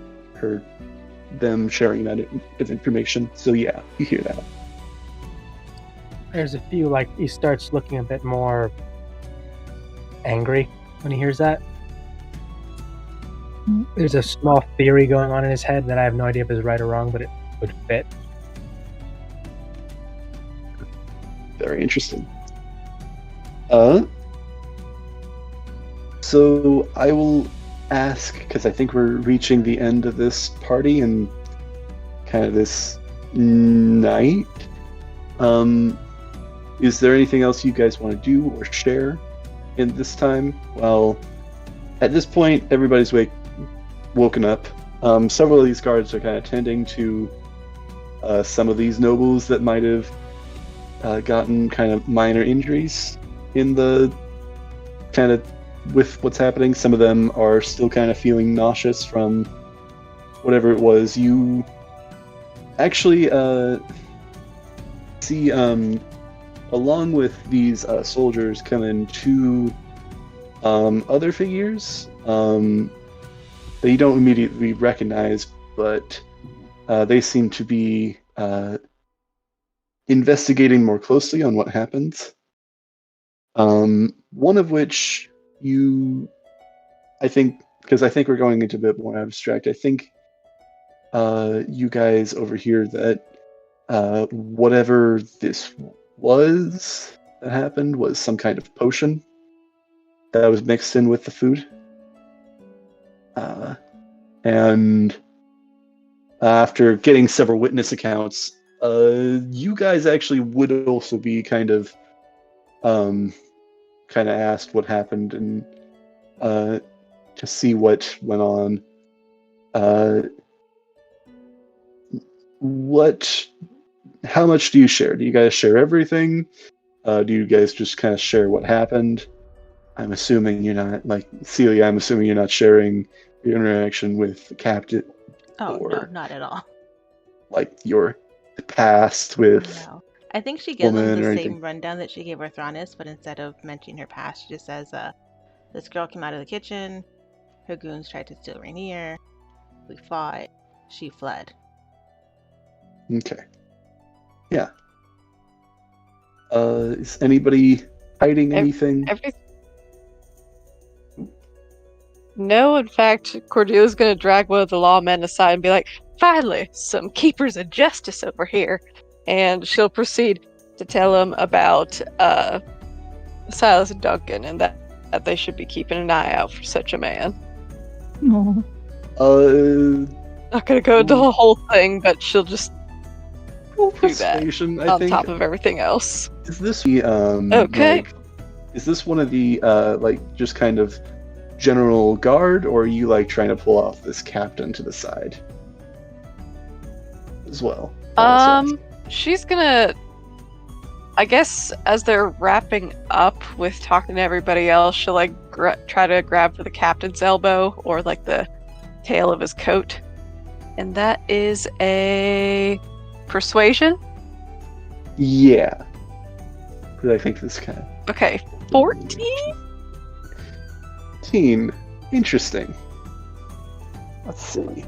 them sharing that information. So yeah, you hear that. There's a few, like, he starts looking a bit more angry when he hears that. Mhm. There's a small theory going on in his head that I have no idea if it's right or wrong, but it would fit. Very interesting. So I will ask, because I think we're reaching the end of this party and kind of this night. Is there anything else you guys want to do or share in this time. Well, at this point, everybody's woken up. Several of these guards are kind of tending to some of these nobles that might have gotten kind of minor injuries in the kind of with what's happening. Some of them are still kind of feeling nauseous from whatever it was. You actually see, along with these soldiers, come in two other figures that you don't immediately recognize, but they seem to be investigating more closely on what happened. One of which I think we're going into a bit more abstract. I think you guys overhear that whatever this was that happened was some kind of potion that was mixed in with the food. And after getting several witness accounts, you guys actually would also be kind of asked what happened and to see what went on. How much do you share? Do you guys share everything? Do you guys just kind of share what happened? I'm assuming you're not, like, Celia, I'm assuming you're not sharing your interaction with the captain. Oh, or, no, not at all. Like, your past with... No. I think she gives them woman the or same anything. rundown that she gave her Thronis, but instead of mentioning her past, she just says, this girl came out of the kitchen, her goons tried to steal Rainier, we fought, she fled. Okay. Yeah. Is anybody hiding anything? No, in fact, Cordelia's gonna drag one of the lawmen aside and be like, finally, some keepers of justice over here. And she'll proceed to tell him about Silas Duncan and that they should be keeping an eye out for such a man. Oh. Not gonna go into the whole thing, but she'll just do that persuasion, I on think. top of everything else. Is this the Okay. like, is this one of the like just kind of general guard, or are you like trying to pull off this captain to the side as well? She's gonna, I guess, as they're wrapping up with talking to everybody else, she'll like try to grab for the captain's elbow or like the tail of his coat, and that is a persuasion. Yeah, because I think this kind of Okay, 14. team. Interesting. Let's see.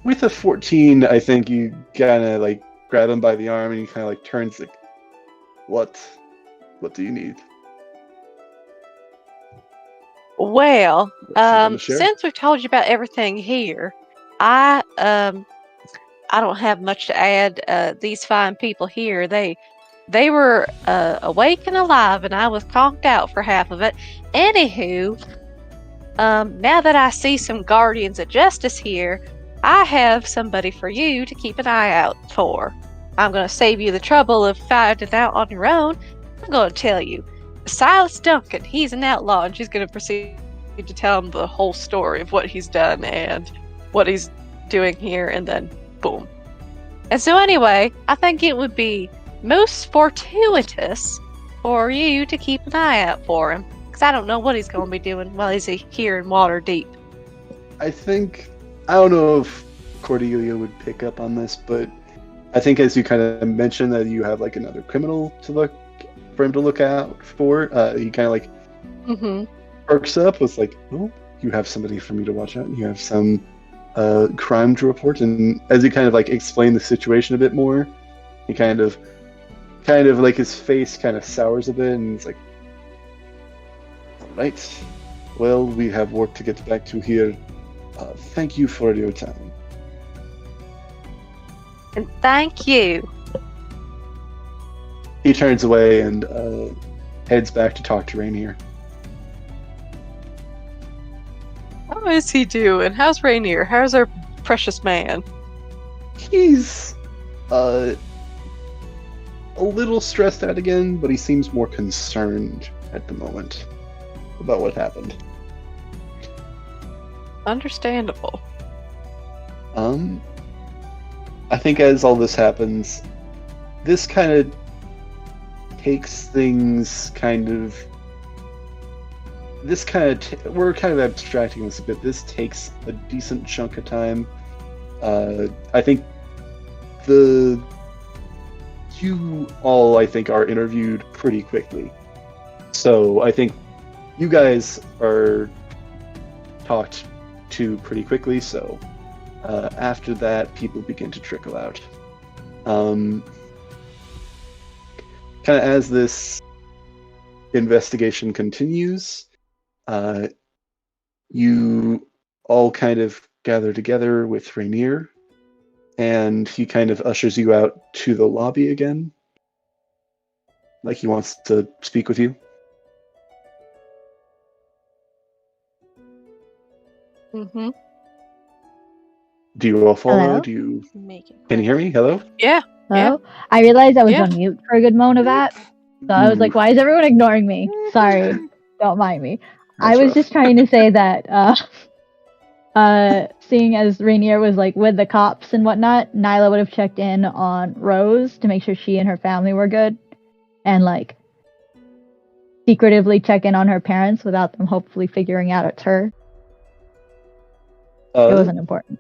With a 14, I think you kind of like grab him by the arm and he kind of like turns like, what do you need? Well, Something to share? since we've told you about everything here, I don't have much to add. These fine people here, they were awake and alive, and I was conked out for half of it. Anywho, now that I see some guardians of justice here, I have somebody for you to keep an eye out for. I'm going to save you the trouble of finding out on your own. I'm going to tell you. Silas Duncan, he's an outlaw, and she's going to proceed to tell him the whole story of what he's done and what he's doing here, and then boom. And so anyway, I think it would be most fortuitous for you to keep an eye out for him, because I don't know what he's going to be doing while he's here in Waterdeep. I don't know if Cordelia would pick up on this, but I think as you kind of mentioned that you have like another criminal for him to look out for, he kind of like perks up with like, oh, you have somebody for me to watch out. You have some crime to report. And as he kind of like explain the situation a bit more, he kind of like his face kind of sours a bit, and he's like, all right, well, we have work to get back to here. Thank you for your time. And thank you. He turns away and heads back to talk to Rainier. How is he doing? How's Rainier? How's our precious man? He's a a little stressed out again, but he seems more concerned at the moment about what happened. Understandable. I think as all this happens, this kind of takes things we're kind of abstracting this a bit. This takes a decent chunk of time. I think you all, I think, are interviewed pretty quickly. So I think you guys are talked to pretty quickly, so after that, people begin to trickle out. Kind of as this investigation continues, you all kind of gather together with Rainier, and he kind of ushers you out to the lobby again, like he wants to speak with you. Mm-hmm. Do you all follow? Hello? Do you? Make it Can you hear me? Hello? Yeah. Hello? I realized I was Yeah. on mute for a good moment of that. So I was like, why is everyone ignoring me? Sorry. Don't mind me. I That's was rough. just trying to say that seeing as Rainier was like with the cops and whatnot, Nyla would have checked in on Rose to make sure she and her family were good. And like secretively check in on her parents without them hopefully figuring out it's her. It wasn't important.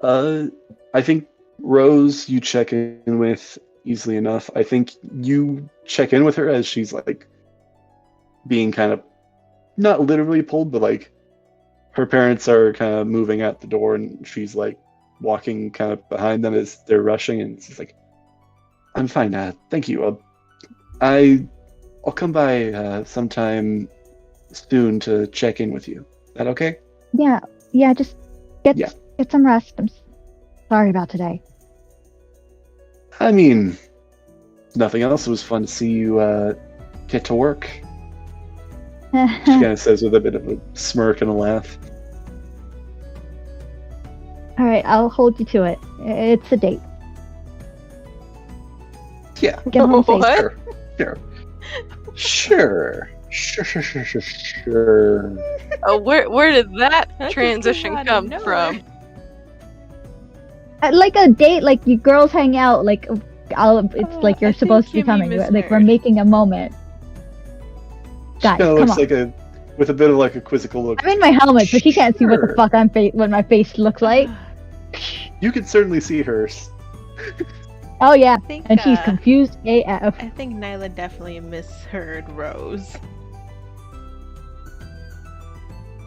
I think Rose you check in with easily enough. I think you check in with her as she's like being kind of not literally pulled, but like her parents are kind of moving out the door and she's like walking kind of behind them as they're rushing, and she's like, I'm fine, thank you. I'll come by sometime soon to check in with you. Is that okay? Yeah, just get some rest. I'm sorry about today. I mean, nothing else. It was fun to see you get to work. She kind of says with a bit of a smirk and a laugh. All right, I'll hold you to it. It's a date. Yeah. Get home safe. What? Sure. Oh, where did that That just transition came out come of from? Like a date, like you girls hang out, like it's like you're I supposed to think be coming. Kimmy Like we're misheard. making a moment. Guys, She come looks on. like with a bit of like a quizzical look. I'm in my helmet, so she can't see what the Sure. fuck what my face looks like. You can certainly see hers. Oh yeah, I think, and she's confused AF. I think Nyla definitely misheard Rose.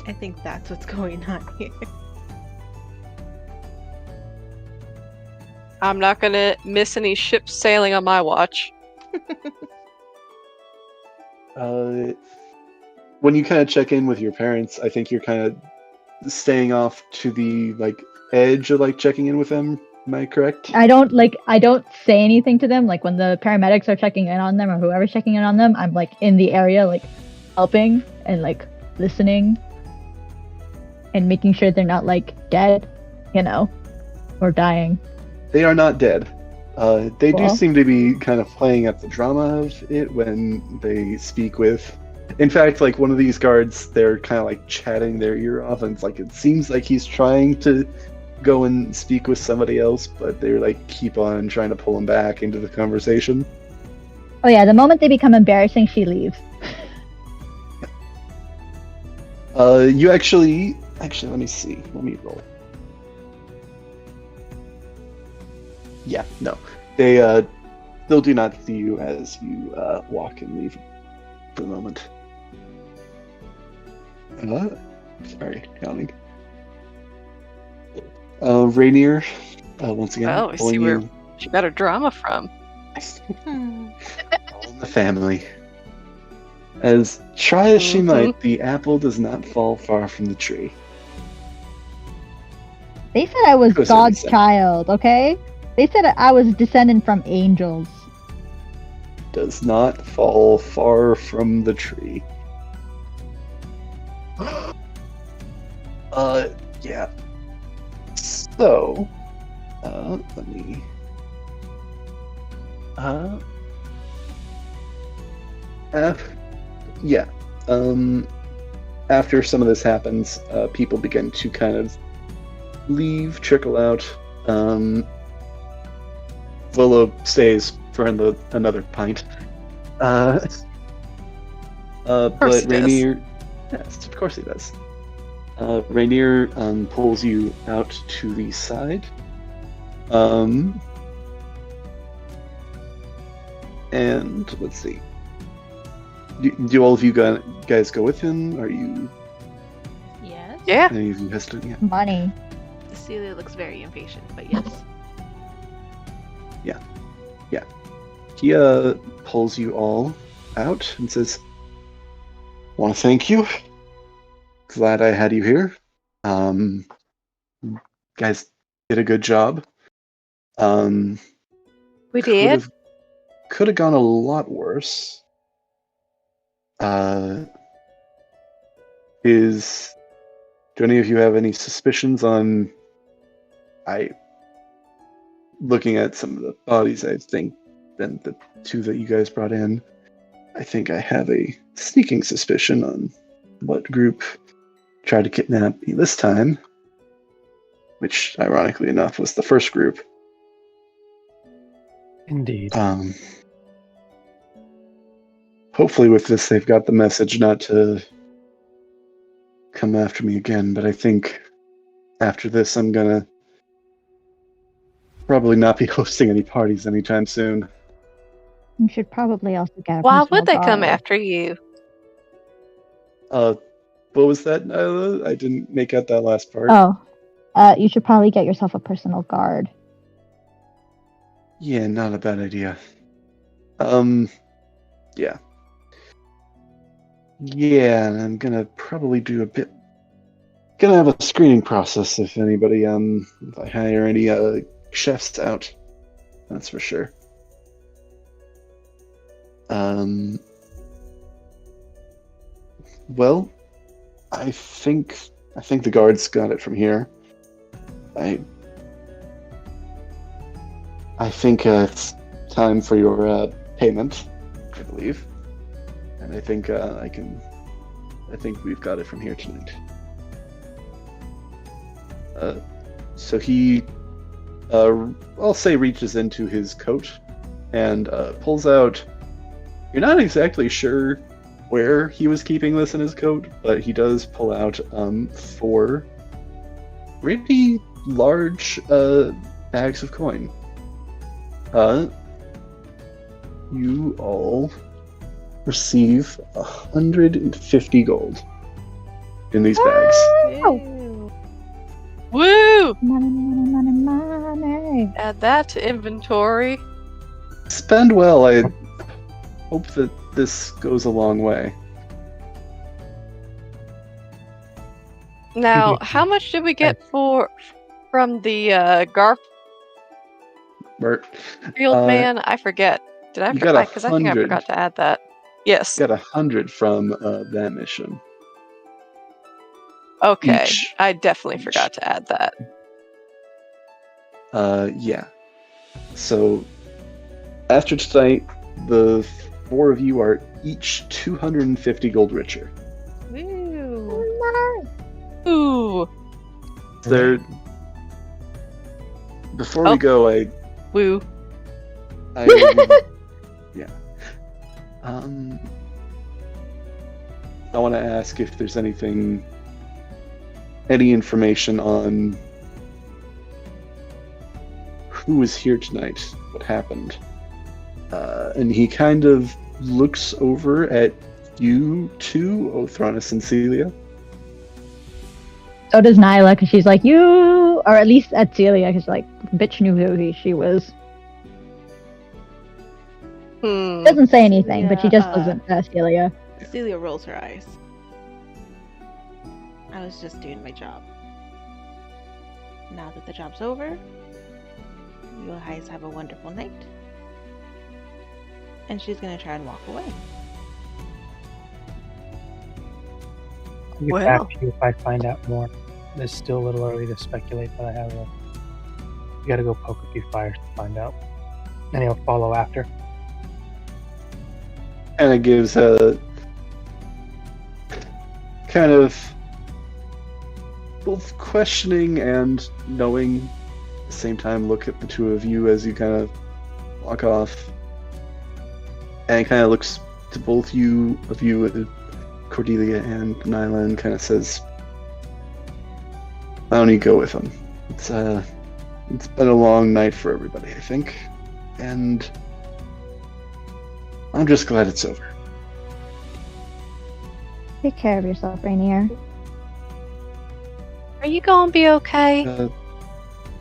I think that's what's going on here. I'm not gonna miss any ships sailing on my watch. When you kind of check in with your parents, I think you're kind of staying off to the like edge of like checking in with them. Am I correct? I don't say anything to them. Like when the paramedics are checking in on them or whoever's checking in on them, I'm like in the area, like helping and like listening and making sure they're not like dead, or dying. They are not dead. They do Well. seem to be kind of playing up the drama of it when they speak with. In fact, like one of these guards, they're kind of like chatting their ear off, and it's like it seems like he's trying to go and speak with somebody else, but they're like keep on trying to pull him back into the conversation. Oh yeah, the moment they become embarrassing, she leaves. You actually, let me see. Let me roll. Yeah, no. They still do not see you as you walk and leave for the moment. Sorry, counting. Rainier, once again, Oh, I see pulling where you she got her drama from. all in the family. As try as she might, the apple does not fall far from the tree. They said I was To a certain God's extent. child, okay? They said I was descended from angels. Does not fall far from the tree. Yeah. So, let me Uh, yeah. After some of this happens, people begin to kind of leave, trickle out. Volo stays for another pint. course But he does. Rainier, yes, of course he does. Rainier pulls you out to the side. And let's see. Do all of you guys go with him? Are you Yes. Yeah. any of you hesitant? Yeah. Money. Celia looks very impatient, but yes. He pulls you all out and says, "Want to thank you. Glad I had you here. Guys did a good job. We did. Could have gone a lot worse. Do any of you have any suspicions on? Looking at some of the bodies, I think, and the two that you guys brought in, I think I have a sneaking suspicion on what group tried to kidnap me this time, which, ironically enough, was the first group. Indeed. Hopefully with this they've got the message not to come after me again, but I think after this I'm gonna probably not be hosting any parties anytime soon. You should probably also get a Why personal would they come guard. after you? What was that? I didn't make out that last part. Oh, you should probably get yourself a personal guard. Yeah, not a bad idea. Yeah. Yeah, and I'm gonna probably do gonna have a screening process if anybody, if I hire any, chefs out. That's for sure. Well, I think the guards got it from here. I think it's time for your payment, I believe, and I think I think we've got it from here tonight. So he, I'll say, reaches into his coat and pulls out. You're not exactly sure where he was keeping this in his coat, but he does pull out 4 really large bags of coin. You all receive 150 gold in these bags. Ew. Woo! Money, money, money, money. Add that to inventory. Spend well. I hope that this goes a long way. Now, how much did we get from the Garfield Bert, man? I forget. Did I you forget? got Because I think I 100. forgot to add that. Yes. got 100 from that mission. Okay. Each. I definitely Each. forgot to add that. Yeah. So after tonight, the 4 of you are each 250 gold richer. Woo. Ooh. There. Before Oh. we go, I Woo. yeah. I want to ask if there's any information on who was here tonight, what happened. And he kind of looks over at you two, Othronus and Celia. So does Nyla, because she's like, you, or at least at Celia, because like, bitch knew who she was. Doesn't say anything, but she just doesn't, Celia. Celia rolls her eyes. I was just doing my job. Now that the job's over, you guys have a wonderful night. And she's gonna try and walk away. I'll get back to you if I find out more. It's still a little early to speculate, but I have you gotta go poke a few fires to find out. And he'll follow after. And it gives a kind of both questioning and knowing at the same time look at the two of you as you kind of walk off. And kind of looks to both of you, Cordelia and Nyla, and kind of says, "Why don't you go with him? It's been a long night for everybody, I think, and I'm just glad it's over." Take care of yourself, Rainier. Are you gonna be okay? Uh,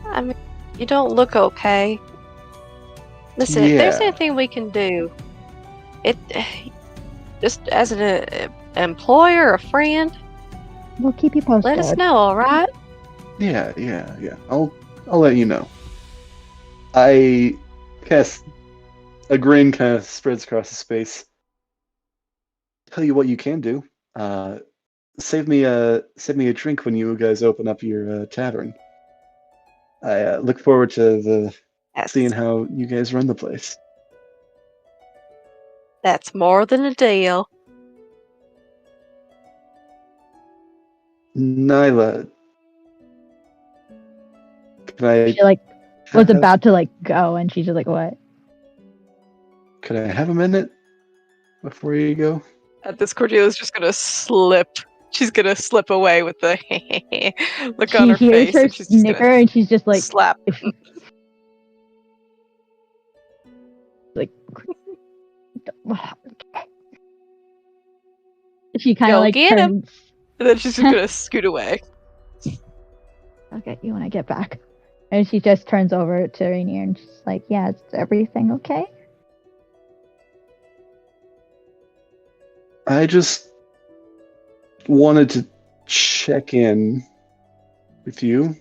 I mean, you don't look okay. Listen, if there's Yeah. anything we can do, it just as an employer, a friend, We'll keep you posted. let us know, all right? Yeah. I'll let you know. I guess a grin kind of spreads across his face. Tell you what you can do. Save me a drink when you guys open up your tavern. I look forward to That's, seeing how you guys run the place. that's more than a deal. Nyla, can I She like was have- about to like go, and she's just like, "What?" Could I have a minute before you go? At this, Cordelia's just gonna slip. She's gonna slip away with the look on She her hears face, her and she's just snicker, gonna and she's just like, slap. like. She kind Go of like get him. turns. And then she's just gonna scoot away. I'll get you when I get back. And she just turns over to Rainier and she's like, "Yeah, is everything okay?" I just wanted to check in with you,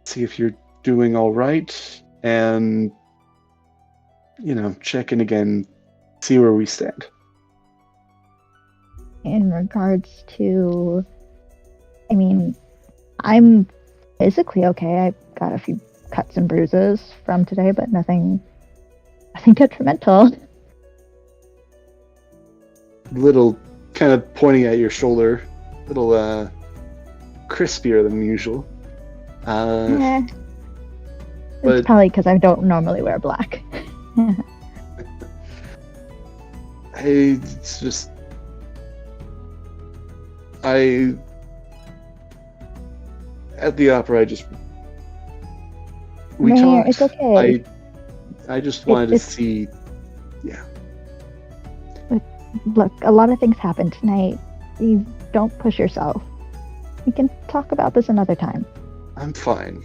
see if you're doing all right, and check in again, see where we stand. In regards to, I mean, I'm physically okay. I got a few cuts and bruises from today, but nothing detrimental. Little kind of pointing at your shoulder, little crispier than usual. Yeah. But- It's probably because I don't normally wear black. It's just at the opera. We Rainier, talked. it's okay. I just wanted to it's- see. Look, a lot of things happened tonight. You don't push yourself. We can talk about this another time. I'm fine.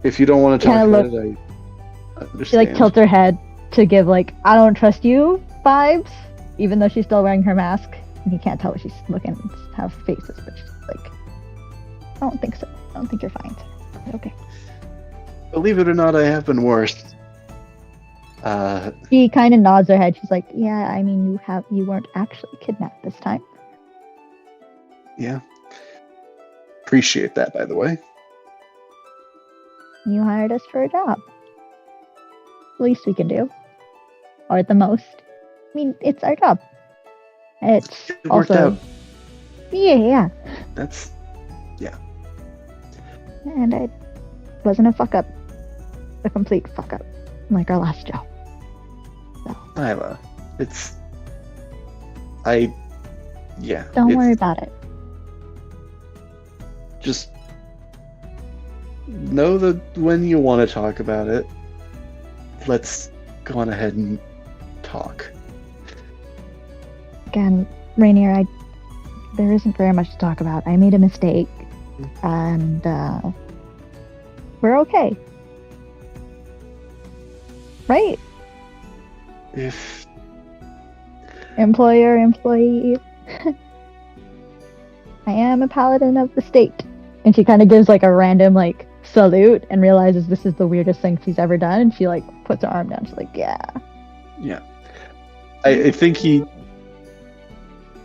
If you don't want to talk Kinda about it, I understand. She like tilts her head to give like "I don't trust you" vibes, even though she's still wearing her mask. And you can't tell what she's looking have faces, but she's like, "I don't think so. I don't think you're fine." Okay. Believe it or not, I have been worse. She kind of nods her head. She's like, "Yeah, I mean, you weren't actually kidnapped this time." Yeah. Appreciate that, by the way. You hired us for a job. Least we can do, or at the most. I mean, it's our job. It's It worked also, out. yeah. That's And it wasn't a fuck up, a complete fuck up, like our last job. Nyla. Don't worry it's- about it. Just know that when you want to talk about it, let's go on ahead and talk. Again, Rainier, there isn't very much to talk about. I made a mistake, and we're okay, right? If Employer, employee. I am a paladin of the state. And she kind of gives like a random like salute and realizes this is the weirdest thing she's ever done. And she like puts her arm down. She's like, "Yeah." I think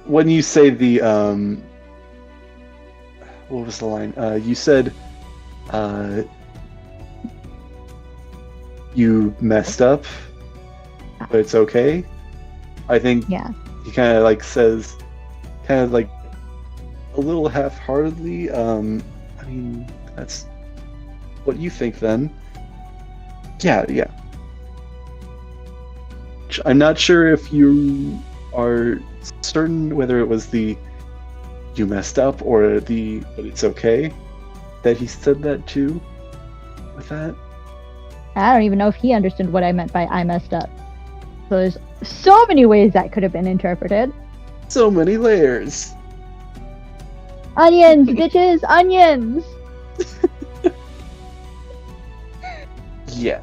when you say the what was the line? You said you messed up, but it's okay. I think Yeah. he kind of like says, kind of like a little half-heartedly, I mean, that's what you think then. Yeah. I'm not sure if you are certain whether it was the you messed up or the but it's okay that he said that too with that. I don't even know if he understood what I meant by I messed up. So there's so many ways that could have been interpreted. So many layers. Onions, bitches, onions! Yeah.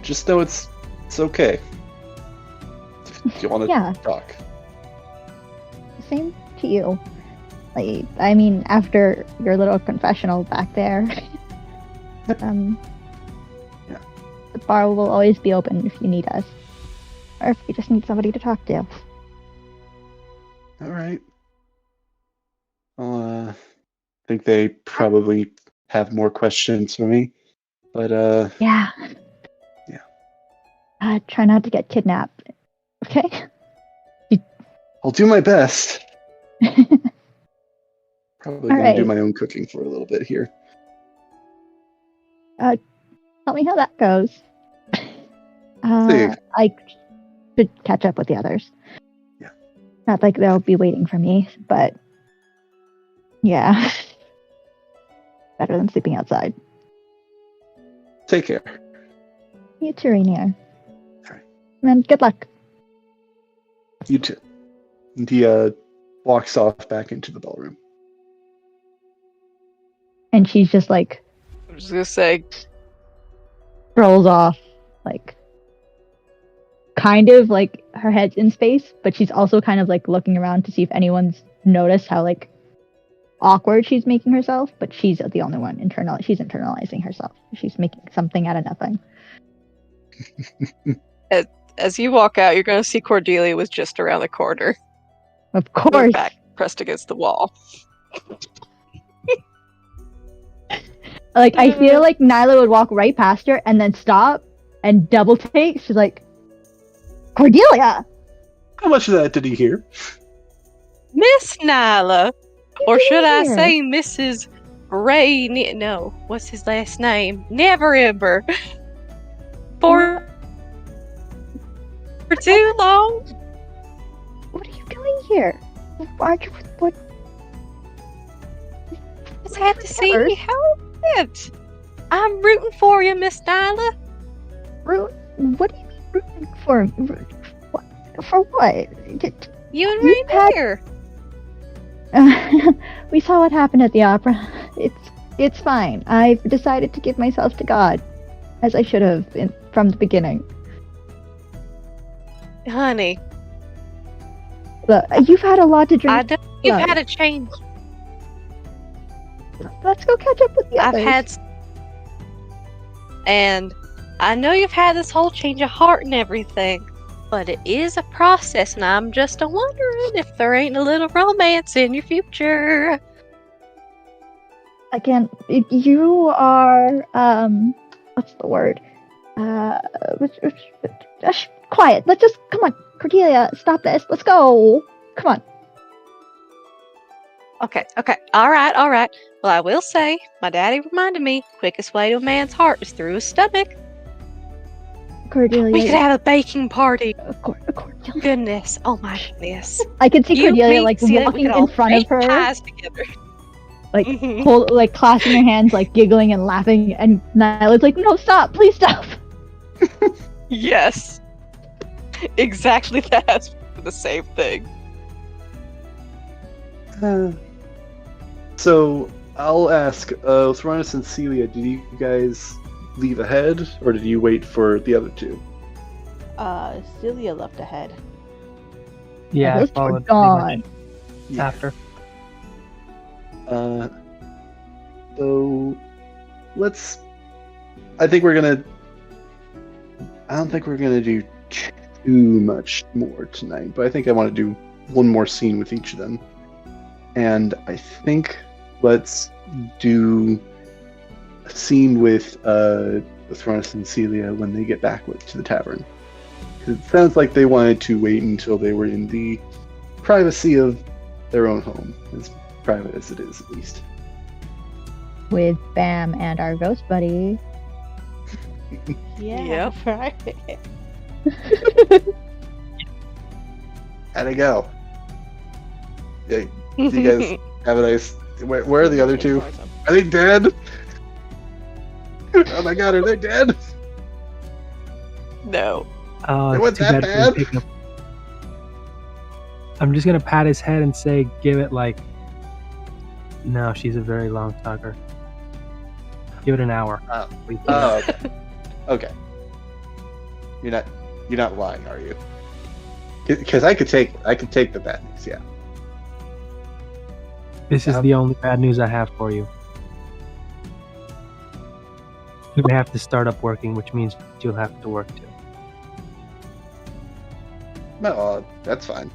Just know it's okay. If you want to Yeah. talk. Same to you. Like, I mean, after your little confessional back there, Yeah. the bar will always be open if you need us. Or if you just need somebody to talk to. All right. Well, I think they probably have more questions for me, but Yeah. Yeah. Try not to get kidnapped. Okay? I'll do my best. Probably All gonna do right. my own cooking for a little bit here. Tell me how that goes. See. I should catch up with the others. Yeah. Not like they'll be waiting for me, but yeah. Better than sleeping outside. Take care. You too, Rainier. All right. And good luck. You too. And he walks off back into the ballroom. And she's just like I'm just gonna say, rolls off, like kind of like her head's in space, but she's also kind of like looking around to see if anyone's noticed how like awkward she's making herself, but she's the only one she's internalizing herself. She's making something out of nothing. as you walk out, you're gonna see Cordelia was just around the corner, Of with her course. back pressed against the wall. Like I feel like Nyla would walk right past her and then stop and double take. She's like, Cordelia! How much of that did he hear? Miss Nyla, or should I Here. say Mrs. Ray? No, what's his last name? Never ever. For too long. What are you doing here? Aren't you what Just had to see you help it. I'm rooting for you, Miss Nyla. what do you mean rooting for? For what? You and You've had- Rainier. We saw what happened at the opera. It's fine. I've decided to give myself to God, as I should have from the beginning. Honey, Look, you've had a lot to drink. I know you've blood. had a change. Let's go catch up with the I've others. had, and I know you've had this whole change of heart and everything, but it is a process, and I'm just a wondering if there ain't a little romance in your future. Again, you are what's the word? Quiet. Let's just come on, Cordelia. Stop this. Let's go. Come on. Okay, all right. Well, I will say, my daddy reminded me, quickest way to a man's heart is through his stomach. Cordelia. We could have a baking party. Cordelia. Goodness, oh my goodness. I could see You, Cordelia me, like see that we walking could all in front of bake her, pies together. like Mhm. like clasping her hands, like giggling and laughing, and Nyla's like, "No, stop! Please stop!" Yes. Exactly that. The same thing. So I'll ask, Thronis and Celia, did you guys leave ahead, or did you wait for the other two? Celia left ahead. Yeah, I Those two are followed gone. after. So let's. I don't think we're gonna do too much more tonight, but I think I want to do one more scene with each of them. And I think let's do scene with Thronis and Celia when they get back to the tavern. It sounds like they wanted to wait until they were in the privacy of their own home, as private as it is, at least. With Bam and our ghost buddy. Yeah, Yep. right. How'd it go? Yeah, you guys have a nice. Where are the other two? Are they dead? Oh my god, are they dead? No. Oh, It it's wasn't too that bad for bad. him picking up. I'm just gonna pat his head and say, give it like. No, she's a very long talker. Give it an hour. Oh. We can- Oh, okay. Okay. You're not lying, are you? Because I could take the bad news. Yeah. This is the only bad news I have for you. You have to start up working, which means you'll have to work too. No, that's fine.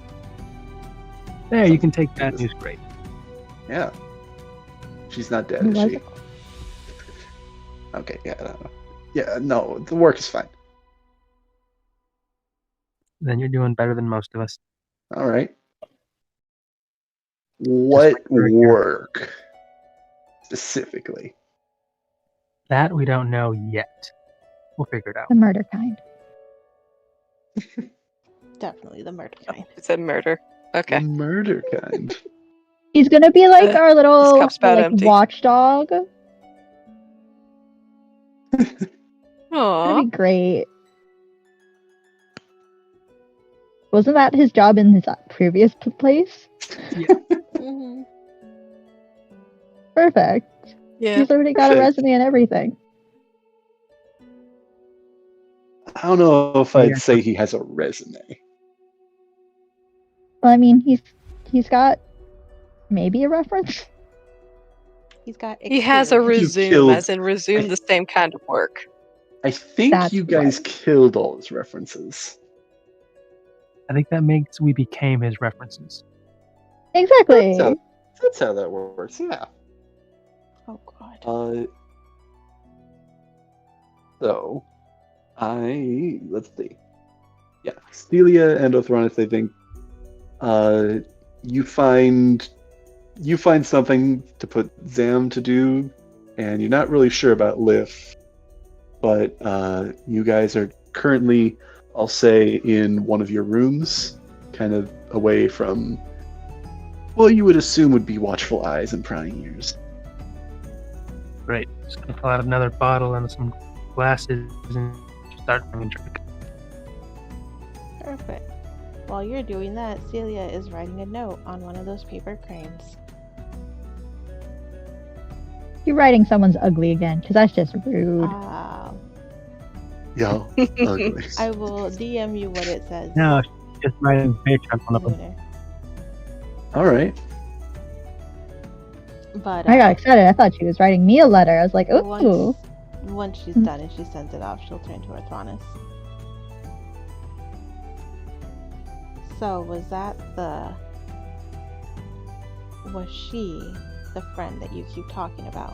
There, you can take bad news. Great. Yeah. She's not dead, Who is was she? it? Okay. Yeah. I don't know. Yeah. No, the work is fine. Then you're doing better than most of us. All right. What like right here. work specifically? That we don't know yet. We'll figure it out. The murder kind. Definitely the murder kind. It said murder. Okay. The murder kind. He's gonna be like our little cup's about like empty. watchdog. Aww. That'd be great. Wasn't that his job in his previous place? Mm-hmm. Perfect. Yeah. He's already got a Perfect. resume and everything. I don't know if I'd Yeah. say he has a resume. Well, I mean, he's got maybe a reference. He's got. He has a experience. resume, killed- as in resume the same kind of work. I think That's you guys right. killed all his references. I think that makes we became his references. Exactly. That's how that works. Yeah. Oh god. So, let's see. Yeah, Celia and Othronis, I think. You find something to put Zam to do, and you're not really sure about Lif, but you guys are currently, I'll say, in one of your rooms, kind of away from, well, you would assume would be watchful eyes and prying ears. Great. Just gonna pull out another bottle and some glasses and start having a drink. Perfect. While you're doing that, Celia is writing a note on one of those paper cranes. You're writing someone's ugly again, because that's just rude. Yeah, ugly. I will DM you what it says. No, she's just writing bitch on one of them. Lunar. All right. But I got excited. I thought she was writing me a letter. I was like, ooh. once she's done and she sends it off, she'll turn to Arthronis. So was she the friend that you keep talking about?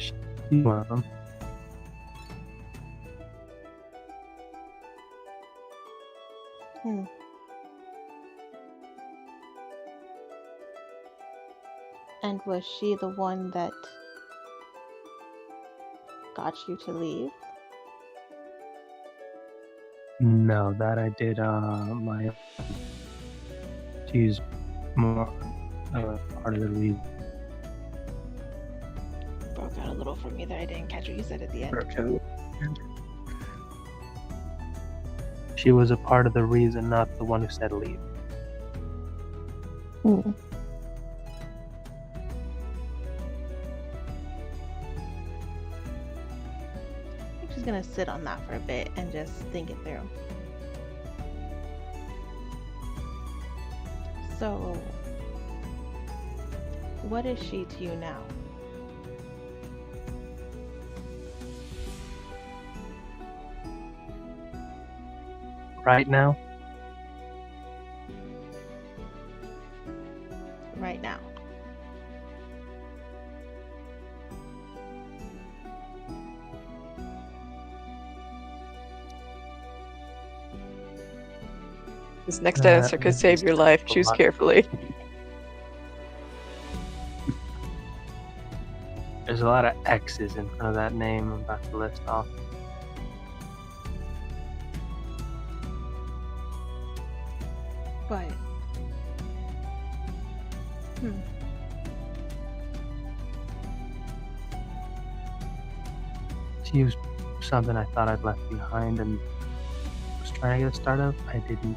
She's one of them. And was she the one that got you to leave? No, that I did my own. She's more part of the reason. Broke out a little for me that I didn't catch what you said at the end. Okay. She was a part of the reason, not the one who said leave. Ooh. I think she's gonna sit on that for a bit and just think it through. So, what is she to you now? Right now, Right now. This next answer could save your life. Choose carefully. There's a lot of X's in front of that name I'm about to list off. But. She was something I thought I'd left behind and was trying to get a start of. I didn't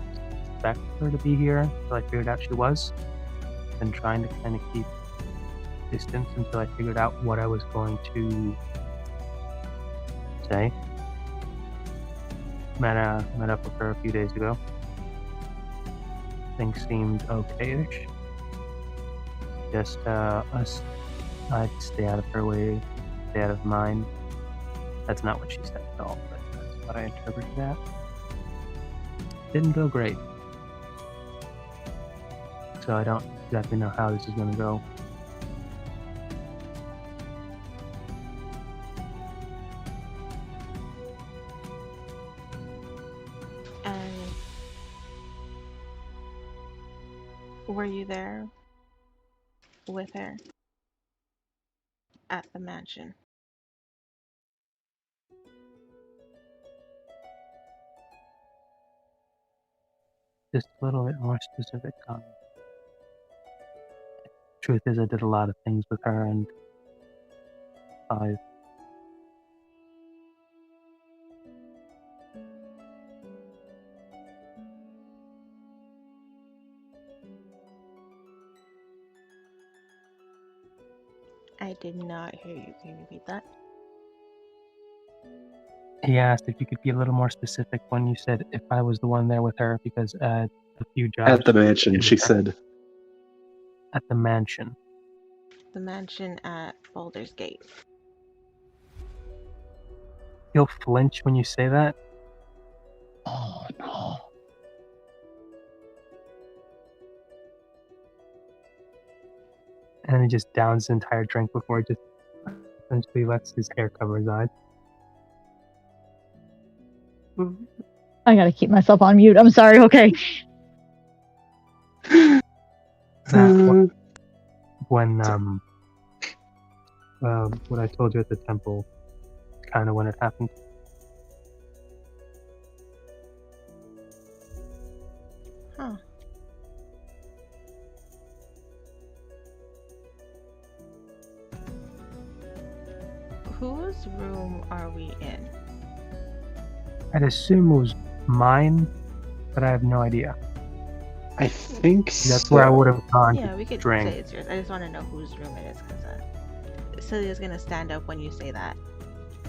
expect her to be here until I figured out she was. Been trying to kind of keep distance until I figured out what I was going to say. Met up with her a few days ago. Things seemed okay-ish. Just us. I'd stay out of her way, stay out of mine. That's not what she said at all, but that's what I interpreted that. Didn't go great. So I don't exactly know how this is going to go. And were you there with her at the mansion? Just a little bit more specific on. Truth is, I did a lot of things with her, and I did not hear you. Can you repeat that? He asked if you could be a little more specific when you said if I was the one there with her, because a few jobs At the mansion, she said. At the mansion. The mansion at Baldur's Gate. He'll flinch when you say that. Oh no. And he just downs his entire drink before he just essentially lets his hair cover his eyes. I gotta keep myself on mute. I'm sorry. Okay. When what I told you at the temple, kind of when it happened. Huh. Whose room are we in? I'd assume it was mine, but I have no idea. I think That's where I would have gone Yeah, to we could drink. say it's yours. I just want to know whose room it is, because Celia's gonna stand up when you say that,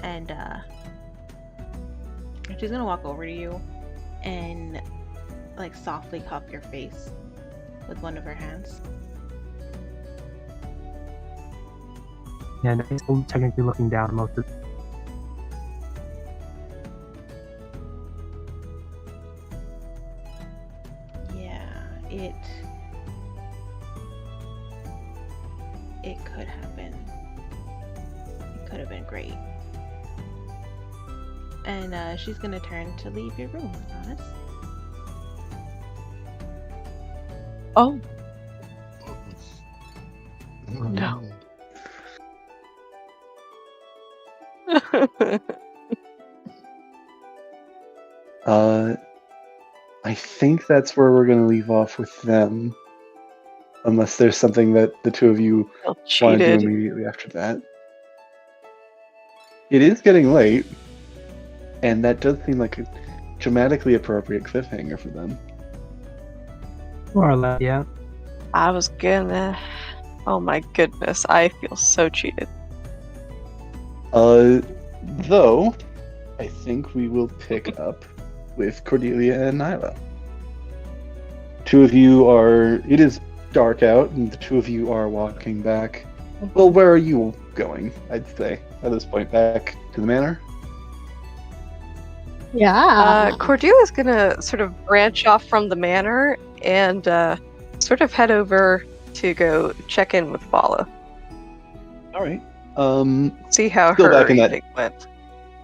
and she's gonna walk over to you and like softly cup your face with one of her hands. Yeah, and he's still technically looking down most of. Yeah, it could happen. It could have been great. And she's gonna turn to leave your room, Thomas. Oh. No. I think that's where we're going to leave off with them. Unless there's something that the two of you want to do Cheated. immediately after that. It is getting late, and that does seem like a dramatically appropriate cliffhanger for them. More or less, yeah. I was gonna. Oh my goodness, I feel so cheated. Though, I think we will pick up with Cordelia and Nyla. Two of you are... It is dark out, and the two of you are walking back. Well, where are you going, I'd say, at this point? Back to the manor? Yeah. Cordelia's gonna sort of branch off from the manor and sort of head over to go check in with Bala. Alright. See how Still her back in that- evening went.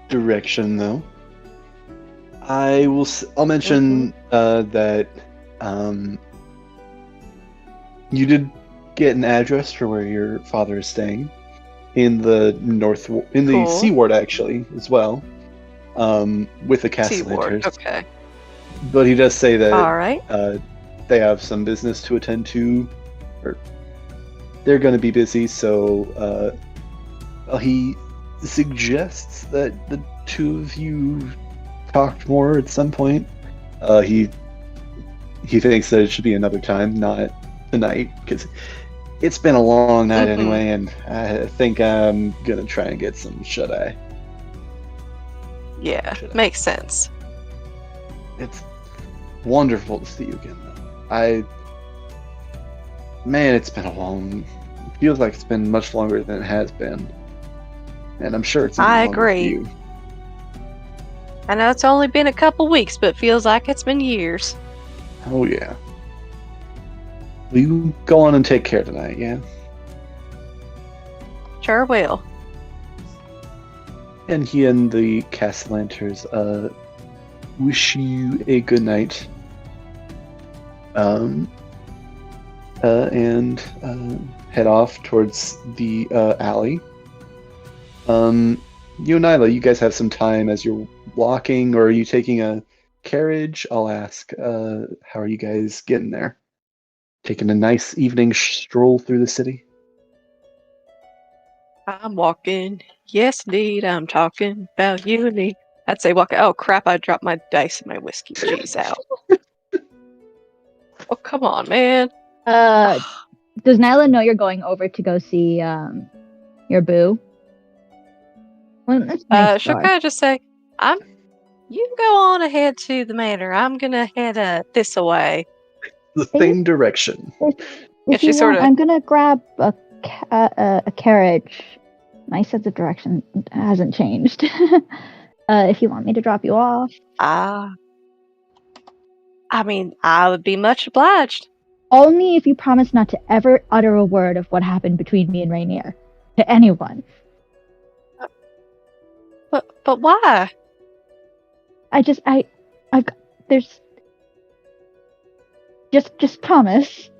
Direction, though. I'll mention that You did get an address for where your father is staying in the the Cool. Sea Ward actually as well, with the Seaward. Castellanters. Okay. But he does say that All right. they have some business to attend to, or they're going to be busy. So he suggests that the two of you talked more at some point. He thinks that it should be another time, not tonight, because it's been a long night Mhm. anyway, and I think I'm gonna try and get some shut-eye. Yeah, Should I? makes sense. It's wonderful to see you again, though. Man, it's been it feels like it's been much longer than it has been. And I'm sure it's even I longer for agree. you. I know it's only been a couple weeks, but it feels like it's been years. Oh, yeah. Will you go on and take care tonight, yeah? Sure will. And he and the Castellanters wish you a good night. And head off towards the alley. You and Nyla, you guys have some time as you're walking, or are you taking a carriage? I'll ask. How are you guys getting there? Taking a nice evening stroll through the city? I'm walking. Yes, indeed, I'm talking about you and me. I'd say walking. Oh, crap, I dropped my dice and my whiskey. Jeez, out. Oh, come on, man. Does Nyla know you're going over to go see your boo? Well, that's nice. She'll kind of just say, you can go on ahead to the manor. I'm gonna head this away. The same direction. If Yeah, she you sorta- want, I'm gonna grab a carriage. My sense of direction hasn't changed. If you want me to drop you off. I mean, I would be much obliged. Only if you promise not to ever utter a word of what happened between me and Rainier to anyone. But why? There's just promise.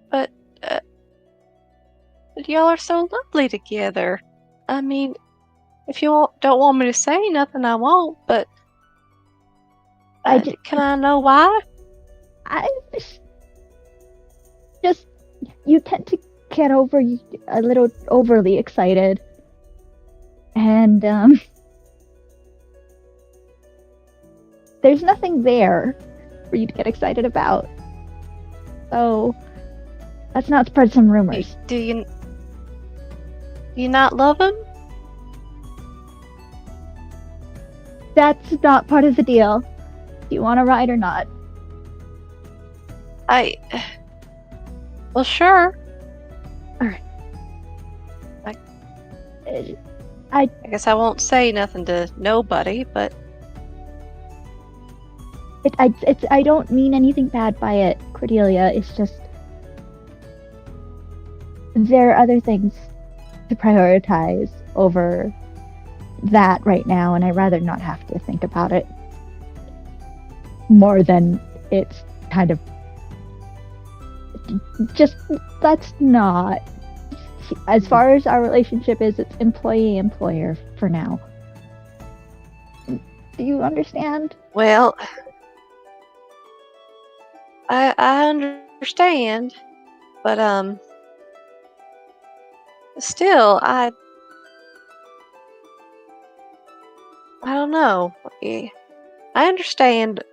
But y'all are so lovely together. I mean, if you don't want me to say nothing, I won't. But can I know why? I just you tend to get a little overly excited, and there's nothing there for you to get excited about. So let's not spread some rumors. Do you not love him? That's not part of the deal. Do you want to ride or not? Well, sure. I guess I won't say nothing to nobody, but I don't mean anything bad by it, Cordelia. It's just there are other things to prioritize over that right now, and I'd rather not have to think about it more than it's kind of just that's not as far as our relationship is. It's employee-employer for now. Do you understand? well, I understand, but still, I don't know. I understand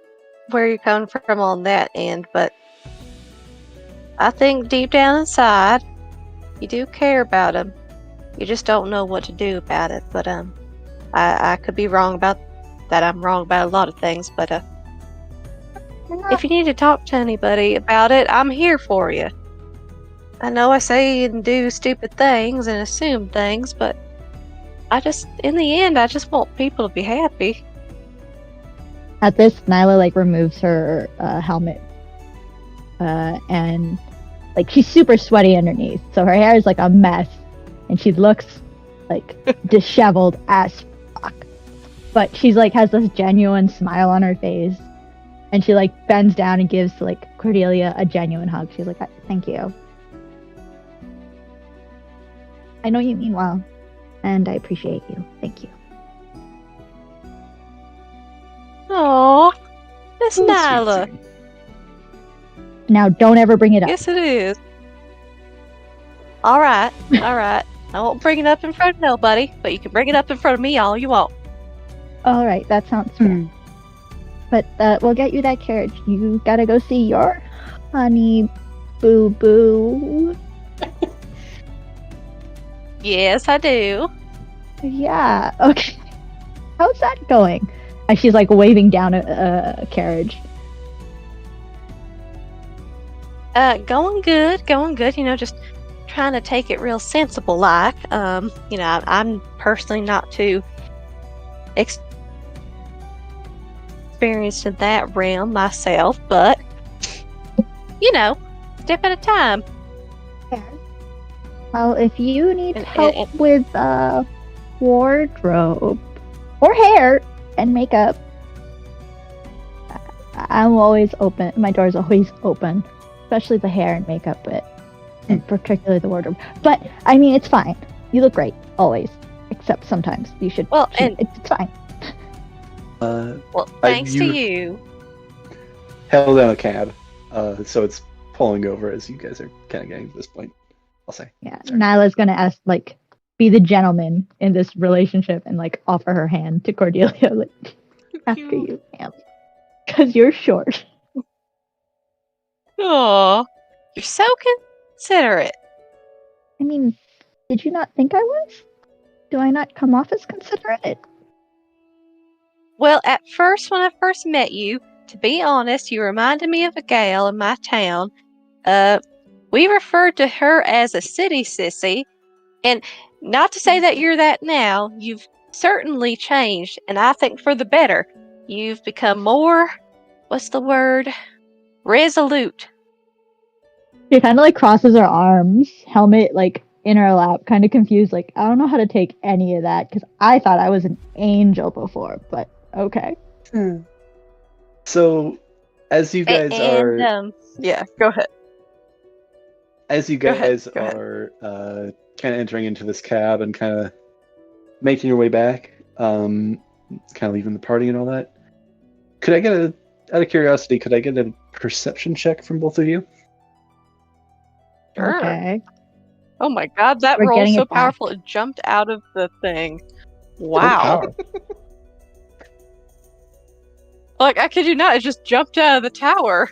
where you're coming from on that end, but I think deep down inside, you do care about him. You just don't know what to do about it. But I could be wrong about that. I'm wrong about a lot of things. But if you need to talk to anybody about it, I'm here for you. I know I say and do stupid things and assume things, but in the end, I just want people to be happy. At this, Nyla removes her helmet, and she's super sweaty underneath, so her hair is a mess, and she looks disheveled as fuck. but she's like has this genuine smile on her face, and she like bends down and gives like Cordelia a genuine hug. She's like, "Thank you. I know you mean well, and I appreciate you. Thank you." Aw, that's Oh, sweet, Nyla. sweet. Now, don't ever bring it up. Yes, it is. All right. I won't bring it up in front of nobody, but you can bring it up in front of me all you want. All right, that sounds fair. But we'll get you that carriage. You gotta go see your honey boo boo. Yes, I do. Yeah. Okay. How's that going? And she's like waving down a carriage. Going good. You know, just trying to take it real sensible like. You know, I'm personally not too experienced in that realm myself, but you know, step at a time. Well, if you need And- help and- with wardrobe or hair and makeup, I'm always open. My door's always open, especially the hair and makeup, but and particularly the wardrobe. But I mean, it's fine. You look great always, except sometimes you should. Well, and it's fine. well, thanks to you. Held down a cab, so it's pulling over as you guys are kind of getting to this point. I'll say. Yeah, Sorry. Nyla's gonna ask, like, be the gentleman in this relationship and like offer her hand to Cordelia, like after Cute. you, ma'am, because you're short. Oh, you're so considerate. I mean, did you not think I was? Do I not come off as considerate? Well, at first, when I first met you, to be honest, you reminded me of a gal in my town. We referred to her as a city sissy, and not to say that you're that now. You've certainly changed, and I think for the better. You've become more, what's the word? Resolute. She kind of like crosses her arms, helmet like in her lap, kind of confused. Like, I don't know how to take any of that because I thought I was an angel before, but okay. So, as you guys are, yeah, go ahead. as you Go ahead, guys go ahead. are kind of entering into this cab and kind of making your way back, kind of leaving the party and all that, could I get out of curiosity, could I get a perception check from both of you? Sure. Okay. Oh my god, that We're roll getting so it back. powerful it jumped out of the thing. Wow. Oh, Like, I kid you not, it just jumped out of the tower.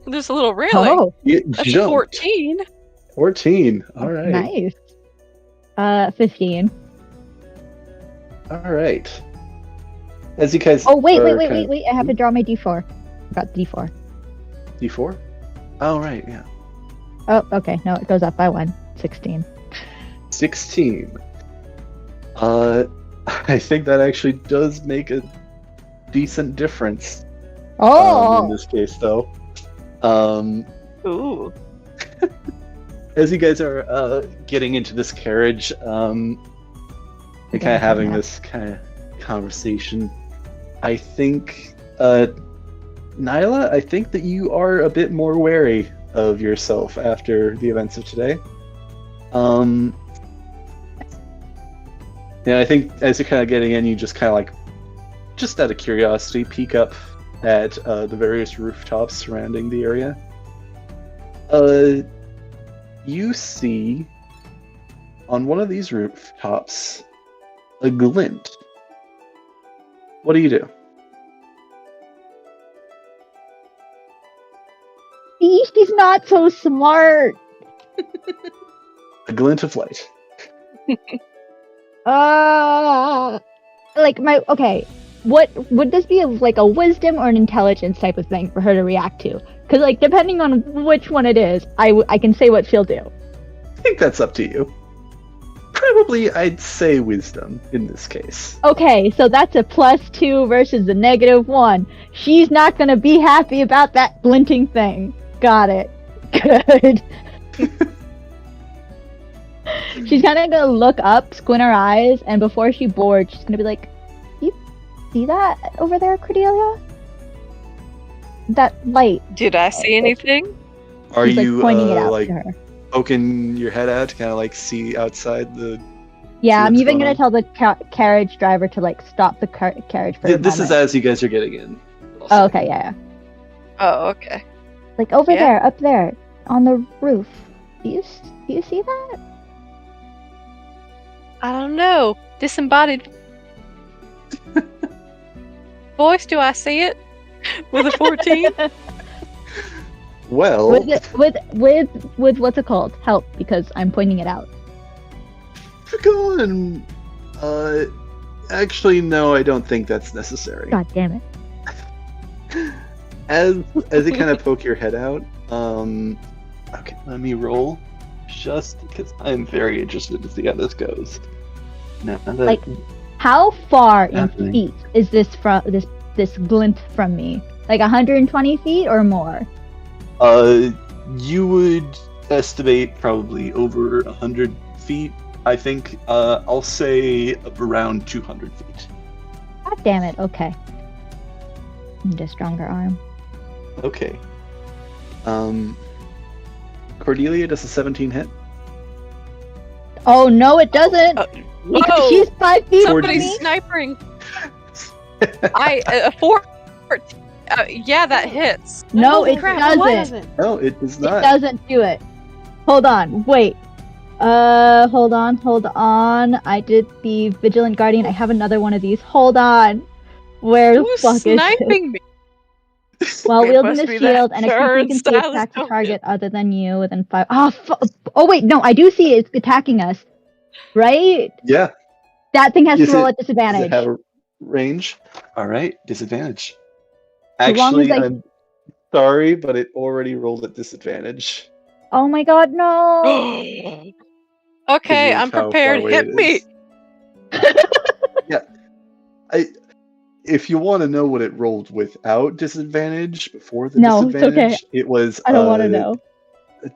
There's a little railing. Oh, it That's jumped. 14. 14. All right. nice. 15. All right. As you guys. Oh, wait. are kind of- I have to draw my D4. Got D4. D4? Oh, right, yeah. Oh, okay. No, it goes up by 1. 16. 16. I think that actually does make a decent difference. In Oh! this case, though. Ooh. As you guys are getting into this carriage, and kind of having this kind of conversation, I think, Nyla, I think that you are a bit more wary of yourself after the events of today. Yeah, I think as you're kind of getting in, you just kind of like, just out of curiosity, peek up at the various rooftops surrounding the area. You see on one of these rooftops a glint. What do you do? See, she's not so smart. A glint of light. Okay. What would this be, like a wisdom or an intelligence type of thing for her to react to? Because, like, depending on which one it is, I can say what she'll do. I think that's up to you. Probably, I'd say wisdom in this case. Okay, so that's a +2 versus a -1. She's not gonna be happy about that glinting thing. Got it. Good. She's kind of gonna look up, squint her eyes, and before she boards, she's gonna be like, see that over there, Cordelia? That light. Did I see anything? Are He's, like, you pointing it out like to her? poking your head out to kind of like see outside the? Yeah, I'm what's even going gonna on? tell the carriage driver to like stop the carriage for a This is moment. as you guys are getting in. Oh, okay, yeah. Oh, okay. Like over Yeah. there, up there, on the roof. Do you see that? I don't know. Disembodied voice, do I see it? With a 14? Well, With what's it called? Help, because I'm pointing it out. go on. Actually, no, I don't think that's necessary. God damn it. As you kind of poke your head out, okay, let me roll, just because I'm very interested to see how this goes. Now that Like, how far in Happening. feet is this from this glint from me? Like 120 feet or more? you would estimate probably over 100 feet. I think. I'll say around 200 feet. God damn it. Okay. Need a stronger arm. Okay. Cordelia, does a 17 hit? Oh no, it doesn't. Whoa! She's 5 feet from Somebody's me. snipering. A 4. Yeah, that hits. No, Holy it crap, doesn't. what doesn't? No, it is It not. doesn't do it. Hold on. Wait. Hold on. I did the Vigilant Guardian. I have another one of these. Hold on. Where the Who's fuck is it? sniping me? While It wielding must the be that shield and a creature Sharon can see Stylus attack a token. target other than you within 5. Oh wait, no, I do see it's attacking us. Right? Yeah. That thing has Is to roll it- at Does disadvantage. it have a range? All right, disadvantage. As long as Actually, I- I'm sorry, but it already rolled at disadvantage. Oh my god, no! Okay, Because I'm of how prepared. far away Hit it me. is. If you want to know what it rolled without disadvantage before the No, it's okay. disadvantage, it was I don't want to know.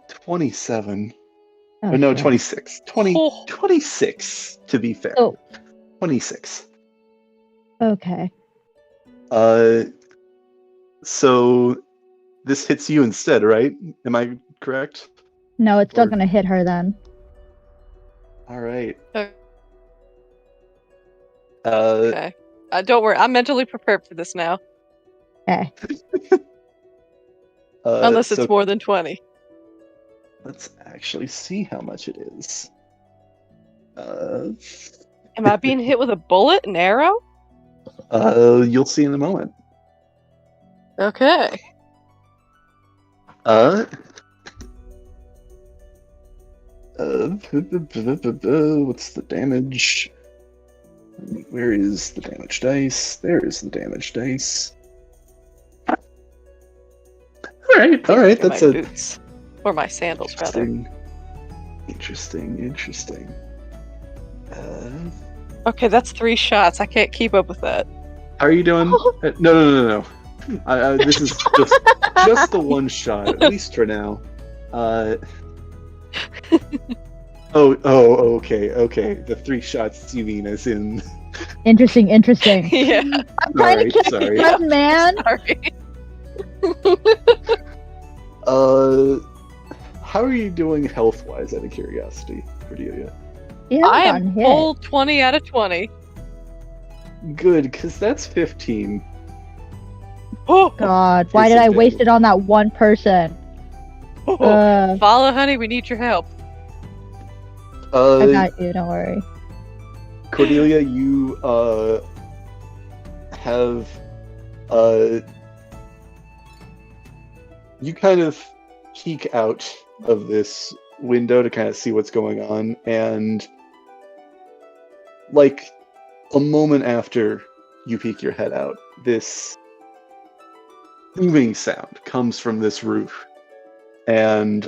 27. Oh, Or no, shit. 26. 20, Oh. 26 to be fair. Oh. 26. Okay. So this hits you instead, right? Am I correct? No, it's still Or- gonna hit her then. All right. Okay. Don't worry, I'm mentally prepared for this now. Okay. Unless so it's more than 20. let's actually see how much it is. Am I being hit with a bullet, an arrow? You'll see in a moment. Okay. What's the damage? Where is the damage dice? There is the damage dice. All right. That's my a boots. Or my sandals, rather. Interesting. Okay, that's 3 shots. I can't keep up with that. How are you doing? No. This is just the one shot, at least for now. Okay. The 3 shots you mean as in... Interesting. Yeah, I'm trying to kill sorry. this man. sorry. How are you doing health-wise, out of curiosity, Cordelia? He I hasn't am gotten hit. full 20 out of 20. Good, because that's 15. Oh, God, why did I waste it on that one person? Follow, honey, we need your help. I got you, don't worry. Cordelia, you have you kind of peek out of this window to kind of see what's going on, and like a moment after you peek your head out, this booming sound comes from this roof, and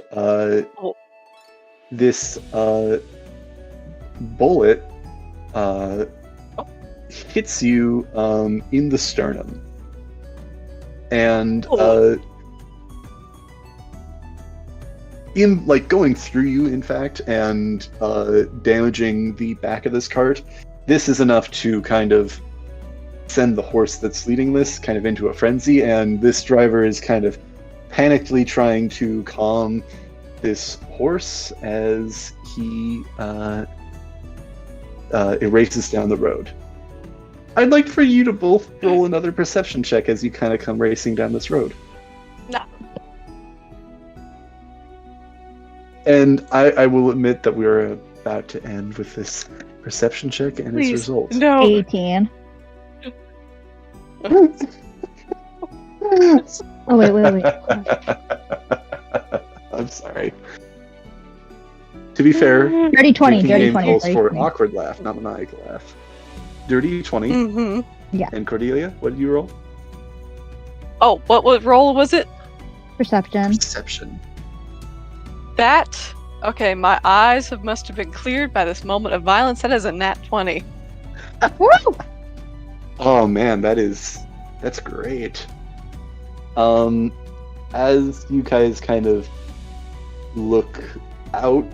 this bullet hits you in the sternum, and in like going through you, in fact, and damaging the back of this cart. This is enough to kind of send the horse that's leading this kind of into a frenzy, and this driver is kind of panically trying to calm this horse as he races down the road. I'd like for you to both roll another perception check as you kind of come racing down this road. No. And I will admit that we're about to end with this perception check and its results. No. 18. Oh, wait. I'm sorry. To be fair, Dirty 20, the dirty game 20. calls dirty for 20. awkward laugh, not maniacal laugh. Dirty 20. Mm-hmm. Yeah. And Cordelia, what did you roll? Oh, what role was it? Perception. Perception. That? Okay, my eyes must have been cleared by this moment of violence. That is a nat 20. Woo! Oh man, that's great. As you guys kind of look out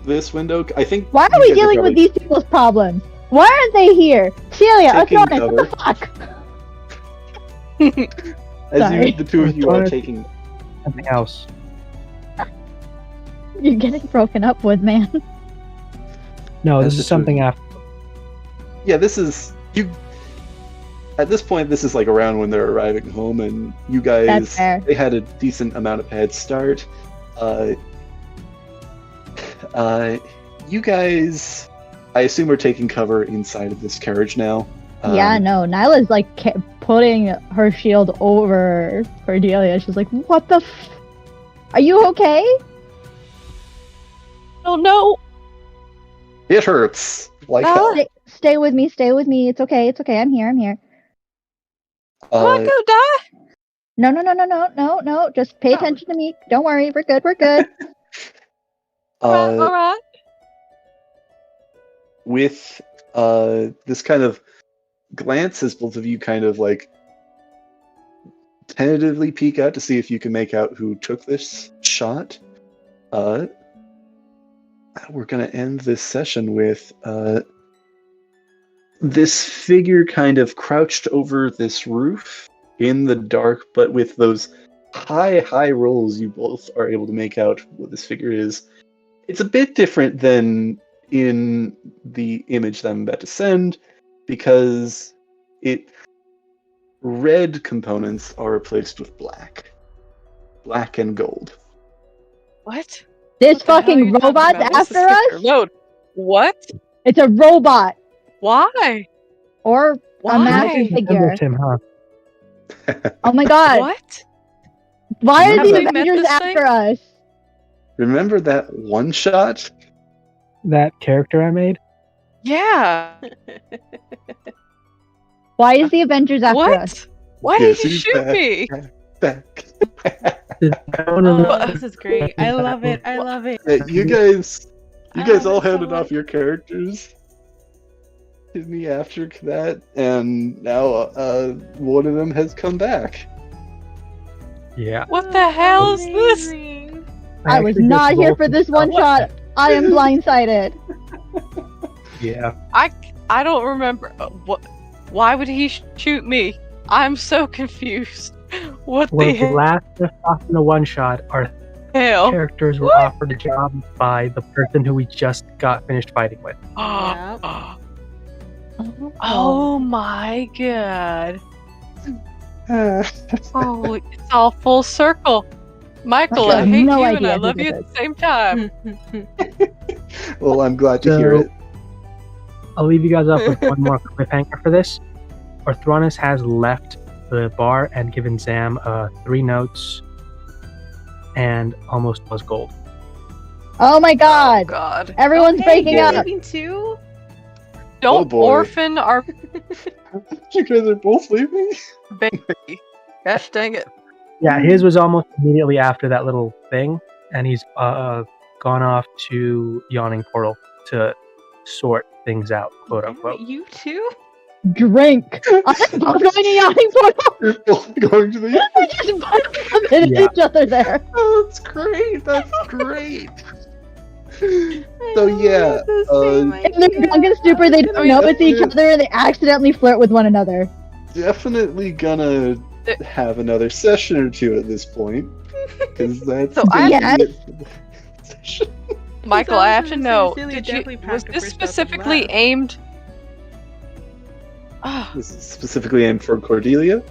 this window, I think. Why are you we guys dealing with probably these people's problems? Why aren't they here? Celia, let's be taking honest, what the fuck? As Sorry. the two of you are taking. Something else. You're getting broken up with, man. No, As this the is something two- after. Yeah, this is you. At this point, this is like around when they're arriving home, and you That's guys fair. they had a decent amount of head start. You guys, I assume, are taking cover inside of this carriage now. Yeah, no. Nyla's like putting her shield over Cordelia. She's like, "What the? Are you okay?" Oh no! It hurts like Ah. hell. Stay with me. Stay with me. It's okay. It's okay. I'm here. I'm here. Am I gonna die? No. Just pay Oh. attention to me. Don't worry. We're good. We're good. Alright. With this kind of glance as both of you kind of like tentatively peek out to see if you can make out who took this shot, we're going to end this session with this figure kind of crouched over this roof in the dark, but with those high rolls you both are able to make out what this figure is. It's a bit different than in the image that I'm about to send, because red components are replaced with black and gold. What? This What the hell are fucking you talking robot's about? What's the after sticker? us. Load. What? It's a robot Why? or a Why? magic figure. Remember Tim, huh? Oh my god! What? Why are Have the they met Avengers this after thing? us? Remember that one shot? That character I made? Yeah. Why is the Avengers after What? us? Why Yes, did you he's shoot back. me? Back. Oh, this is great. I love it. I love it. You guys I love all it so handed off much. your characters to me after that, and now one of them has come back. Yeah. What the hell is this? Amazing. I was actually not just here rolled for some this one stuff. shot. I am blindsided. Yeah. I don't remember. What? Why would he shoot me? I'm so confused. What Well, the the last off in the one shot, our hell? characters were What? offered a job by the person who we just got finished fighting with. Yep. Oh my god. Oh, it's all full circle. Michael, I I have hate no you and idea I who love did you at this. the same time. Well, I'm glad to hear So- it. I'll leave you guys off with one more cliffhanger for this. Orthronus has left the bar and given Zam 3 notes and almost was gold. Oh my Oh god! god. Everyone's Okay, breaking you're up. leaving too? Don't boy. orphan our You guys are both leaving? baby. Gosh dang it. Yeah, his was almost immediately after that little thing, and he's gone off to Yawning Portal to sort things out, quote unquote. You too? Drink. I'm both going to Yawning Portal. You're both going to the. We just bumped into Yeah. each other there. Oh, that's great. That's great. I So, know, yeah, it's the same And they're idea. drunk and stupid. They don't know it's each other, and they accidentally flirt with one another. definitely gonna have another session or two at this point, because that's So I- gonna be Yes. it for the session. Michael, So I I have was to gonna say, know, Celia did you definitely was packed up this her stuff and specifically left. aimed? Ah, This is specifically aimed for Cordelia.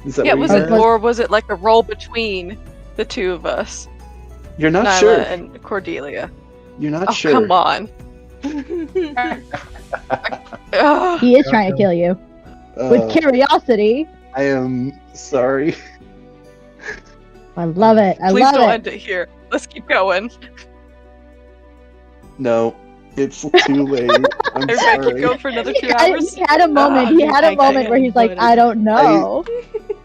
Is that yeah, what was you it, said? or was it like a roll between the two of us, You're not Nyla sure. and Cordelia? You're not Oh, sure. come on. Ugh. He is trying to kill you with curiosity. I am sorry. I love it. I Please love don't it. end it here. Let's keep going. No, it's too late. I'm Everybody sorry. keep going for another 2 He hours. had a moment. He had a moment where he's like, I don't know.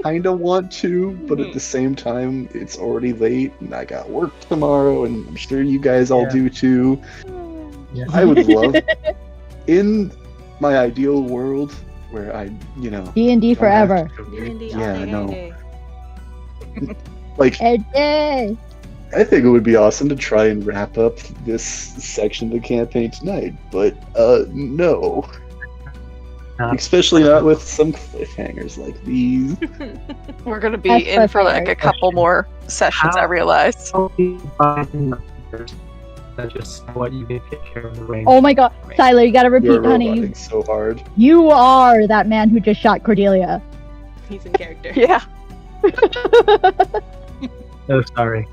Kinda want to, but at the same time, it's already late, and I got work tomorrow, and I'm sure you guys all Yeah. do too. Yeah. I would love, in my ideal world, where I, D&D don't have forever. to go- D&D all yeah, day, no. every day. Like, Hey. I think it would be awesome to try and wrap up this section of the campaign tonight, but no. Especially not with some cliffhangers like these. We're gonna be That's in for like a perfect. couple more sessions, I realize. That's just what you can take care of the range. Oh my god. Tyler, you gotta repeat, You're honey. roboting so hard. You are that man who just shot Cordelia. He's in character. Yeah. Oh, sorry.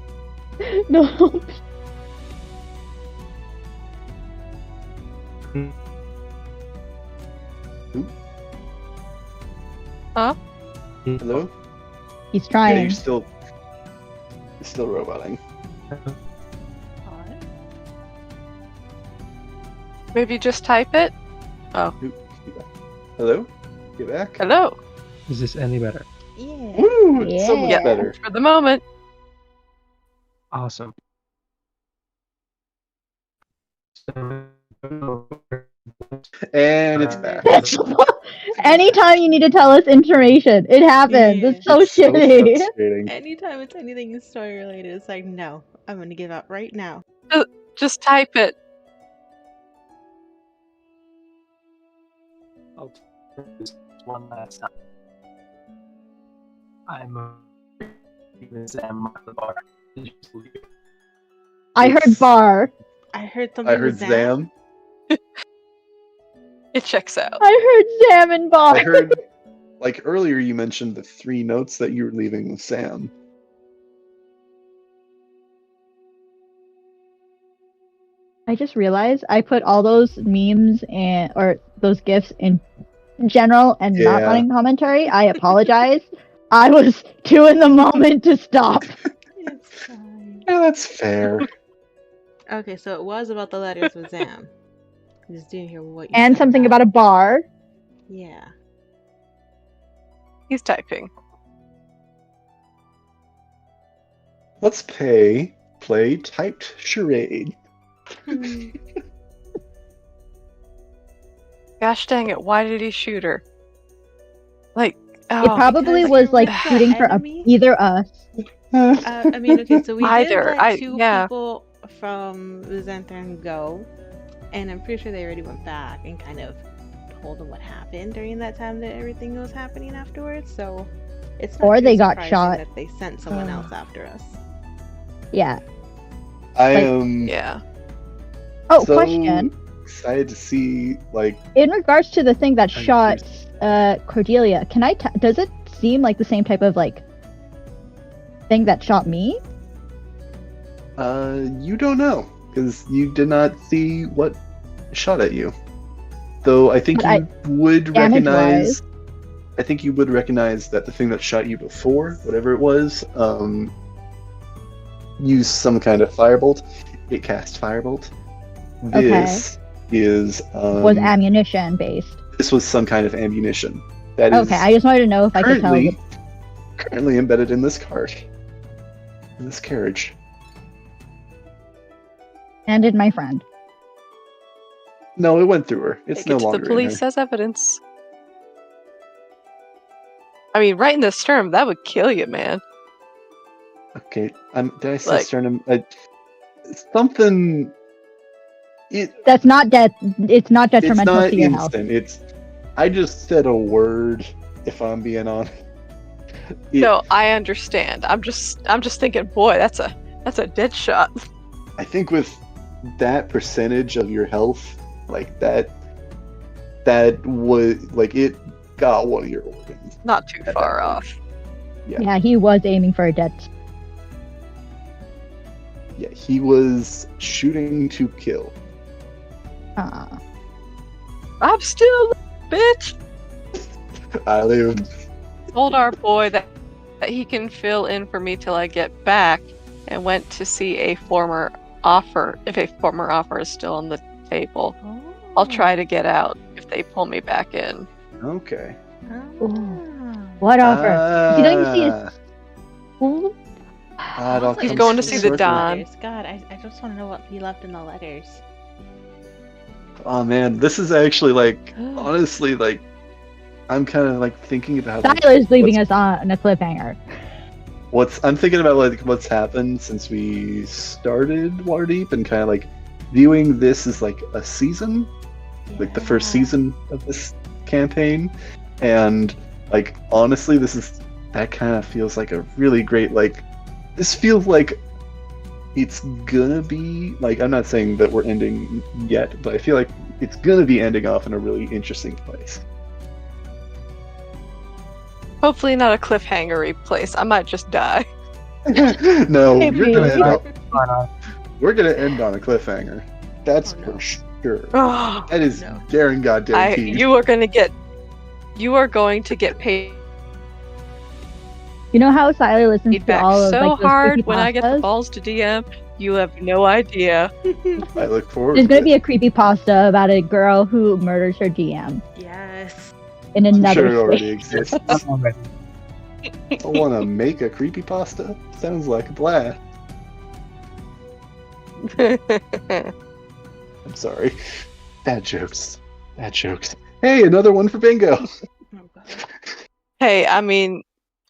No. Hello? He's Yeah, trying. you're still roboting. Maybe just type it. Hello? Get back? Hello. Is this any better? Yeah. Woo! It's so much Yeah. better. For the moment. Awesome. So, And it's back. Anytime you need to tell us information, it happens. Yeah. It's so It's so shitty. frustrating. Anytime it's anything story related, it's like, no, I'm gonna give up right now. Just type it. I'll try this one last time. I'm Sam at the bar. I heard bar. I heard something. I heard with Zam. It checks out. I heard Sam and bar. I heard, like earlier, you mentioned the 3 notes that you were leaving with Sam. I just realized I put all those memes and or those gifs in general and not Yeah. running commentary. I apologize. I was too in the moment to stop. It's fine. Yeah, that's fair. Okay, so it was about the letters with Zam. I just didn't hear what you And said something about a bar. Yeah. He's typing. Let's play typed charade. Gosh dang it, why did he shoot her? Like, It oh, probably because was you're like the shooting for enemy? either us. I mean, okay, so we Either, did let 2 yeah. people from Xanthran go, and I'm pretty sure they already went back and kind of told them what happened during that time that everything was happening afterwards. So it's not Or too they got surprising shot. that they sent someone else after us. Yeah. I Like- am yeah. Oh, so question. excited to see, like, In regards to the thing that I'm shot Cordelia, can I? Does it seem like the same type of like thing that shot me? you don't know, because you did not see what shot at you. Though I think But you would damage-wise- recognize. I think you would recognize that the thing that shot you before, whatever it was, used some kind of firebolt. It cast firebolt. This is Was ammunition based? this was some kind of ammunition. That is Okay, I just wanted to know if I could tell. currently embedded in this cart, in this carriage. And in my friend. No, it went through her. It's Take no it to longer the in police her. as evidence. I mean, right in the sternum, that would kill you, man. Okay, did I say Like- sternum? Something. That's not death. It's not It's detrimental not to your health. instant. I just said a word. If I'm being honest. No, I understand. I'm just thinking, boy, that's a dead shot. I think with that percentage of your health, like that was like it got one of your organs. Not too At far that point. off. Yeah, he was aiming for a dead. Yeah, he was shooting to kill. I'm still a bitch. I lived. Told our boy that he can fill in for me till I get back, and went to see a former offer. If a former offer is still on the table, I'll try to get out if they pull me back in. Okay. What offer? You don't even see his. Ooh. It all He's comes going to full see the circle. Don. God, I just want to know what he left in the letters. Oh man, this is actually like honestly like I'm kind of like thinking about like, Tyler's leaving us on a cliffhanger. I'm thinking about like what's happened since we started Waterdeep and kind of like viewing this as like a season, like the first season of this campaign, and like honestly, that kind of feels like a really great like. This feels like it's gonna be like I'm not saying that we're ending yet, but I feel like it's gonna be ending off in a really interesting place. Hopefully not a cliffhangery place. I might just die. No, Maybe. we're gonna end on a cliffhanger. That's Oh, no. for sure. Oh, That is no. guaranteed. you are going to get paid You know how Tyler listens to back all of so like those hard when I get the creepypastas? balls to DM. You have no idea. I look forward There's to gonna it. be a creepypasta about a girl who murders her DM Yes. in I'm another sure it space. already exists. I'm already. I want to make a creepypasta. Sounds like a blast. I'm sorry. Bad jokes. Bad jokes. Hey, another one for bingo. Oh, God. Hey, I mean,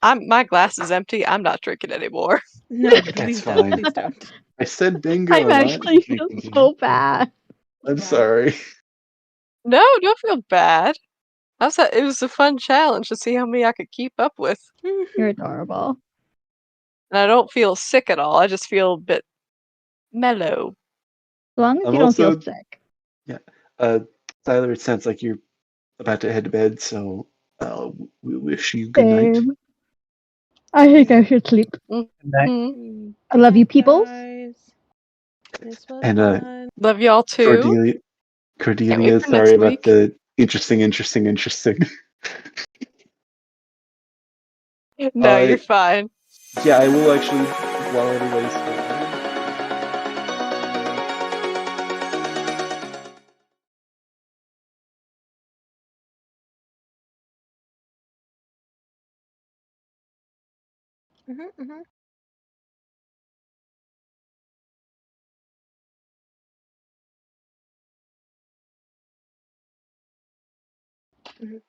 my glass is empty. I'm not drinking anymore. No, please don't. fine. Please don't. I said bingo. I'm not actually feel drinking. so bad. I'm sorry. No, don't feel bad. It was a fun challenge to see how many I could keep up with. You're adorable. And I don't feel sick at all. I just feel a bit mellow. As long as I'm you don't feel also- sick. Tyler, it sounds like you're about to head to bed, so we wish you good night. Same. I think I should sleep. Mhm. I love you, peoples. Guys. This was And fun. Love y'all too. Cordelia, for sorry next about week. the interesting. No, Uh, you're fine. Yeah, I will actually, while everybody's still Mm-hmm. Mhm.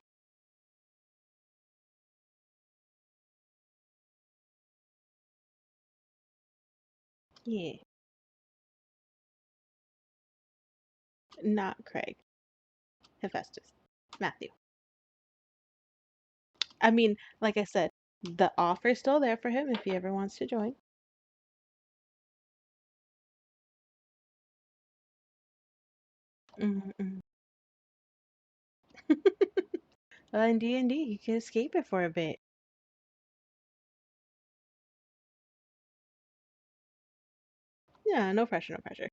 Yeah. Not Craig. Hephaestus. Matthew. I mean, like I said, the offer's still there for him if he ever wants to join. Mm-hmm. Well, in D&D, you can escape it for a bit. Yeah, no pressure, no pressure.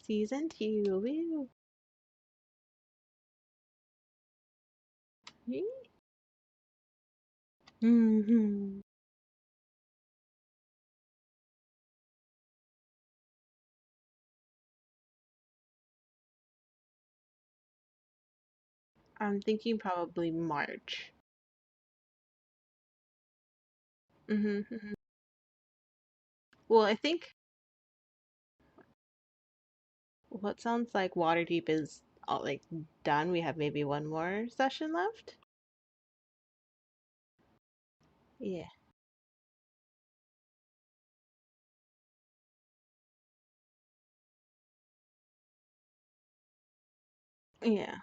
Season 2, woo! Mm-hmm. I'm thinking probably March. Mm-hmm. Well, I think what sounds like Waterdeep is all, like done. We have maybe one more session left. Yeah. Yeah.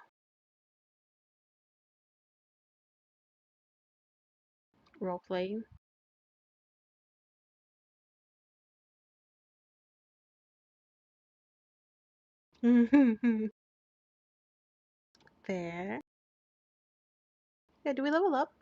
Role playing. Fair. Yeah, do we level up?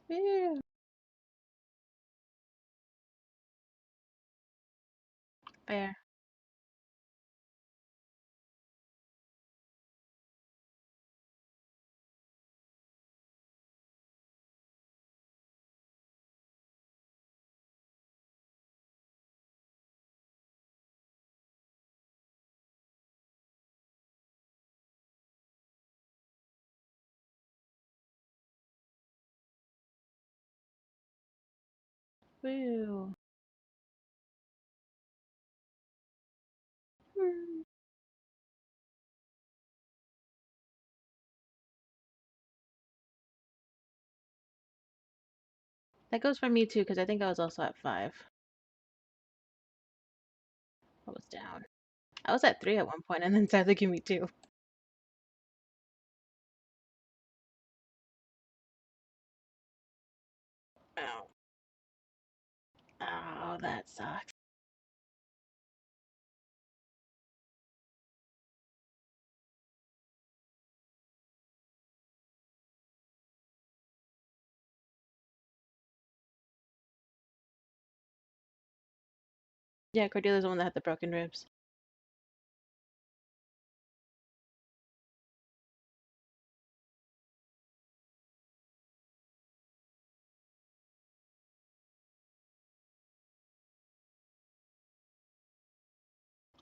Yeah. Fair. Woo. Hmm. That goes for me too, because I think I was also at 5. I was down. I was at 3 at one point, and then Tyler gave me 2. Oh. Oh, that sucks. Yeah, Cordelia's the one that had the broken ribs.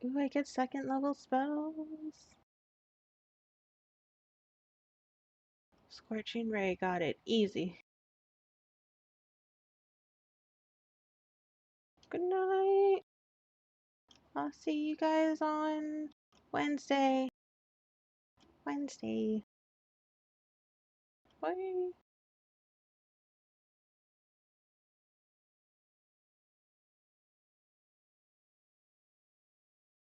Ooh, I get second level spells. Scorching Ray, got it. Easy. Good night. I'll see you guys on Wednesday. Wednesday. Bye.